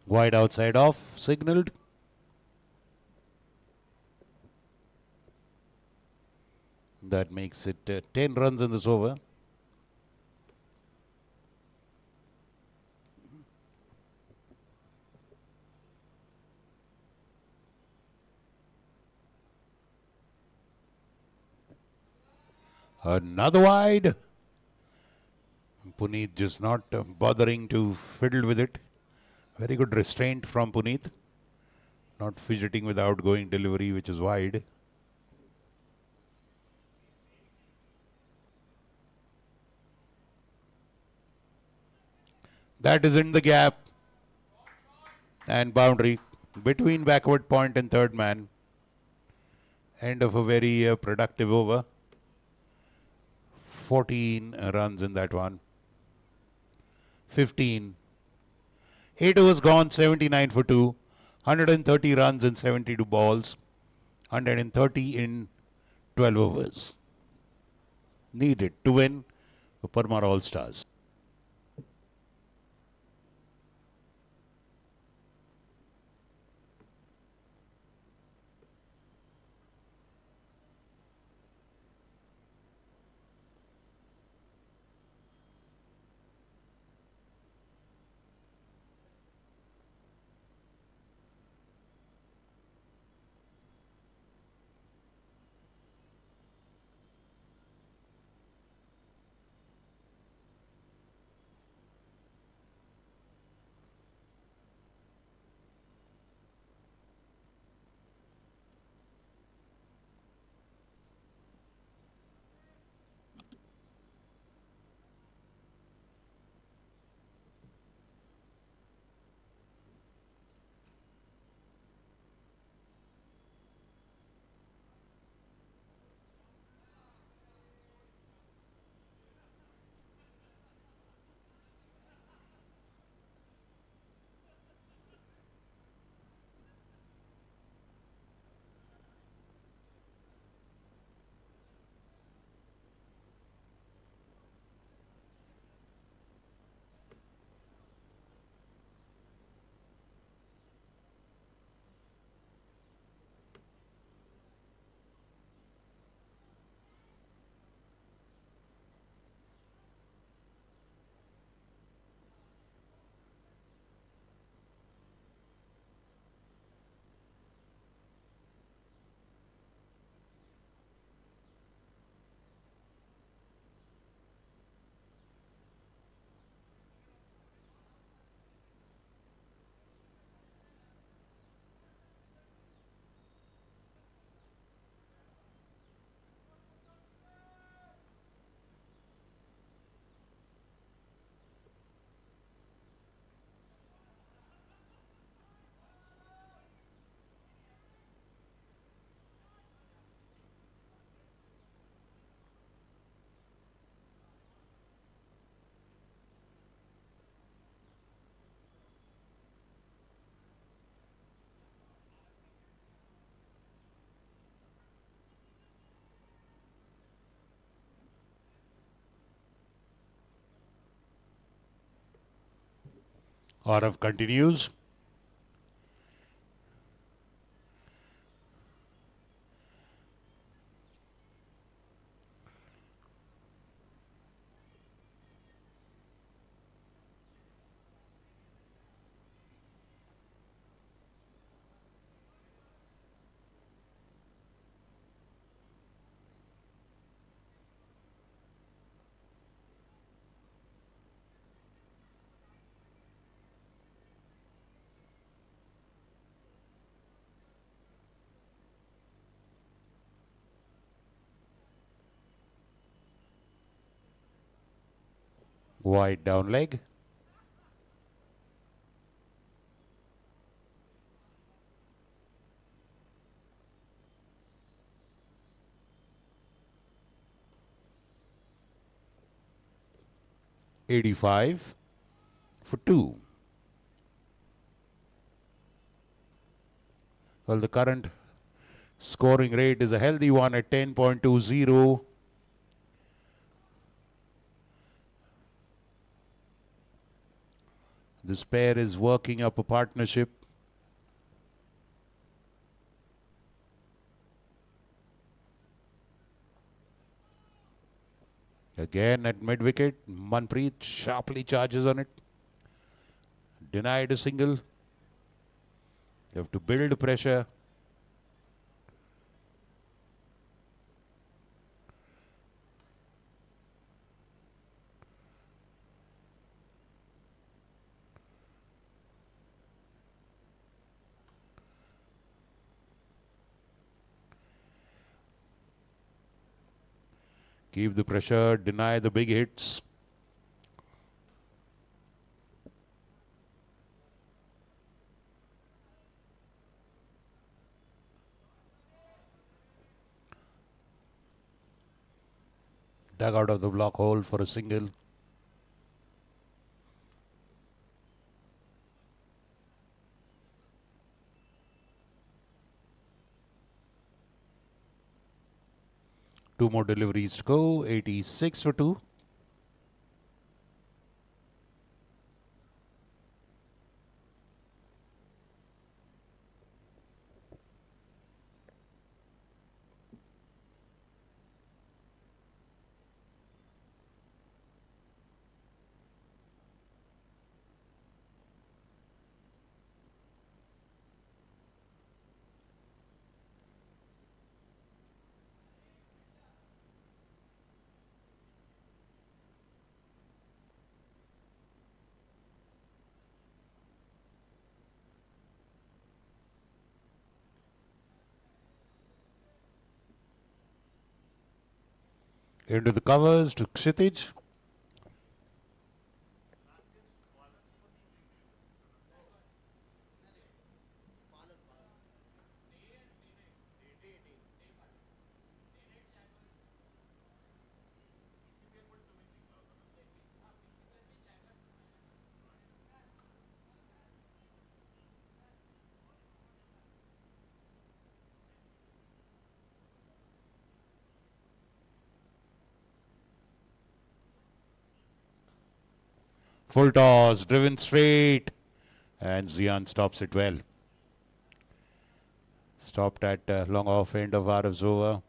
Wide outside off, signaled. That makes it 10 runs in this over. Another wide. Puneet just not bothering to fiddle with it. Very good restraint from Puneet. Not fidgeting with outgoing delivery, which is wide. That is in the gap. And boundary between backward point and third man. End of a very productive over. 14 runs in that one. 15. 8 overs gone, 79 for 2. 130 runs in 72 balls. 130 in 12 overs. Needed to win the PARMAR Allstars. Arav continues. Wide down leg. '85 for 2. Well, the current scoring rate is a healthy one at 10.20. This pair is working up a partnership. Again at mid-wicket, MANPREET sharply charges on it. Denied a single. You have to build pressure. Keep the pressure, deny the big hits. Dug out of the block hole for a single. Two more deliveries to go. 86 for 2. Into the covers to Kshitij. Full toss, driven straight, and Zian stops it well. Stopped at long off end of Arif's over.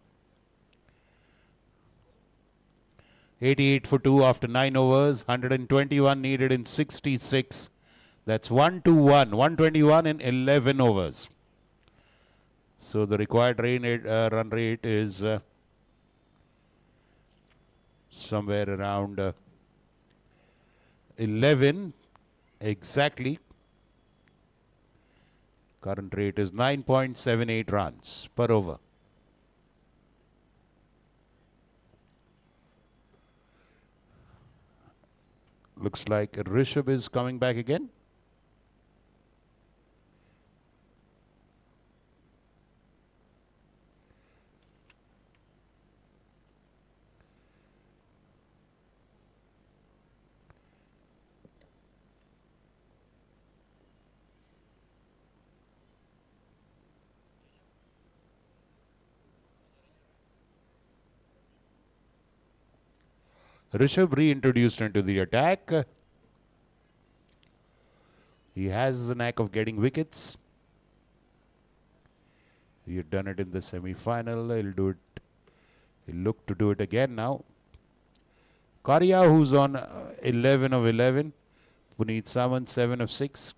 88 for 2 after 9 overs. 121 needed in 66. That's 1-1. 121 in 11 overs. So the required run rate is somewhere around 11 exactly. Current rate is 9.78 runs per over. Looks like Rishabh is coming back again. Rishabh reintroduced into the attack. He has the knack of getting wickets. He had done it in the semi-final. He'll do it. He'll look to do it again now. Karya, who's on 11 of 11. Puneet Samant, 7 of 6.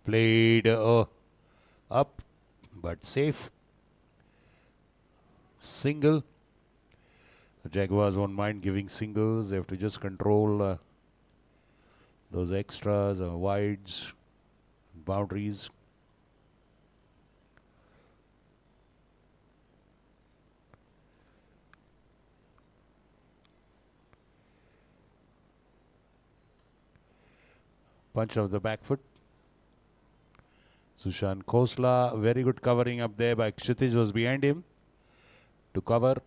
Played up, but safe. Single. The Jaguars won't mind giving singles. They have to just control those extras, wides, boundaries. Punch of the back foot. Sushant Khosla, very good covering up there by Kshitij, was behind him to cover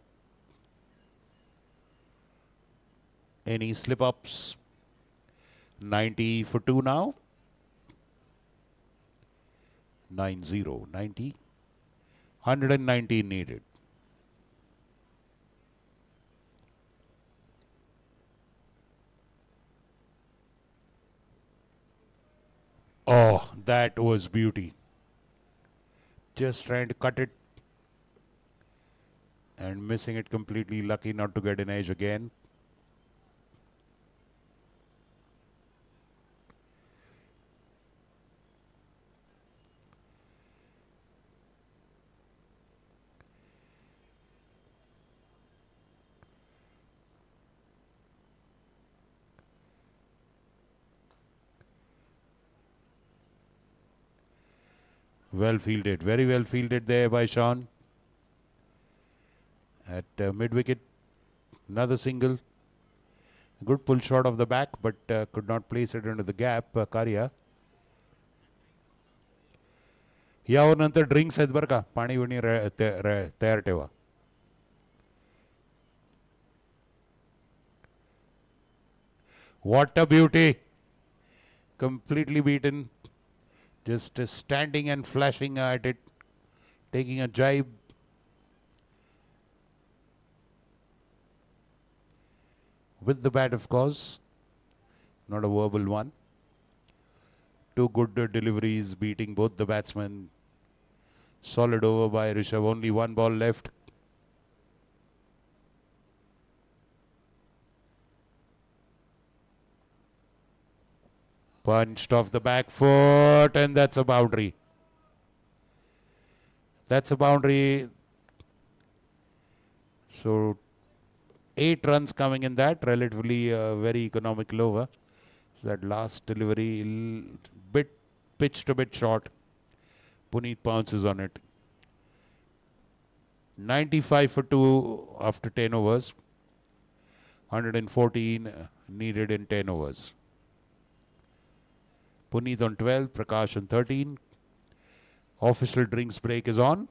any slip-ups. 90 for 2 now. 90, 90. 119 needed. Oh, that was beauty. Just trying to cut it and missing it completely. Lucky not to get an edge again. Well fielded, very well fielded there by Sean. At mid-wicket, another single. Good pull shot of the back, but could not place it into the gap, Karya. यावर नंतर drinks आहेत बरं का, पाणी बिणी तयार ठेवा. What a beauty! Completely beaten. Just standing and flashing at it, taking a jibe. With the bat, of course. Not a verbal one. Two good deliveries, beating both the batsmen. Solid over by Rishabh. Only one ball left. Punched off the back foot, and that's a boundary. That's a boundary. So 8 runs coming in that, relatively very economical over. So that last delivery, bit pitched a bit short. Puneet pounces on it. 95 for 2 after 10 overs. 114 needed in 10 overs. Puneet on 12, Prakash on 13. Official drinks break is on.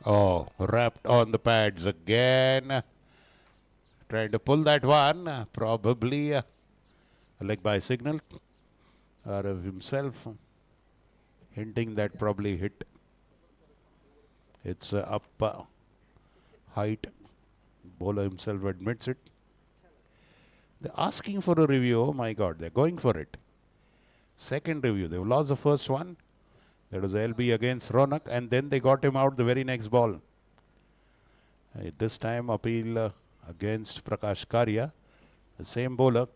Oh, wrapped on the pads again. Trying to pull that one. Probably a leg by signal out of himself. Hinting that probably hit. It's up height. Bowler himself admits it. They're asking for a review. Oh my God, they're going for it. Second review. They've lost the first one. That was LB against Ronak, and then they got him out the very next ball. This time appeal against Prakash Karia, the same bowler.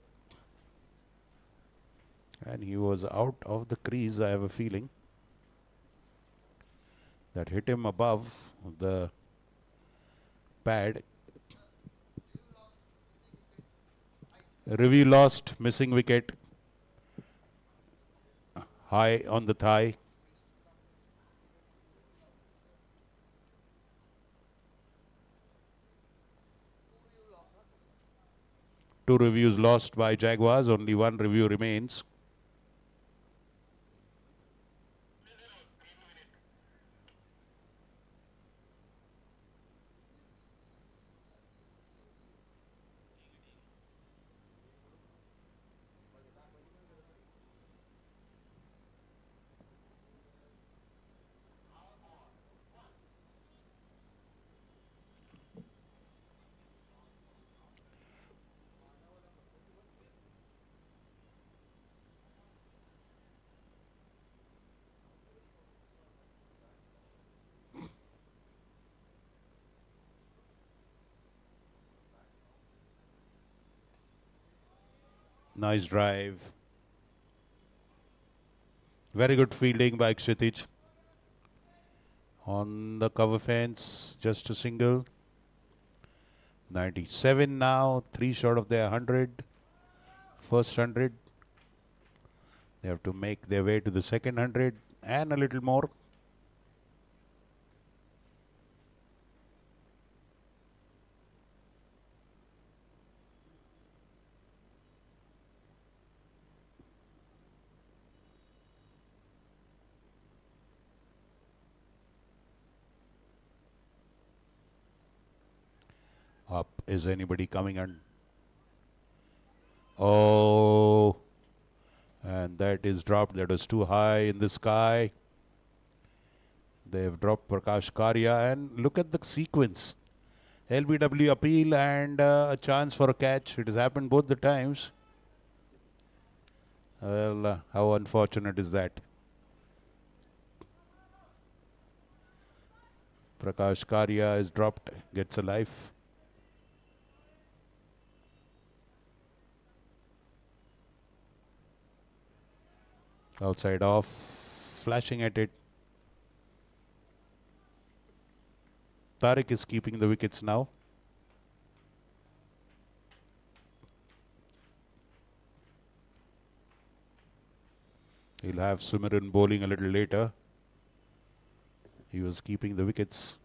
And he was out of the crease, I have a feeling. That hit him above the pad. Review lost, missing wicket. High on the thigh. Two reviews lost by Jaguars, only one review remains. Nice drive. Very good fielding by Kshitij. On the cover fence, just a single. 97 now, 3 short of their 100. First 100. They have to make their way to the second 100 and a little more. Up. Is anybody coming on? Oh. And that is dropped. That was too high in the sky. They've dropped Prakash Karia. And look at the sequence. LBW appeal and a chance for a catch. It has happened both the times. Well, how unfortunate is that? Prakash Karia is dropped. Gets a life. Outside off, flashing at it. Tariq is keeping the wickets now. He'll have Sumiran bowling a little later. He was keeping the wickets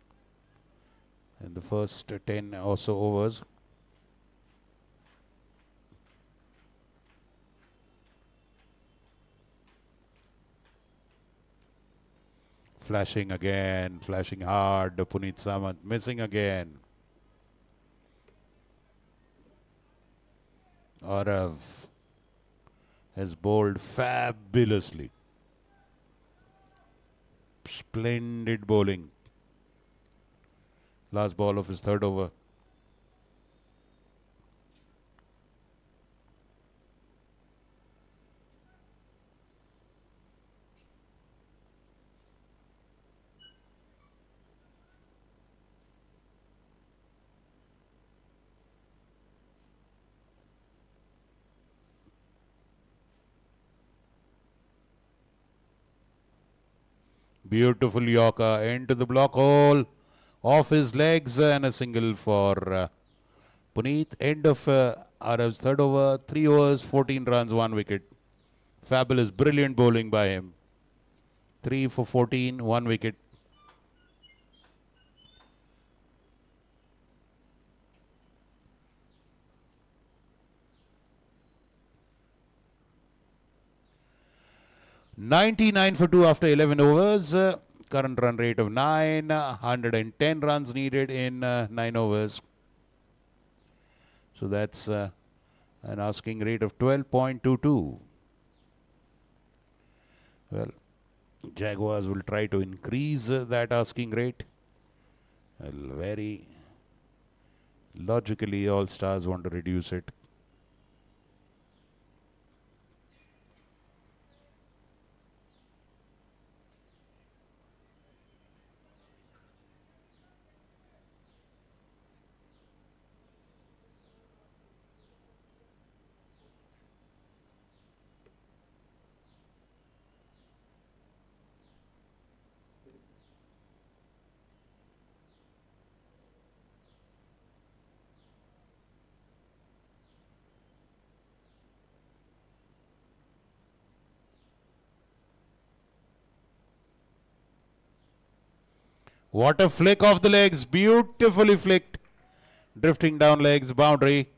in the first 10 or so overs. Flashing again, flashing hard. Puneet Samant missing again. Arav has bowled fabulously. Splendid bowling. Last ball of his third over. Beautiful Yorker into the block hole, off his legs, and a single for Puneet. End of Arav's third over, 3 overs, 14 runs, 1 wicket. Fabulous, brilliant bowling by him. 3 for 14, 1 wicket. $99 for 2 after 11 overs. current run rate of 9, 110 runs needed in 9 overs. So that's an asking rate of 12.22. Well, Jaguars will try to increase that asking rate. Well, very logically, Allstars want to reduce it. What a flick off the legs, beautifully flicked. Drifting down legs, boundary.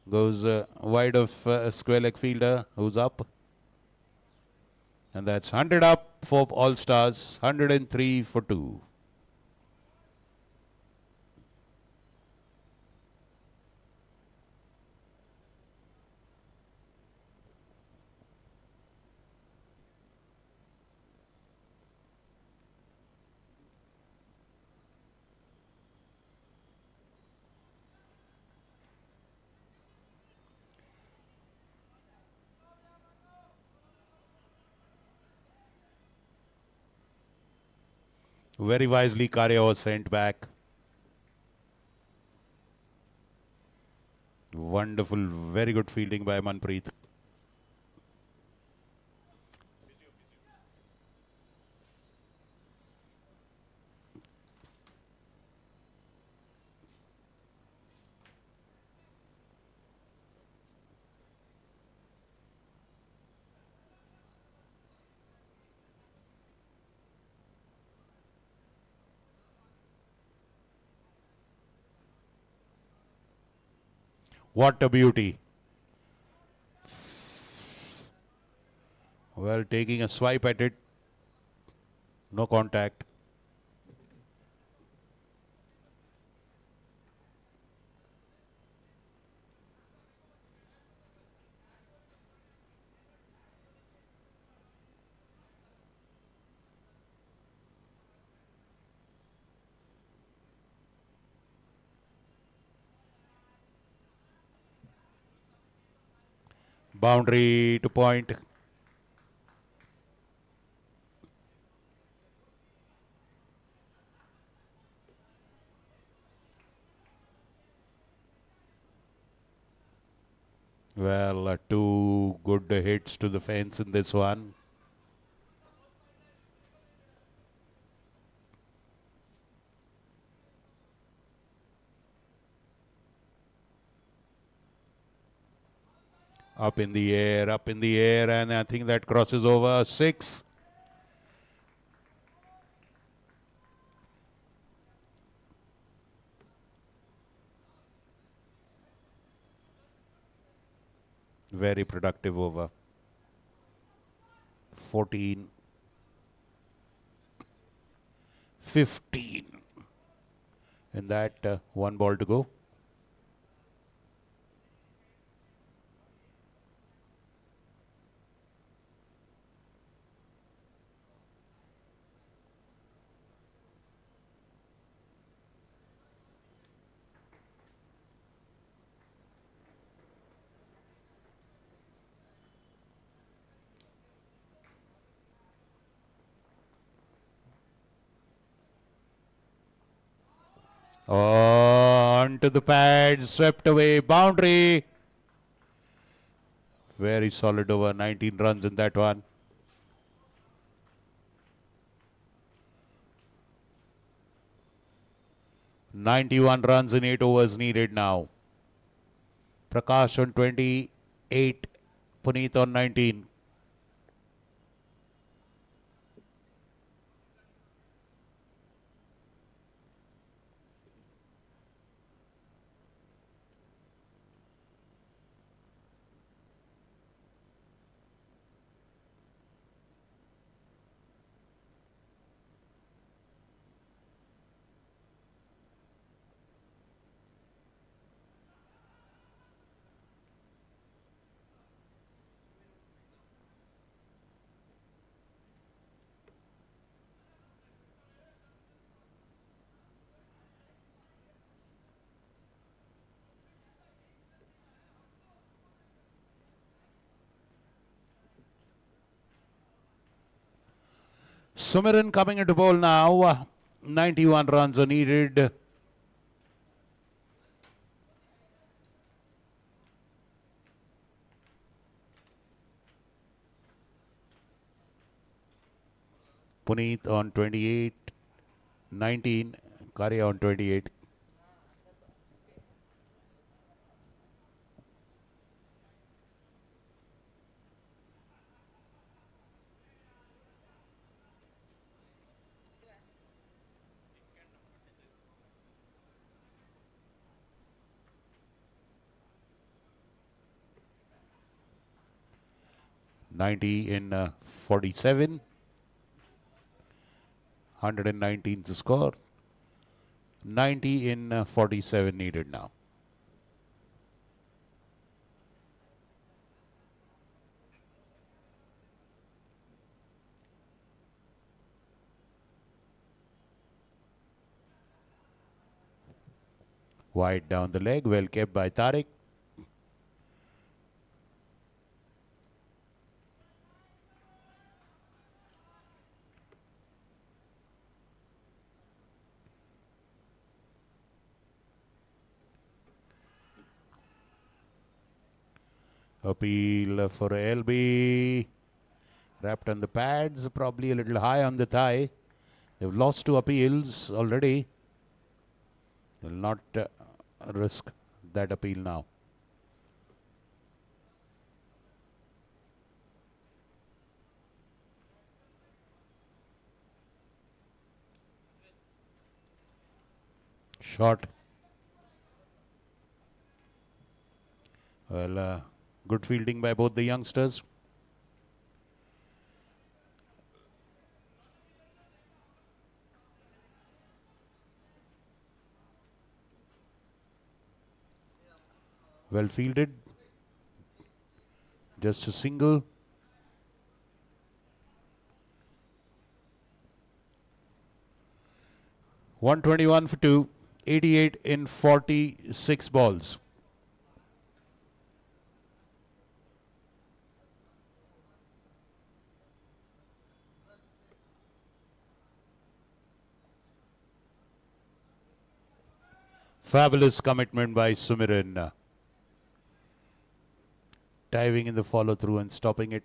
Goes wide of square leg fielder who's up. And that's 100 up for Allstars, 103 for 2. Very wisely, Karya was sent back. Wonderful, very good fielding by MANPREET. What a beauty. Well, taking a swipe at it. No contact. Boundary to point. Well, two good hits to the fence in this one. Up in the air, and I think that crosses over 6. Very productive over. 14. 15. In that, one ball to go. On to the pad, swept away, boundary. Very solid over, 19 runs in that one. "91 runs in 8 overs needed now. Prakash on 28, Puneet on 19. Sumiran coming into bowl now. 91 runs are needed. Puneet on 28. 19. Karya on 28. $90 in 47. 119 the score. 90 in 47 needed now. Wide down the leg, well kept by Tariq. Appeal for LB. Wrapped on the pads, probably a little high on the thigh. They've lost 2 appeals already. Will not risk that appeal now. Shot. Well, good fielding by both the youngsters. Well fielded. Just a single. $121 for 2. 88 in 46 balls. Fabulous commitment by Sumiran. Diving in the follow through and stopping it.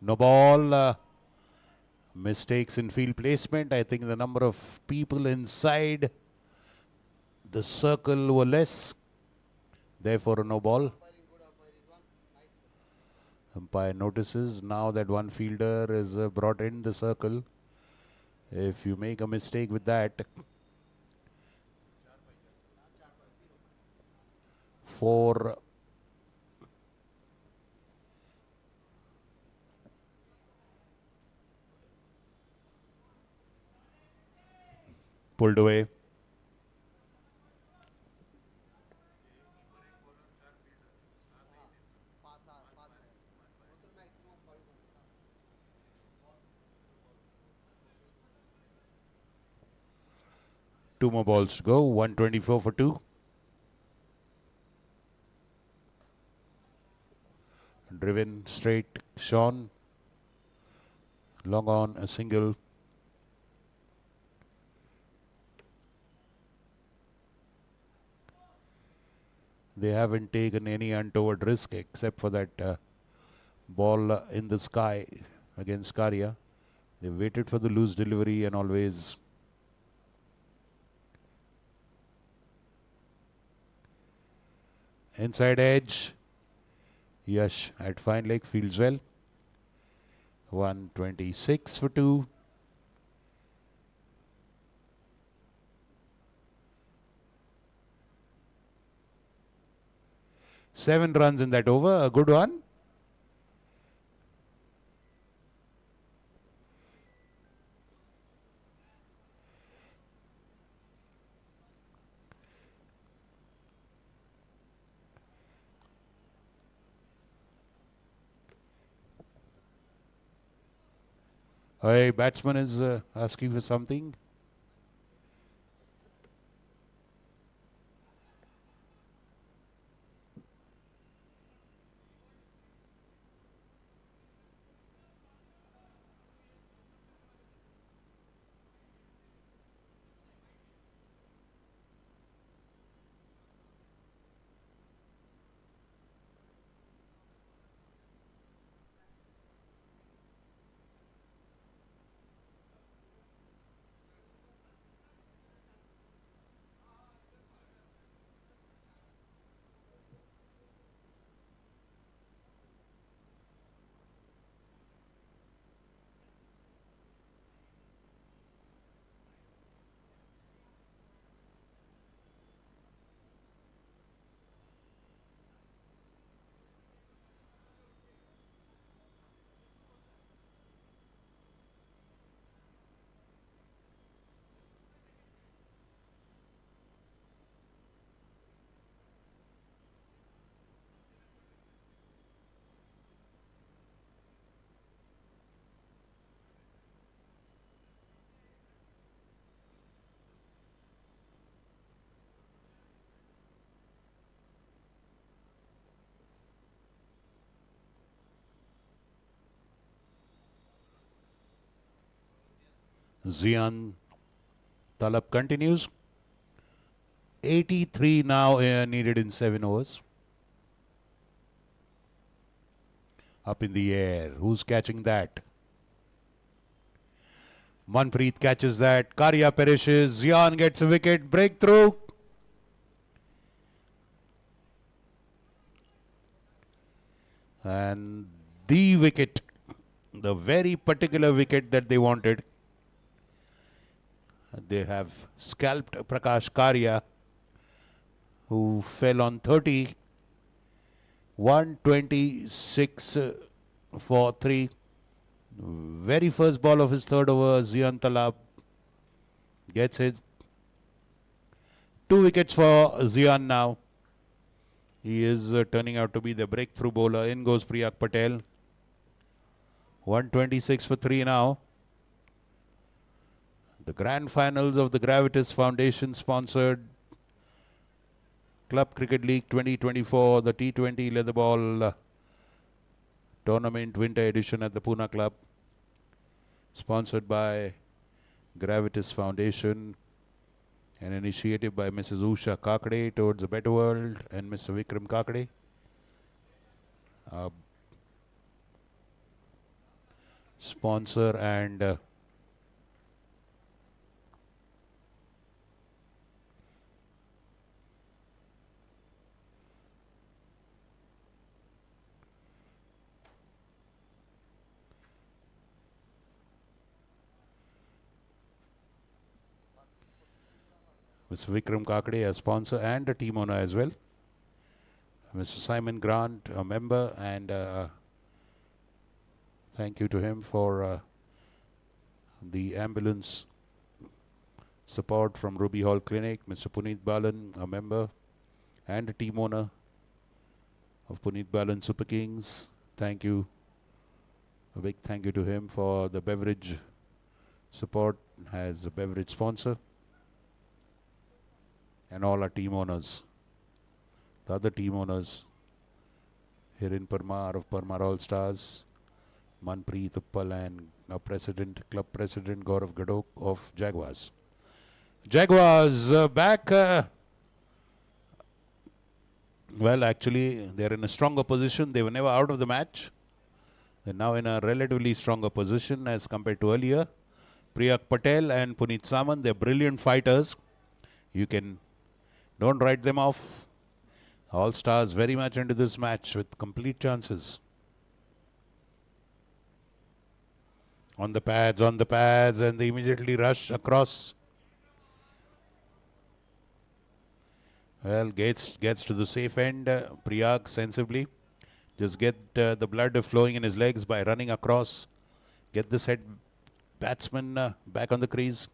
No ball. Mistakes in field placement. I think the number of people inside the circle were less. Therefore, a no ball. Umpire notices now that one fielder is brought in the circle. If you make a mistake with that, 4 pulled away. Two more balls to go. 124 for 2. Driven straight, Sean. Long on, a single. They haven't taken any untoward risk except for that ball in the sky against Karya. They waited for the loose delivery and always inside edge. Yash at fine leg, fields well. 126 for 2. Seven runs in that over, a good one. Hey, batsman is asking for something. Zian Talab continues. 83 now needed in 7 overs. Up in the air. Who's catching that? MANPREET catches that. Karya perishes. Zian gets a wicket. Breakthrough. And the wicket. The very particular wicket that they wanted. They have scalped Prakash Karya, who fell on 30. 126 for 3. Very first ball of his third over, Zian Talab gets his 2 wickets for Zian now. He is turning out to be the breakthrough bowler. In goes Priyak Patel. 126 for 3 now. The grand finals of the Gravitas Foundation sponsored Club Cricket League 2024, the T20 leather ball tournament winter edition at the Pune Club, sponsored by Gravitas Foundation, an initiative by Mrs. Usha Kakade towards a better world, and Mr. Vikram Kakade. Sponsor and Mr. Vikram Kakade, a sponsor and a team owner as well. Mr. Simon Grant, a member, and thank you to him for the ambulance support from Ruby Hall Clinic. Mr. Puneet Balan, a member and a team owner of Puneet Balan Super Kings. Thank you. A big thank you to him for the beverage support as a beverage sponsor. And all our team owners, the other team owners here in Parmar of Parmar Allstars, MANPREET Uppal, and our president, club president Gaurav Gadok of Jaguars. Jaguars back. Well, actually, they're in a stronger position. They were never out of the match. They're now in a relatively stronger position as compared to earlier. Priyak Patel and Puneet Samant, they're brilliant fighters. Don't write them off. All stars very much into this match with complete chances. On the pads, and they immediately rush across. Well, gets to the safe end. Priyak sensibly. Just get the blood flowing in his legs by running across. Get the set batsman back on the crease.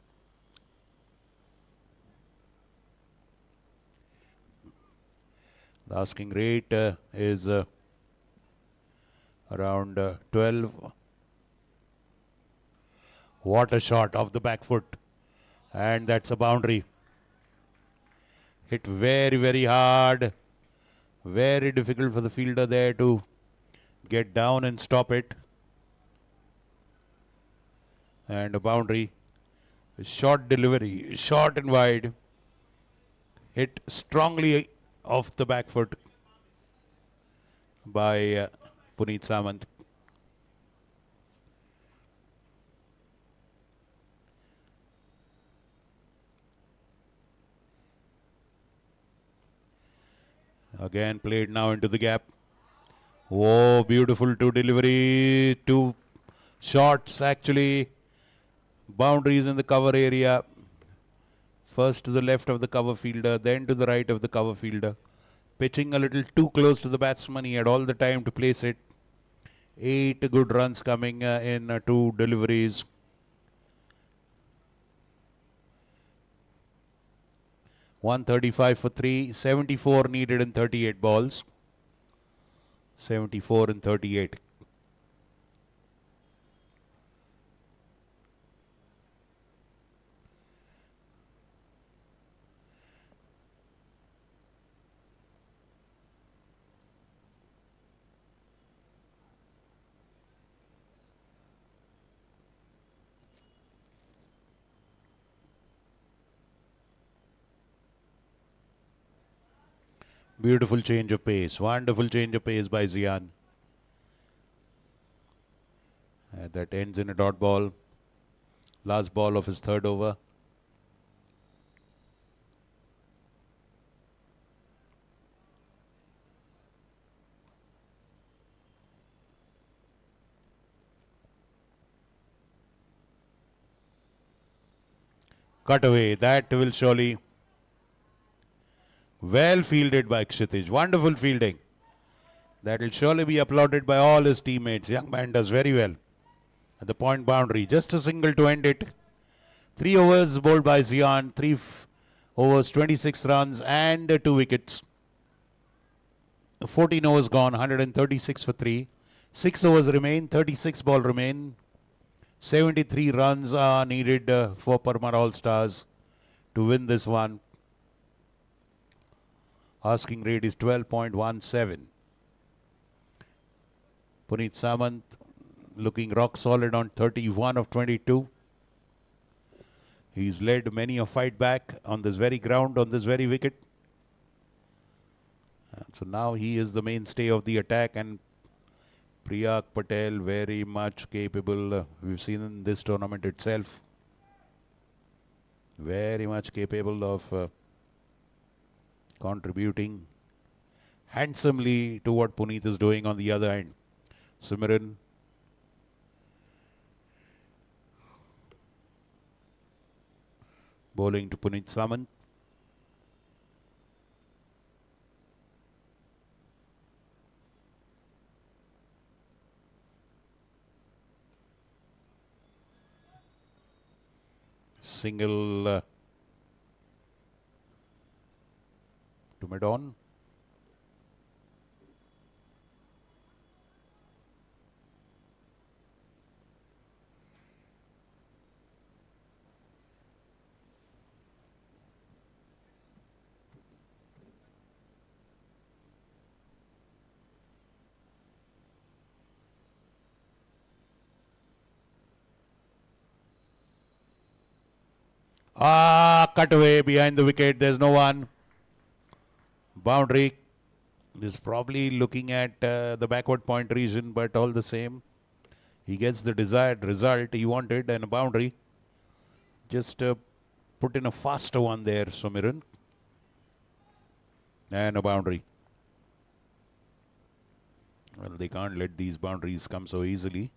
The asking rate is around 12. What a shot off the back foot. And that's a boundary. Hit very, very hard. Very difficult for the fielder there to get down and stop it. And a boundary. A short delivery. Short and wide. Hit strongly off the back foot by Puneet Samant. Again played now into the gap. Oh, beautiful 2 delivery. 2 shots actually. Boundaries in the cover area. First to the left of the cover fielder, then to the right of the cover fielder. Pitching a little too close to the batsman. He had all the time to place it. 8 good runs coming in 2 deliveries. .135 for 3. 74 needed in 38 balls. 74 in 38. Beautiful change of pace. Wonderful change of pace by Zian. That ends in a dot ball. Last ball of his third over. Cut away. That will surely. Well fielded by Kshitij. Wonderful fielding. That will surely be applauded by all his teammates. Young man does very well. At the point boundary. Just a single to end it. 3 overs bowled by Zian. 3 overs, 26 runs and 2 wickets. 14 overs gone. 136 for 3. 6 overs remain. 36 ball remain. 73 runs are needed for PARMAR Allstars to win this one. Asking rate is 12.17. Puneet Samant looking rock solid on 31 of 22. He's led many a fight back on this very ground, on this very wicket. So now he is the mainstay of the attack, and Priyak Patel very much capable. We've seen in this tournament itself. Very much capable of contributing handsomely to what Puneet is doing on the other end. Simran. Bowling to Puneet Samant. Single to mid-on. Cut away behind the wicket. There's no one. Boundary. Is probably looking at the backward point region, but all the same, he gets the desired result he wanted, and a boundary. Just put in a faster one there, Sumiran. And a boundary. Well, they can't let these boundaries come so easily.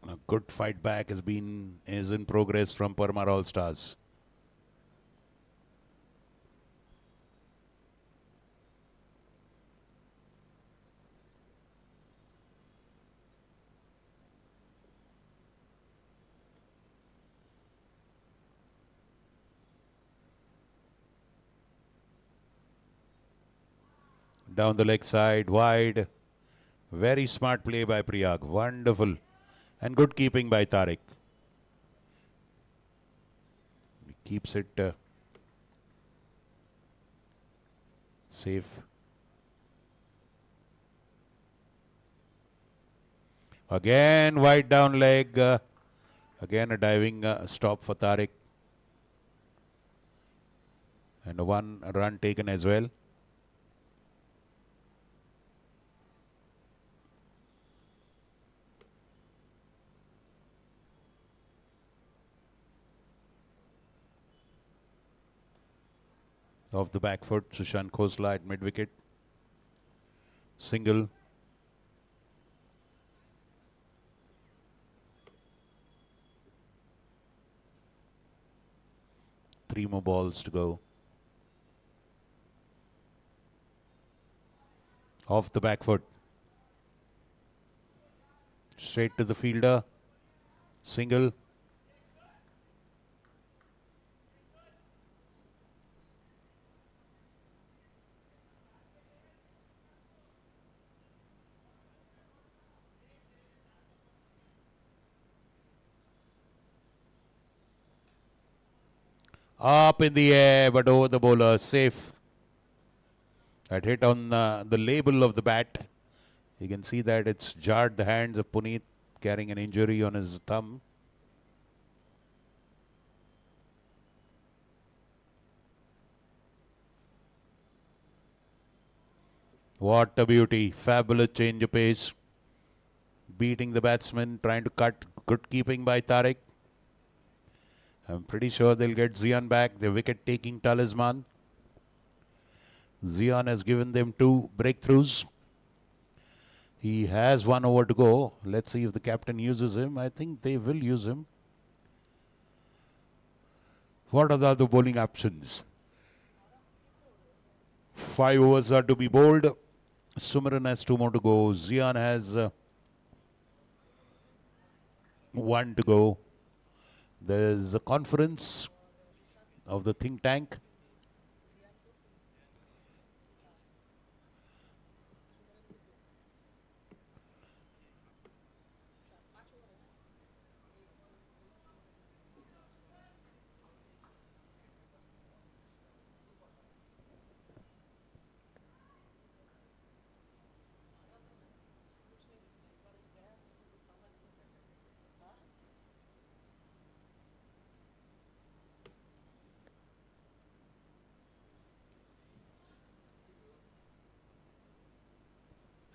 A good fight back is in progress from PARMAR Allstars. Down the leg side, wide. Very smart play by Priyak. Wonderful. And good keeping by Tariq. He keeps it safe. Again, wide down leg. Again, a diving stop for Tariq. And a 1 run taken as well. Off the back foot, Sushant Khosla at mid-wicket. Single. Three more balls to go. Off the back foot. Straight to the fielder. Single. Up in the air, but over the bowler, safe. That hit on the label of the bat. You can see that it's jarred the hands of Puneet, carrying an injury on his thumb. What a beauty. Fabulous change of pace. Beating the batsman, trying to cut. Good keeping by Tariq. I'm pretty sure they'll get Zian back, the wicket-taking talisman. Zian has given them 2 breakthroughs. He has 1 over to go. Let's see if the captain uses him. I think they will use him. What are the other bowling options? 5 overs are to be bowled. Sumran has 2 more to go. Zian has 1 to go. There's a conference of the think tank.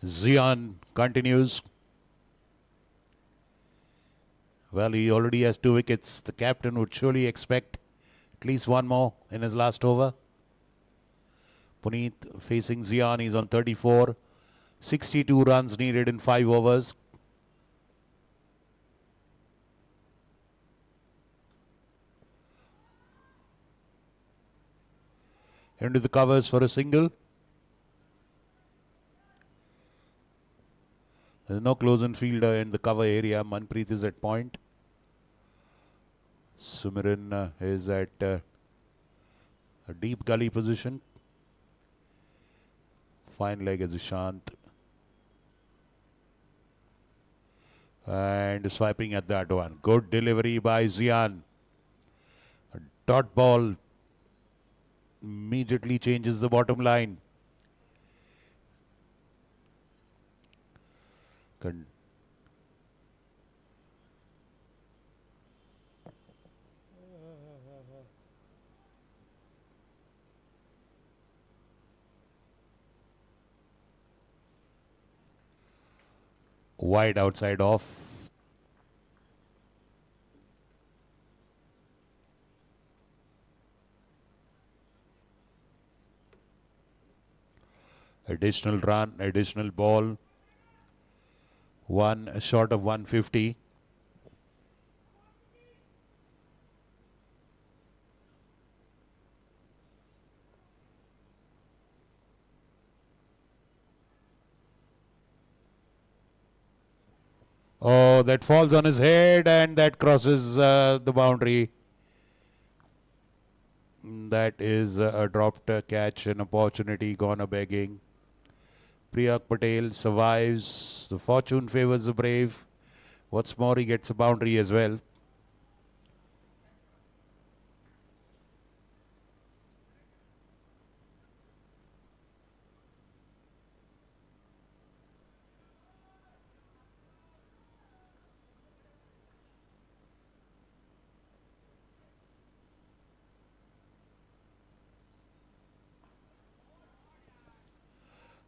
Zian continues. Well, he already has 2 wickets. The captain would surely expect at least 1 more in his last over. Puneet facing Zian. He's on 34. 62 runs needed in 5 overs. Into the covers for a single. There's no close-in fielder in the cover area. MANPREET is at point. Sumran is at a deep gully position. Fine leg as Ishant. And swiping at that one. Good delivery by Zian. A dot ball immediately changes the bottom line. Wide outside off. Additional run, additional ball. 1 short of 150. Oh, that falls on his head and that crosses the boundary. That is a dropped catch, an opportunity gone a begging. Priyak Patel survives. The fortune favors the brave. What's more, he gets a boundary as well.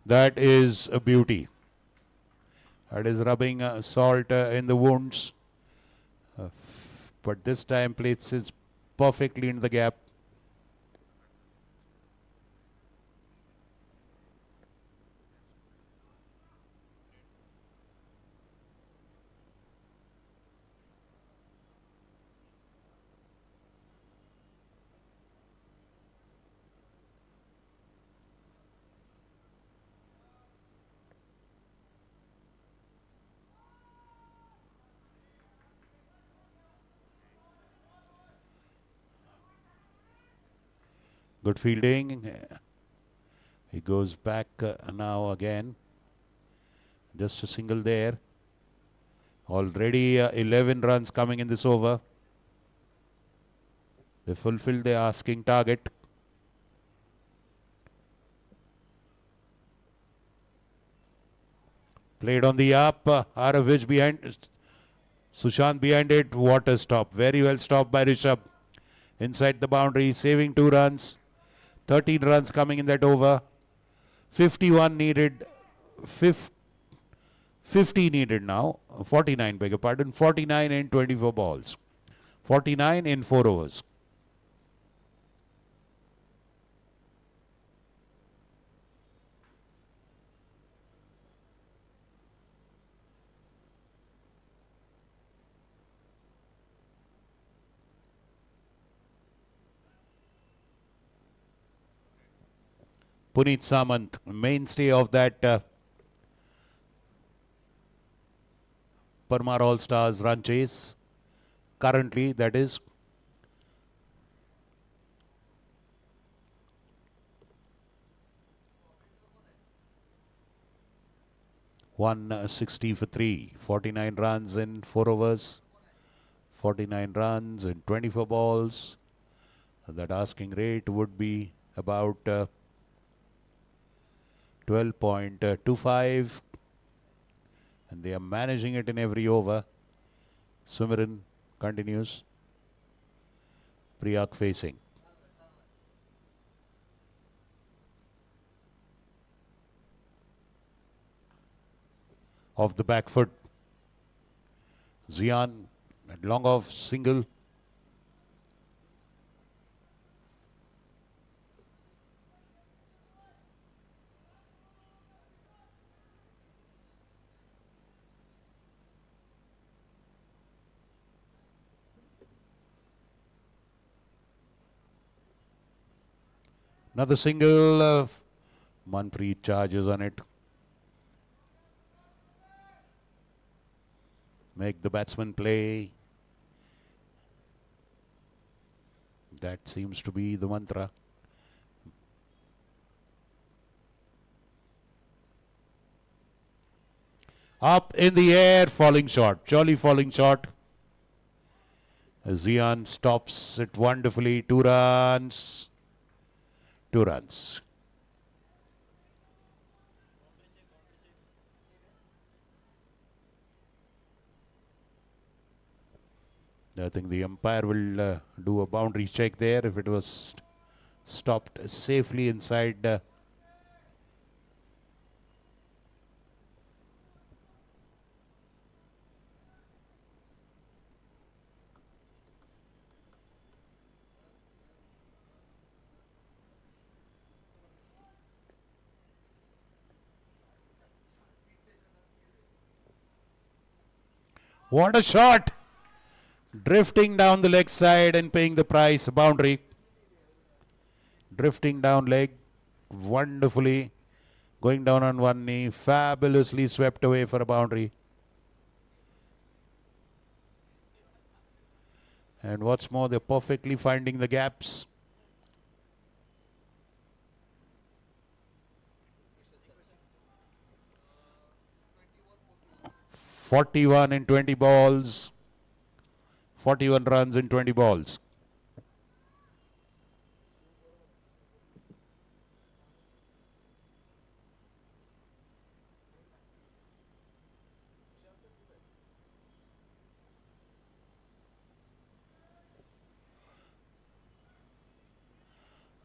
That is a beauty. That is rubbing salt in the wounds. But this time places perfectly in the gap. Good fielding. He goes back now again. Just a single there. Already 11 runs coming in this over. They fulfilled their asking target. Played on the up. Aravic behind. Sushant behind it. What a stop. Very well stopped by Rishabh. Inside the boundary. Saving 2 runs. 13 runs coming in that over. 51 needed. 50 needed now. 49, beg your pardon. 49 in 24 balls. 49 in 4 overs. Puneet Samant, mainstay of that Parmar All-Stars run chase. Currently, that is. $160 for 3. 49 runs in 4 overs. 49 runs in 24 balls. That asking rate would be about 12.25. And they are managing it in every over. Sumiran continues. Priyak facing. Off the back foot. Zian at long off single. Another single. MANPREET charges on it. Make the batsman play. That seems to be the mantra. Up in the air, falling short. Jolly falling short. Zian stops it wonderfully. 2 runs. 2 runs. I think the umpire will do a boundary check there if it was stopped safely inside. What a shot! Drifting down the leg side and paying the price. Boundary. Drifting down leg. Wonderfully. Going down on one knee. Fabulously swept away for a boundary. And what's more, they're perfectly finding the gaps. (41 in 20 balls). 41 runs in 20 balls.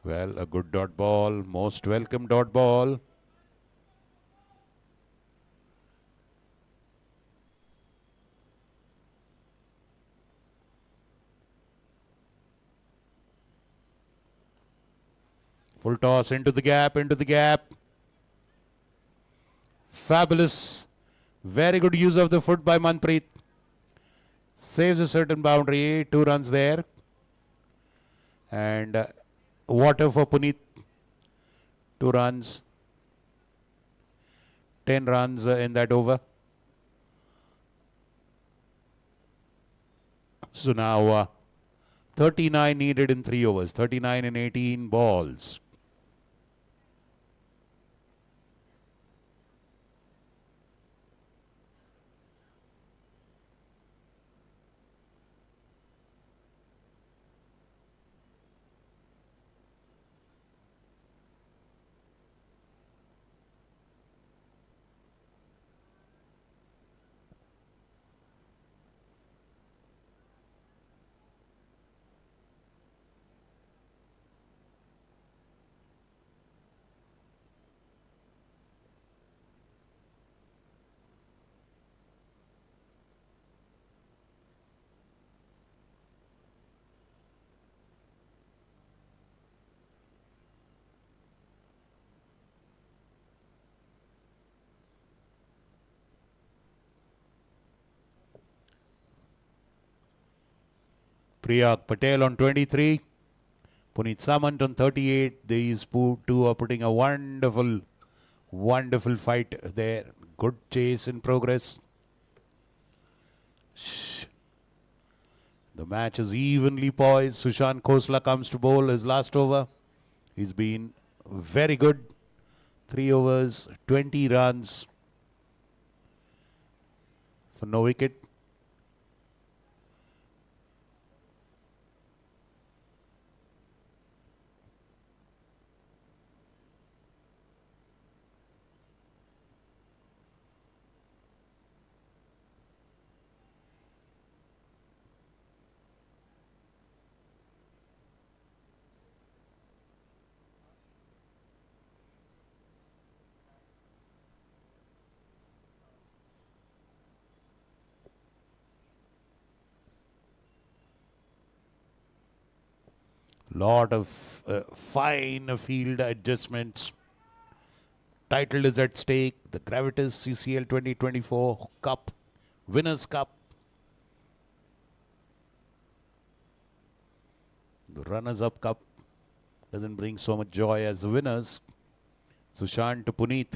Well, a good dot ball. Most welcome dot ball. Full toss into the gap, into the gap. Fabulous. Very good use of the foot by MANPREET. Saves a certain boundary. 2 runs there. And water for Puneet. 2 runs. 10 runs in that over. So now 39 needed in 3 overs. 39 in 18 balls. Priyak Patel on 23. Puneet Samant on 38. These two are putting a wonderful fight there. Good chase in progress. The match is evenly poised. Sushant Khosla comes to bowl his last over. He's been very good. 3 overs, 20 runs for no wicket. Lot of fine field adjustments. Title is at stake. The Gravitas CCL 2024 Cup, Winners' Cup. The Runners-Up Cup doesn't bring so much joy as the winners. Sushant to Puneet.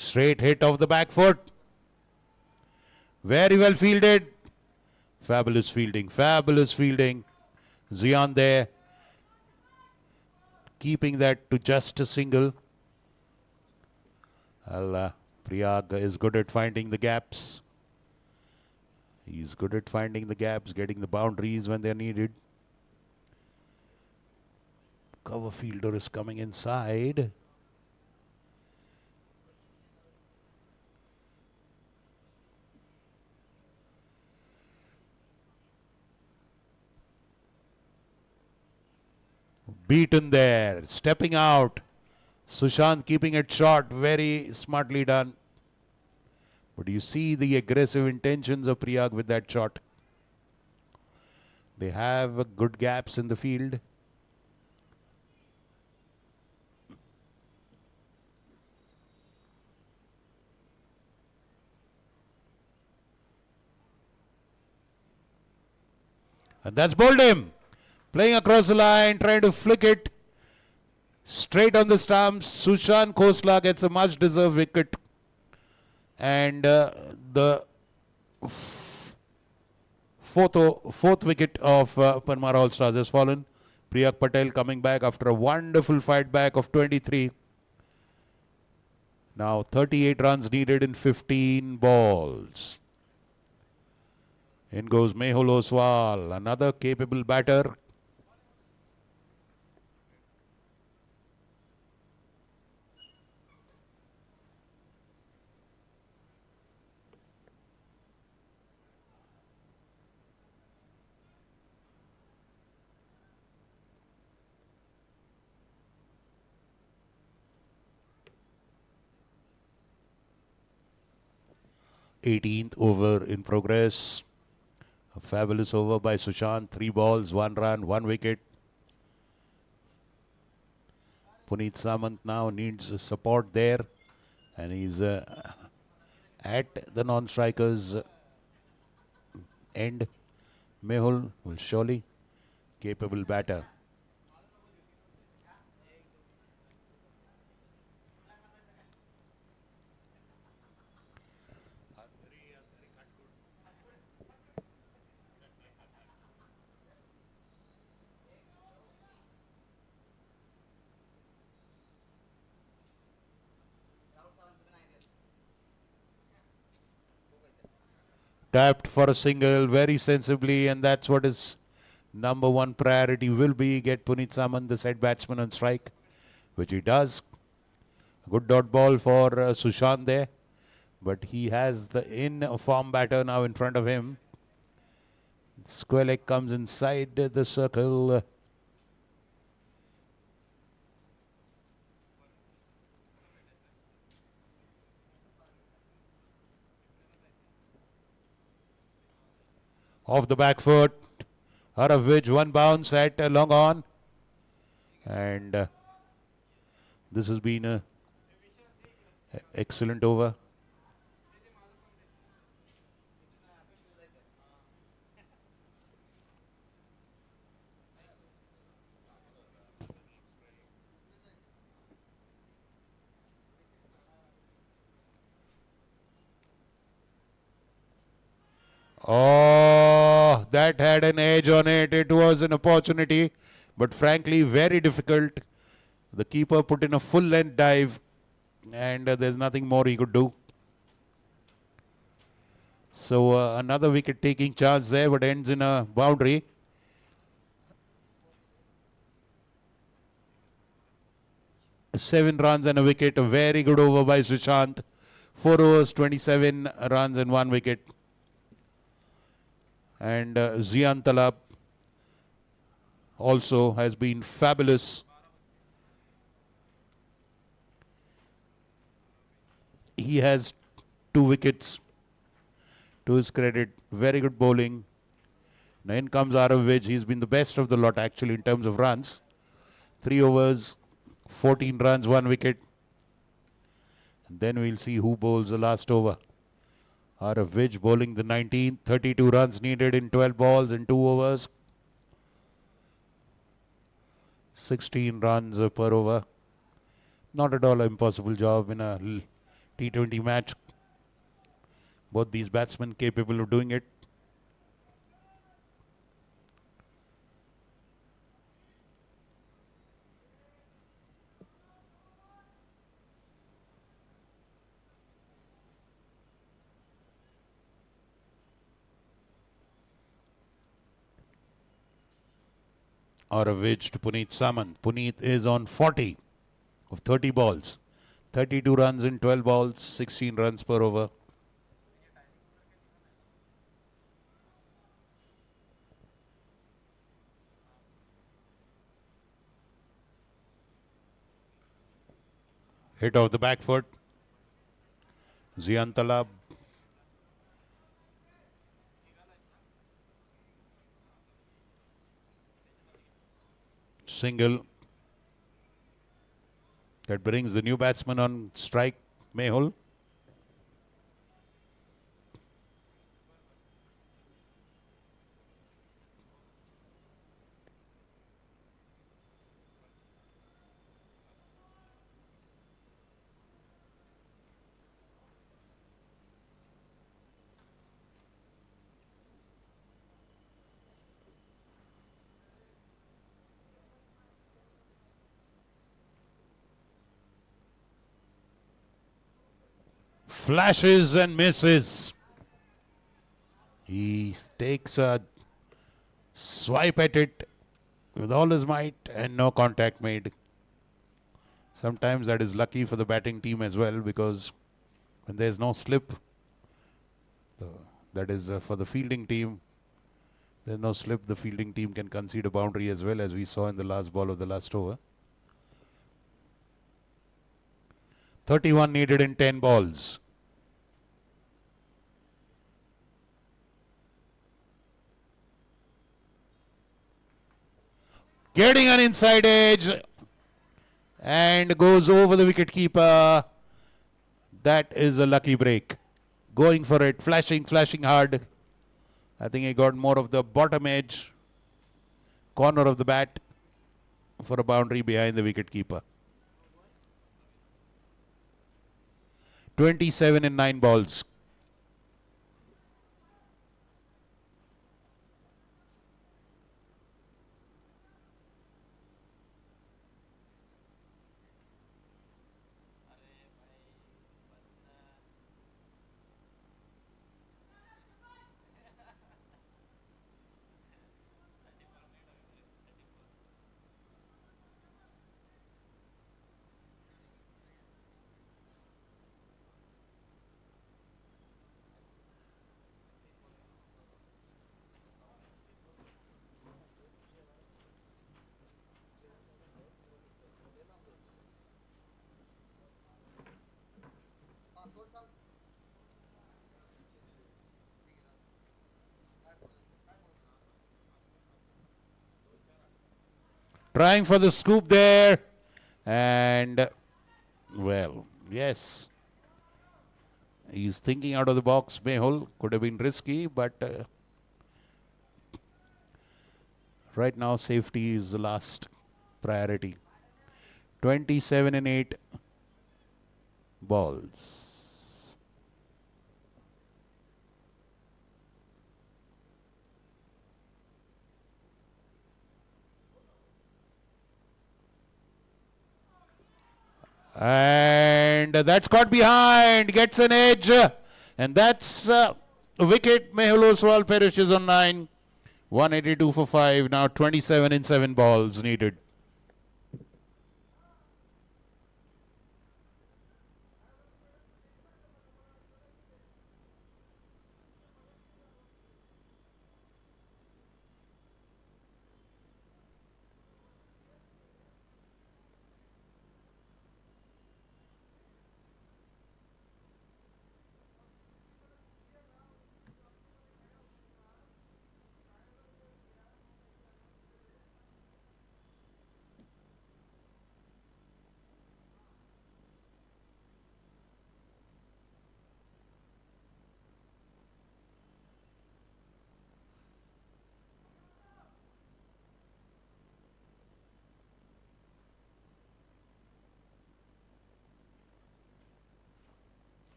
Straight hit off the back foot. Very well fielded. Fabulous fielding. Fabulous fielding. Zion there. Keeping that to just a single. Well, Priyak is good at finding the gaps. He's good at finding the gaps, getting the boundaries when they're needed. Cover fielder is coming inside. Beaten there, stepping out. Sushant keeping it short, very smartly done. But you see the aggressive intentions of Priyak with that shot. They have good gaps in the field. And that's bowled him. Playing across the line, trying to flick it straight on the stumps. Sushant Khosla gets a much deserved wicket. And the fourth wicket of PARMAR Allstars has fallen. Priyak Patel coming back after a wonderful fight back of 23. Now 38 runs needed in 15 balls. In goes Mehul Oswal, another capable batter. Eighteenth over in progress. A fabulous over by Sushant. 3 balls, 1 run, 1 wicket. Puneet Samant now needs support there. And he's at the non-strikers end. Mehul will surely capable batter. Tapped for a single very sensibly, and that's what his number one priority will be. Get Puneet Samant, the said batsman, on strike, which he does. Good dot ball for Sushant there, but he has the in-form batter now in front of him. Square leg comes inside the circle. Off the back foot, out of which one bounce at long on. And this has been a Excellent over. Oh, that had an edge on it. It was an opportunity, but frankly, very difficult. The keeper put in a full length dive, and there's nothing more he could do. So another wicket taking chance there, but ends in a boundary. Seven runs and a wicket. A very good over by Sushant. 4 overs, 27 runs and 1 wicket. And Zian Talab also has been fabulous. He has 2 wickets to his credit. Very good bowling. Now in comes Arav. He's been the best of the lot actually in terms of runs. 3 overs, 14 runs, 1 wicket. And then we'll see who bowls the last over. Arav bowling the 19th, 32 runs needed in 12 balls and 2 overs. 16 runs per over. Not at all an impossible job in a T20 match. Both these batsmen capable of doing it. Arav to Puneet Samant. Puneet is on 40 of 30 balls. 32 runs in 12 balls, 16 runs per over. Hit off the back foot. Zian Talab. Single. That brings the new batsman on strike, Mehul. Flashes and misses. He takes a swipe at it with all his might and no contact made. Sometimes that is lucky for the batting team as well, because when there's no slip, that is for the fielding team, there's no slip, the fielding team can concede a boundary as well, as we saw in the last ball of the last over. 31 needed in 10 balls. Getting an inside edge and goes over the wicket keeper. That is a lucky break. Going for it, flashing hard. I think he got more of the bottom edge, corner of the bat for a boundary behind the wicket keeper. 27 in 9 balls. Trying for the scoop there. And, well, yes. He's thinking out of the box. Mehul could have been risky, but right now safety is the last priority. 27 and 8 balls. And that's caught behind, gets an edge, and that's a wicket. Mehul Oswal perishes on 9. 182 for 5. Now 27 in 7 balls needed.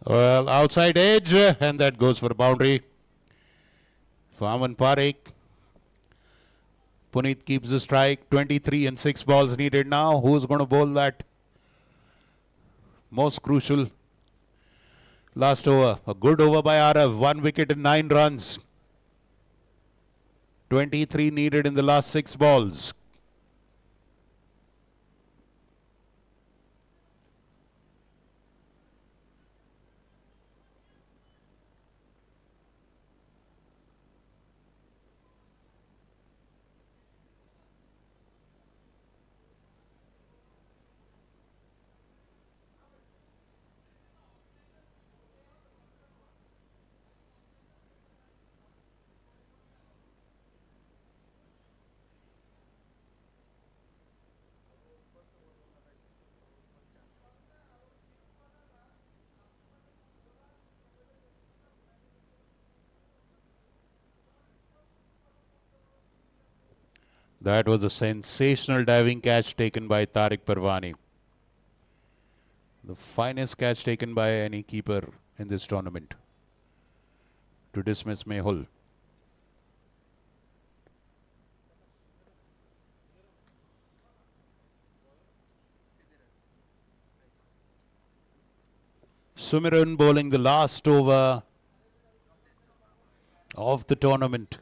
Well, outside edge, and that goes for a boundary. For Aman Parekh. Puneet keeps the strike. 23 and 6 balls needed now. Who's going to bowl that most crucial last over? A good over by Arav. 1 wicket and 9 runs. 23 needed in the last 6 balls. That was a sensational diving catch taken by Tariq Parwani. The finest catch taken by any keeper in this tournament to dismiss Mehul. Sumiran bowling the last over of the tournament.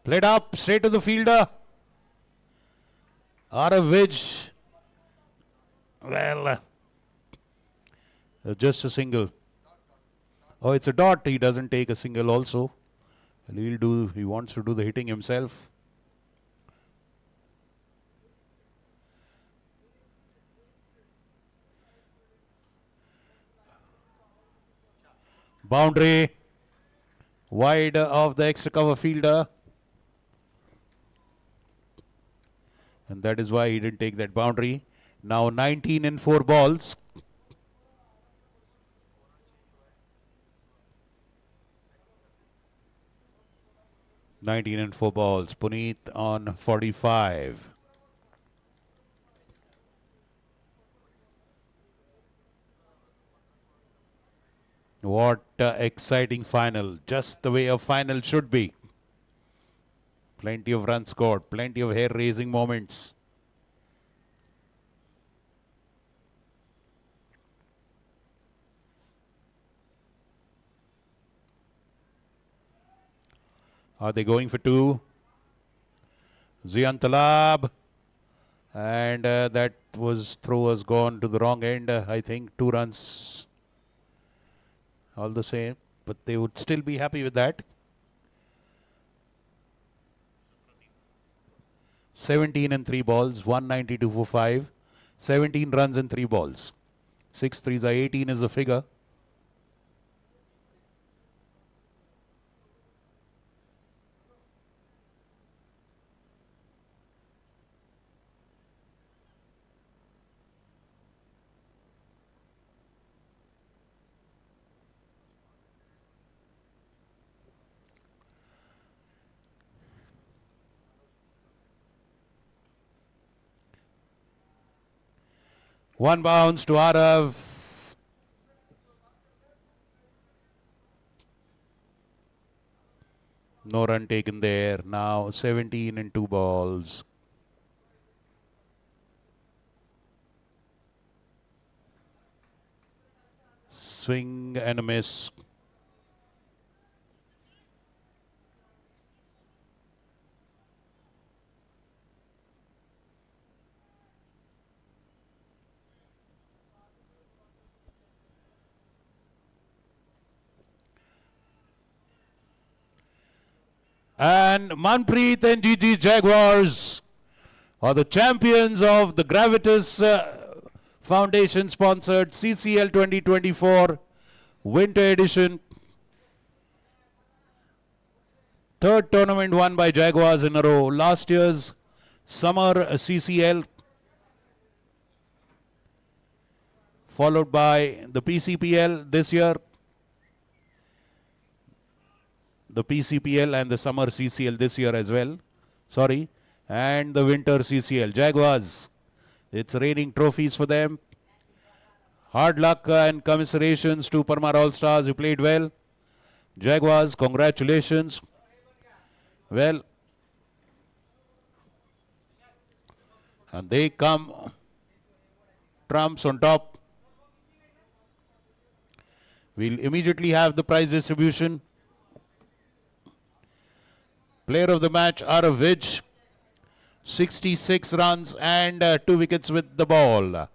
Played up, straight to the fielder. Arav Vidge. Well, just a single. Oh, it's a dot. He doesn't take a single also. He wants to do the hitting himself. Boundary. Wide of the extra cover fielder. And that is why he didn't take that boundary. Now 19 in 4 balls. Puneet on 45. What an exciting final. Just the way a final should be. Plenty of runs scored, plenty of hair-raising moments. Are they going for two? Zian Talab. And that throw was gone to the wrong end. I think 2 runs. All the same. But they would still be happy with that. 17 in 3 balls. 192 for 5. 17 runs in 3 balls. 6 threes are 18 is the figure. One bounce to Arav. No run taken there. Now 17 in 2 balls. Swing and a miss. And MANPREET and GG Jaguars are the champions of the Gravitas Foundation sponsored CCL 2024 Winter Edition. Third tournament won by Jaguars in a row. Last year's summer CCL, followed by the PCPL this year. The PCPL and the summer CCL this year as well. Sorry. And the winter CCL. Jaguars. It's raining trophies for them. Hard luck and commiserations to PARMAR Allstars. You played well. Jaguars, congratulations. Well. And they come trumps on top. We'll immediately have the prize distribution. Player of the match, Arav Vij, 66 runs and 2 wickets with the ball.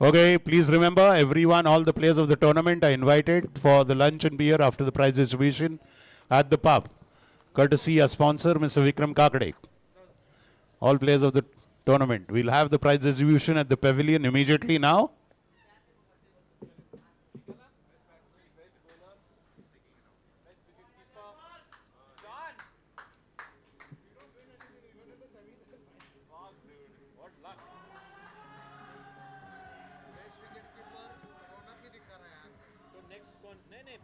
Okay, please remember, everyone, all the players of the tournament are invited for the lunch and beer after the prize distribution at the pub. Courtesy our sponsor, Mr. Vikram Kakade. All players of the tournament. We'll have the prize distribution at the pavilion immediately now.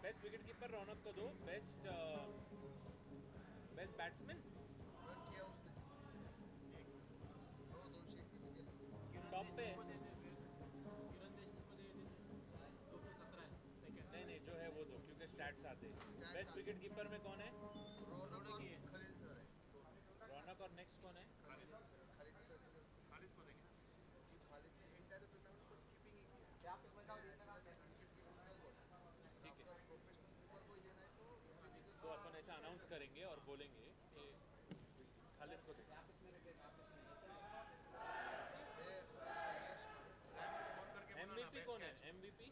Best wicket keeper Raunak को दो best best batsman top पे नहीं जो है वो दो क्योंकि stats आते हैं बेस्ट विकेट कीपर में कौन है रौनक और नेक्स्ट कौन है तो अपन ऐसा अनाउंस करेंगे और बोलेंगे कि खालिद को देंगे एमवीपी कौन है एमवीपी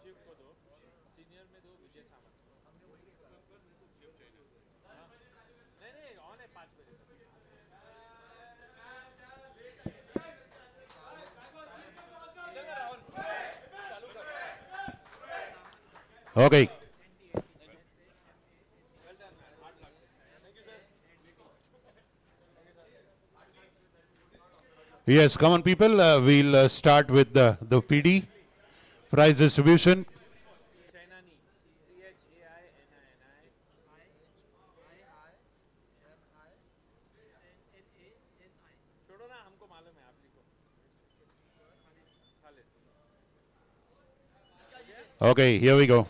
शिव को दो सीनियर में दो विजय सामंत नहीं ऑन है 5 बजे Okay. Yes, come on, people. We'll start with the PD prize distribution. Okay, here we go.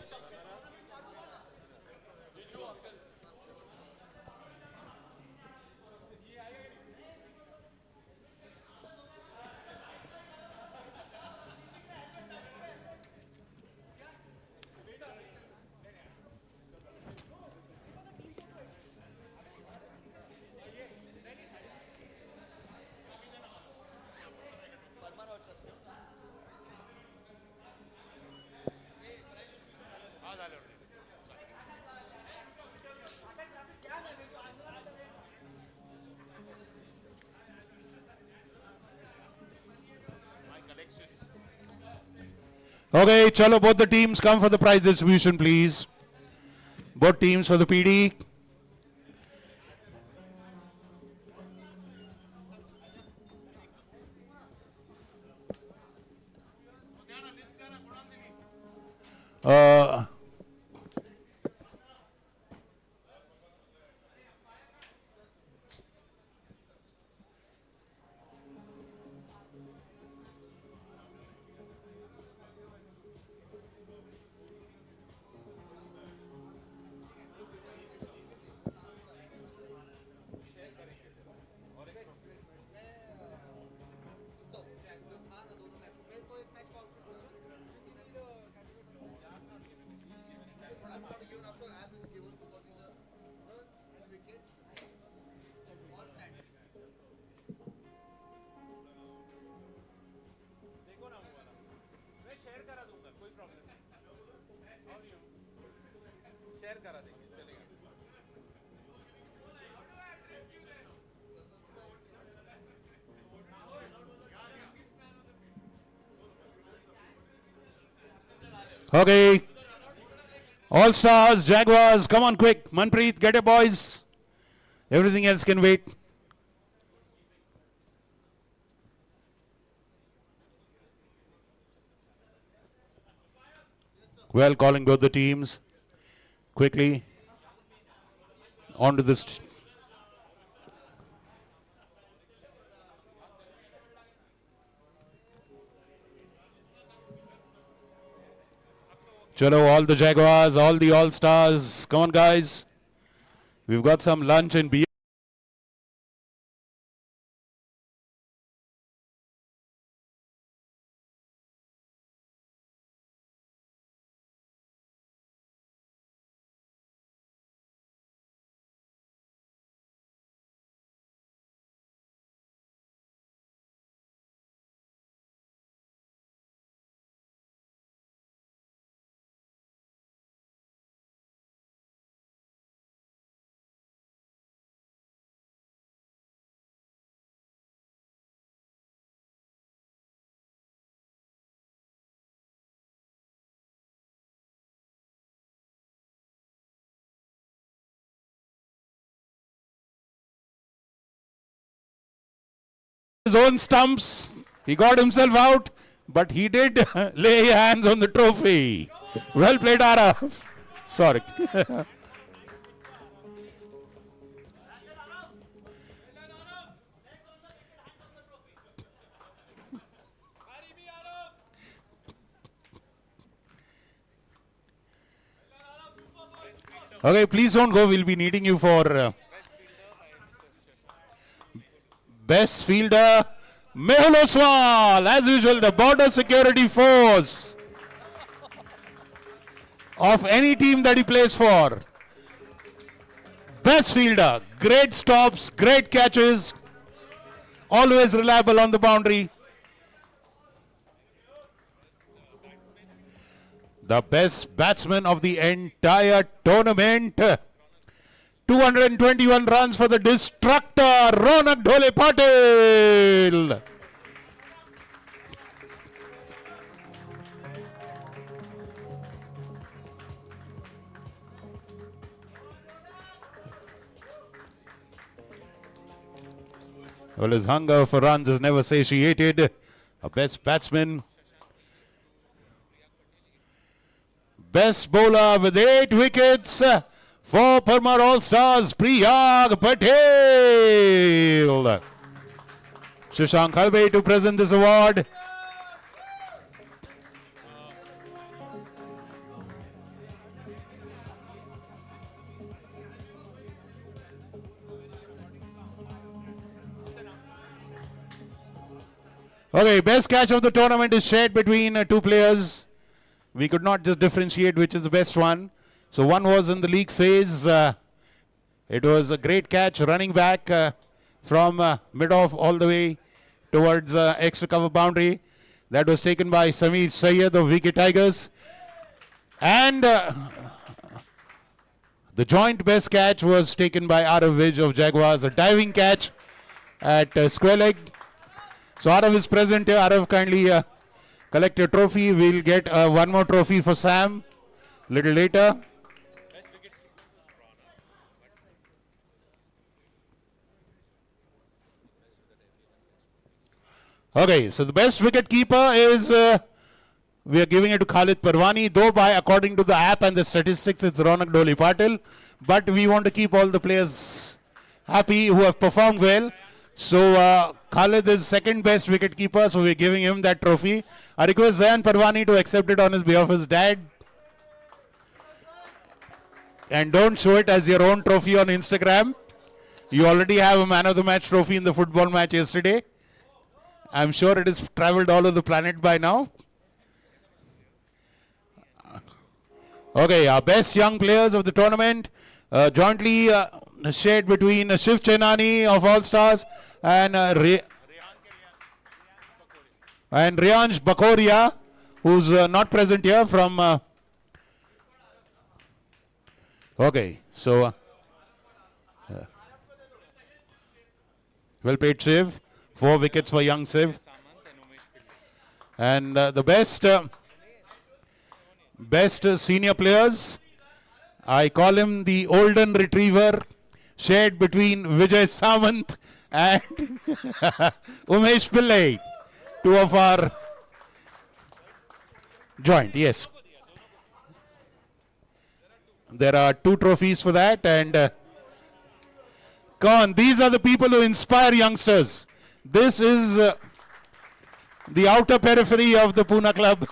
Okay, chalo, both the teams come for the prize distribution, please. Both teams for the PD. Share करा देंगे चलेगा Okay. Allstars, Jaguars, come on quick. MANPREET, get it, boys. Everything else can wait. Well, calling both the teams. Quickly. On to this. Chalo, all the Jaguars, all the All-Stars. Come on, guys. We've got some lunch and beer. own stumps. He got himself out, but he did lay hands on the trophy. Well played, Arav. Sorry. Okay, please don't go. We'll be needing you for best fielder. Mehul Oswal, as usual, the border security force of any team that he plays for. Best fielder, great stops, great catches, always reliable on the boundary. The best batsman of the entire tournament. 221 runs for the destructor, Ronak Dhole Patel. Well, his hunger for runs is never satiated. A best batsman. Best bowler with 8 wickets for PARMAR Allstars, Priyag Patel. Shashank Halbe to present this award. Okay, best catch of the tournament is shared between 2 players. We could not just differentiate which is the best one. So one was in the league phase. It was a great catch running back from mid-off all the way towards extra cover boundary. That was taken by Sameer Sayyed of VK Tigers. And the joint best catch was taken by Arav Vij of Jaguars, a diving catch at square leg. So Arav is present here. Arav, kindly collect your trophy. We'll get one more trophy for Sam a little later. Okay, so the best wicket keeper is, we are giving it to Khalid Parwani, though by according to the app and the statistics, it's Ronak Dhole Patel. But we want to keep all the players happy who have performed well. So Khalid is second best wicket keeper, so we're giving him that trophy. I request Zayan Parwani to accept it on his behalf of his dad. And don't show it as your own trophy on Instagram. You already have a man of the match trophy in the football match yesterday. I'm sure it has traveled all over the planet by now. Okay, our best young players of the tournament, jointly shared between Shiv Chenani of Allstars and Riyansh Bakoria, who's not present here from... okay, so... well played, Shiv. 4 wickets for young Shiv. And the best senior players, I call him the Olden Retriever, shared between Vijay Samant and Umesh Pillai, 2 of our joint, yes. There are 2 trophies for that, and come on, these are the people who inspire youngsters. This is the outer periphery of the Pune club.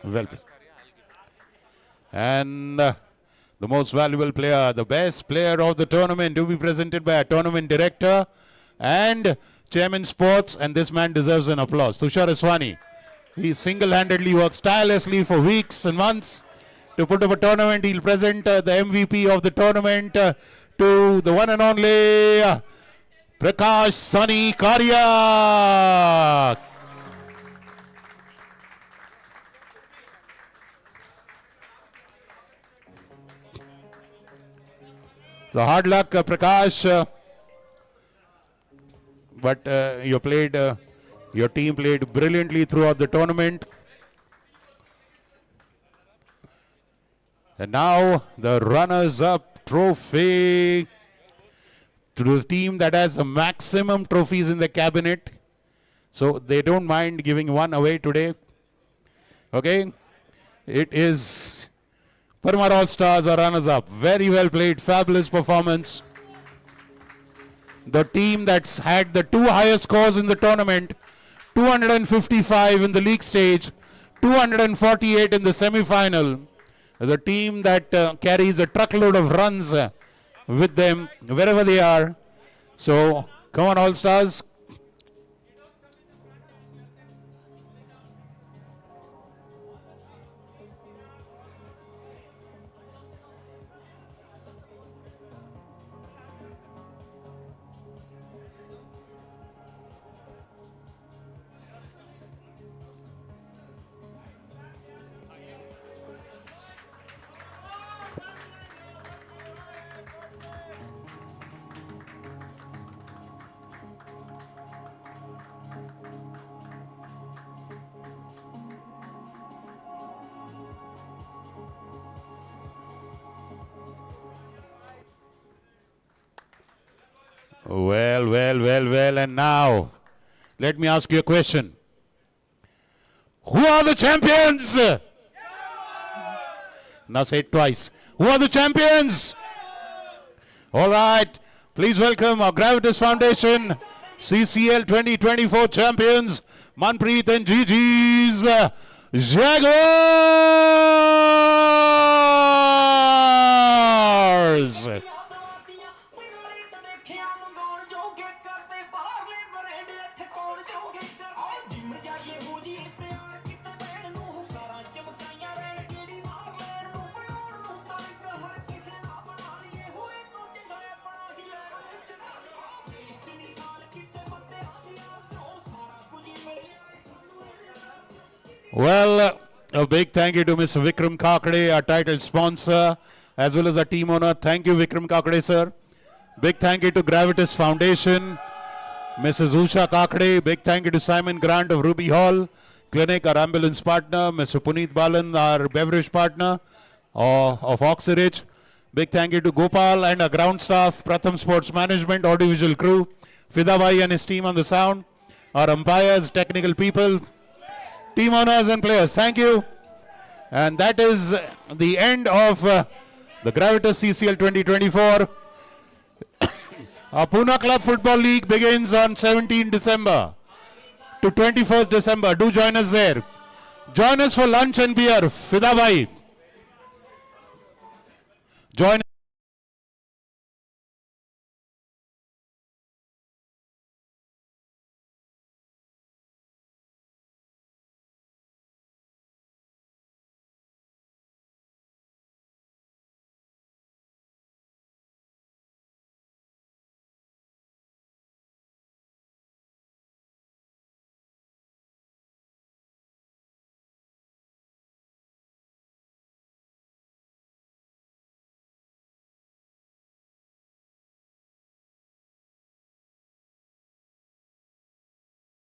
Well, and the most valuable player, the best player of the tournament, to be presented by a tournament director and chairman sports, and this man deserves an applause. Tushar Aswani. He single-handedly works tirelessly for weeks and months to put up a tournament. He'll present the MVP of the tournament to the one and only Prakash Sunny Karya. The hard luck, Prakash, but your team played brilliantly throughout the tournament. And now the runners-up trophy to the team that has the maximum trophies in the cabinet. So they don't mind giving one away today. Okay. It is PARMAR Allstars or runners-up. Very well played. Fabulous performance. The team that's had the two highest scores in the tournament, 255 in the league stage, 248 in the semi-final. The team that carries a truckload of runs with them wherever they are. So, come on All-Stars. Well, and now, let me ask you a question. Who are the champions? Now say it twice. Who are the champions? All right, please welcome our Gravitas Foundation CCL 2024 champions, MANPREET and GG's Jaguars. Well, a big thank you to Mr. Vikram Kakade, our title sponsor, as well as our team owner. Thank you, Vikram Kakade, sir. Big thank you to Gravitas Foundation, Mrs. Usha Kakade. Big thank you to Simon Grant of Ruby Hall Clinic, our ambulance partner. Mr. Puneet Balan, our beverage partner of Oxyridge. Big thank you to Gopal and our ground staff, Pratham Sports Management, audiovisual crew, Fidabhai and his team on the sound, our umpires, technical people, team owners and players. Thank you. And that is the end of the Gravitas CCL 2024. Our Pune Club Football League begins on 17 December to 21st December. Do join us there. Join us for lunch and beer. Fidabhai. Join us.